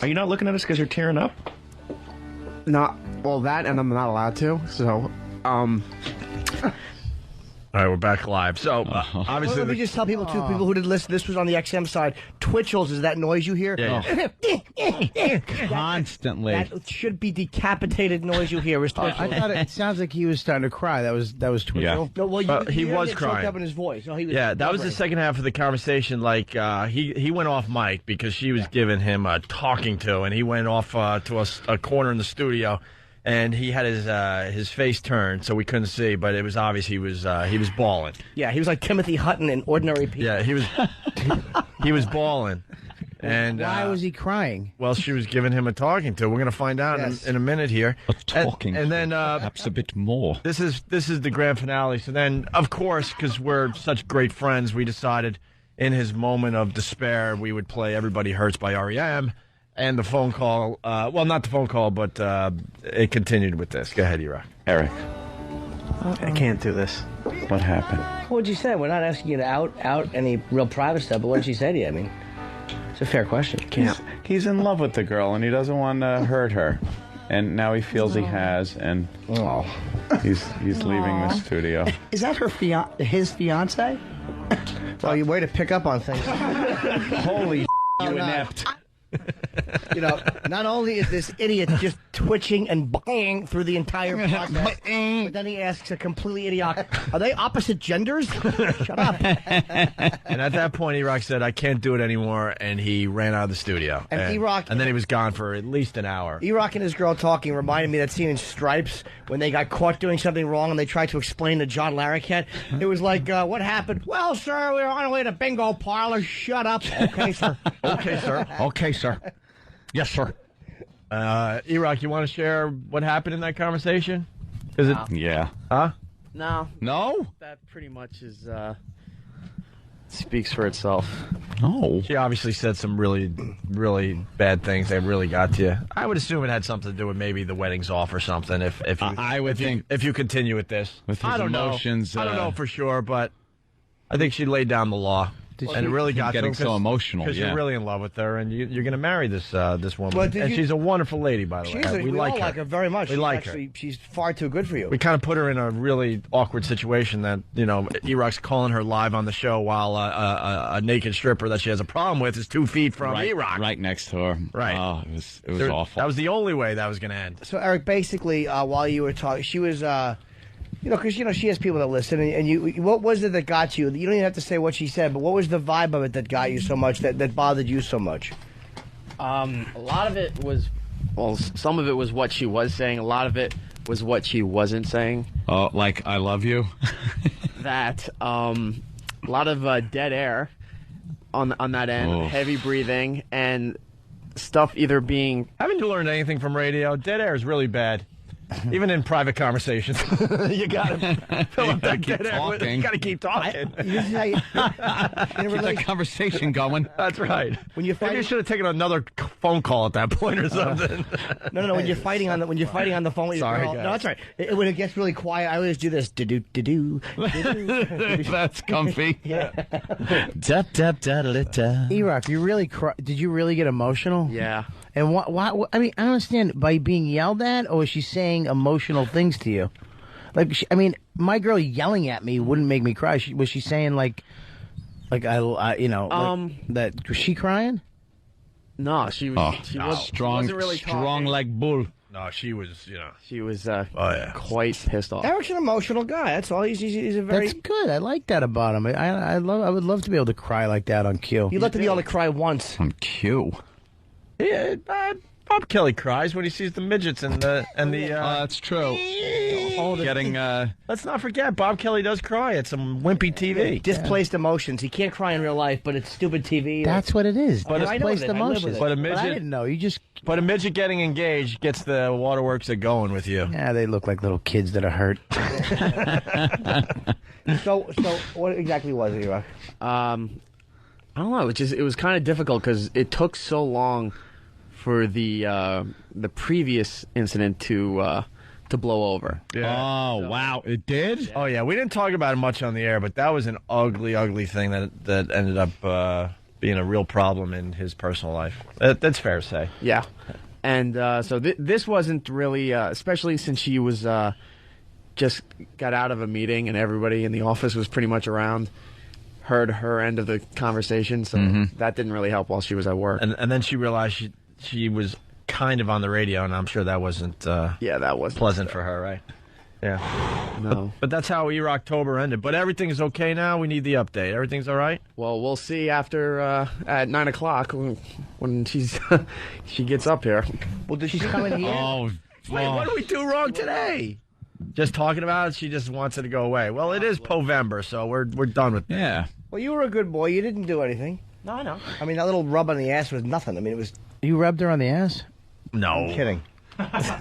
Are you not looking at us because you're tearing up? Not well, that, and I'm not allowed to. So, All right, we're back live. So, obviously... Let me just tell people, too, people who did listen, this was on the XM side. Twitchels is that noise you hear? Yeah. Constantly. That should be decapitated noise you hear is Twitchell. I thought it sounds like he was starting to cry. That was Twitchell. Yeah. No, well, he you was it choked crying. up in his voice. No, he was Yeah, that was the blubbering. second half of the conversation. Like, he went off mic because she was giving him a talking to, and he went off to a corner in the studio, and he had his face turned, so we couldn't see, but it was obvious he was bawling. Yeah, he was like Timothy Hutton in Ordinary People. Yeah, he was bawling. And Why was he crying? Well, she was giving him a talking to. We're going to find out in a minute here. A talking and then perhaps a bit more. This is the grand finale. So then, of course, because we're such great friends, we decided in his moment of despair we would play "Everybody Hurts" by REM. And the phone call, well, not the phone call, but it continued with this. Go ahead, Erock. Eric, I can't do this. what happened? What'd you say? We're not asking you to out any real private stuff, but what did she say to you? I mean, it's a fair question. He's in love with the girl, and he doesn't want to hurt her. And now he feels he has, and he's leaving the studio. Is that his fiance? Well, you way to pick up on things. Holy you inept. You know, not only is this idiot just twitching and bang through the entire process, but then he asks a completely idiotic, are they opposite genders? Shut up. And at that point, Erock said, I can't do it anymore, and he ran out of the studio. And Erock... And then he was gone for at least an hour. Erock and his girl talking reminded me of that scene in Stripes when they got caught doing something wrong and they tried to explain to John Larroquette. It was like, what happened? Well, sir, we were on our way to bingo parlor. Shut up. Okay, sir. Okay, sir. Okay, sir. Yes, sir. Erock, you want to share what happened in that conversation? Is it? Yeah. Huh? No. No? That pretty much is speaks for itself. No. She obviously said some really, really bad things that really got to you. I would assume it had something to do with maybe the wedding's off or something. If you continue with this, with his emotions, I don't know for sure, but I think she laid down the law. And it really got getting to him so emotional because yeah. you're really in love with her, and you're going to marry this woman. Well, and she's a wonderful lady, by the way. We like all her. like her very much. We like her. She's far too good for you. We kind of put her in a really awkward situation that Erock's calling her live on the show while a naked stripper that she has a problem with is 2 feet from Erock, right next to her. Right. Oh, it was awful. That was the only way that was going to end. So Erik, basically, while you were talking, she was. Because she has people that listen, and you. What was it that got you? You don't even have to say what she said, but what was the vibe of it that got you so much, that bothered you so much? A lot of it was, well, some of it was what she was saying. A lot of it was what she wasn't saying. Oh, like I love you. That a lot of dead air on that end, heavy breathing, and stuff either being. Haven't you learned anything from radio? Dead air is really bad. Even in private conversations, you gotta fill up that keep dead air. talking. You gotta keep talking. This is how you, Keep that conversation going. That's right. when you're Maybe fighting, you should have taken another phone call at that point or something. no. When you're fighting on the phone with your Sorry, girl, guys. no, that's right. When it gets really quiet, I always do this. Do. That's comfy. Erock, you really did you really get emotional? Yeah. And what? I mean, I don't understand. By being yelled at, or is she saying emotional things to you? Like, my girl yelling at me wouldn't make me cry. Was she saying like that? Was she crying? No, she was. She wasn't really strong talking. like bull. No, she was, She was quite pissed off. Eric's an emotional guy. That's all. He's a very. That's good. I like that about him. I would love to be able to cry like that on cue. You'd love to be able to cry once. On cue. Yeah, Bob Kelly cries when he sees the midgets and the. That's true. Getting. Let's not forget, Bob Kelly does cry at some wimpy TV. Displaced emotions. He can't cry in real life, but it's stupid TV. That's what it is. But I know Displaced that. I live with emotions. it. But a But I midget, didn't know. You just. but a midget getting engaged gets the waterworks a going with you. Yeah, they look like little kids that are hurt. So what exactly was it, Erock? I don't know. It was kind of difficult because it took so long for the previous incident to blow over. Oh, wow. It did? Oh yeah, we didn't talk about it much on the air, but that was an ugly thing that ended up being a real problem in his personal life. That's fair to say. Yeah, and so this wasn't really, especially since she was just got out of a meeting and everybody in the office was pretty much around, heard her end of the conversation, so that didn't really help while she was at work. And then she realized she was kind of on the radio, and I'm sure that wasn't that wasn't pleasant for her, right? Yeah. No. But that's how October ended. But everything is okay now. We need the update. Everything's all right? Well, we'll see after at 9 o'clock when she gets up here. Well, does she come in here? Oh, Wait, what did we do wrong today? Just talking about it, she just wants it to go away. Well, it is Povember, so we're done with that. Yeah. Well, you were a good boy. You didn't do anything. No, I know. I mean, that little rub on the ass was nothing. I mean, it was. You rubbed her on the ass? No. I'm kidding.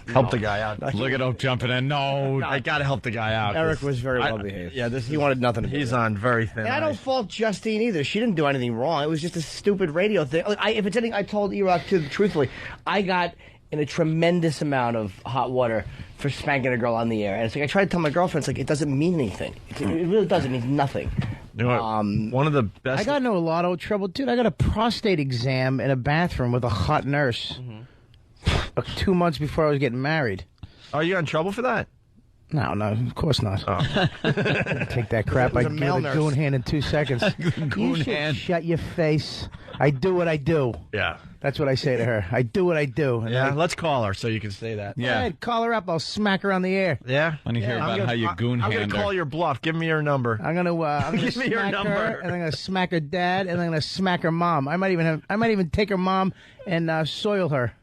Help the guy out. Look at Ope jumping in. No. I got to help the guy out. Eric was very well behaved. Yeah, he wanted nothing to do He's with it. on very thin And I don't ice. fault Justine either. She didn't do anything wrong. It was just a stupid radio thing. Like, if it's anything, I told Erock too. Truthfully, I got in a tremendous amount of hot water for spanking a girl on the air, and it's like I tried to tell my girlfriend, it's like it doesn't mean anything. It really doesn't. It means nothing. You know what? One of the best. I got into a lot of trouble, dude. I got a prostate exam in a bathroom with a hot nurse 2 months before I was getting married. Are you in trouble for that? No, of course not. Oh. Take that crap. It was I a give male the nurse. goon hand in 2 seconds. You should shut your face. I do what I do. Yeah. That's what I say to her. I do what I do. And Yeah, I, let's call her so you can say that. Go ahead, call her up. I'll smack her on the air. Yeah? Let me hear about how you goon I'm hand going to her. call your bluff. Give me your number. I'm gonna Give me your smack number. her, and I'm gonna smack her dad, and I'm gonna smack her mom. I might even take her mom and soil her.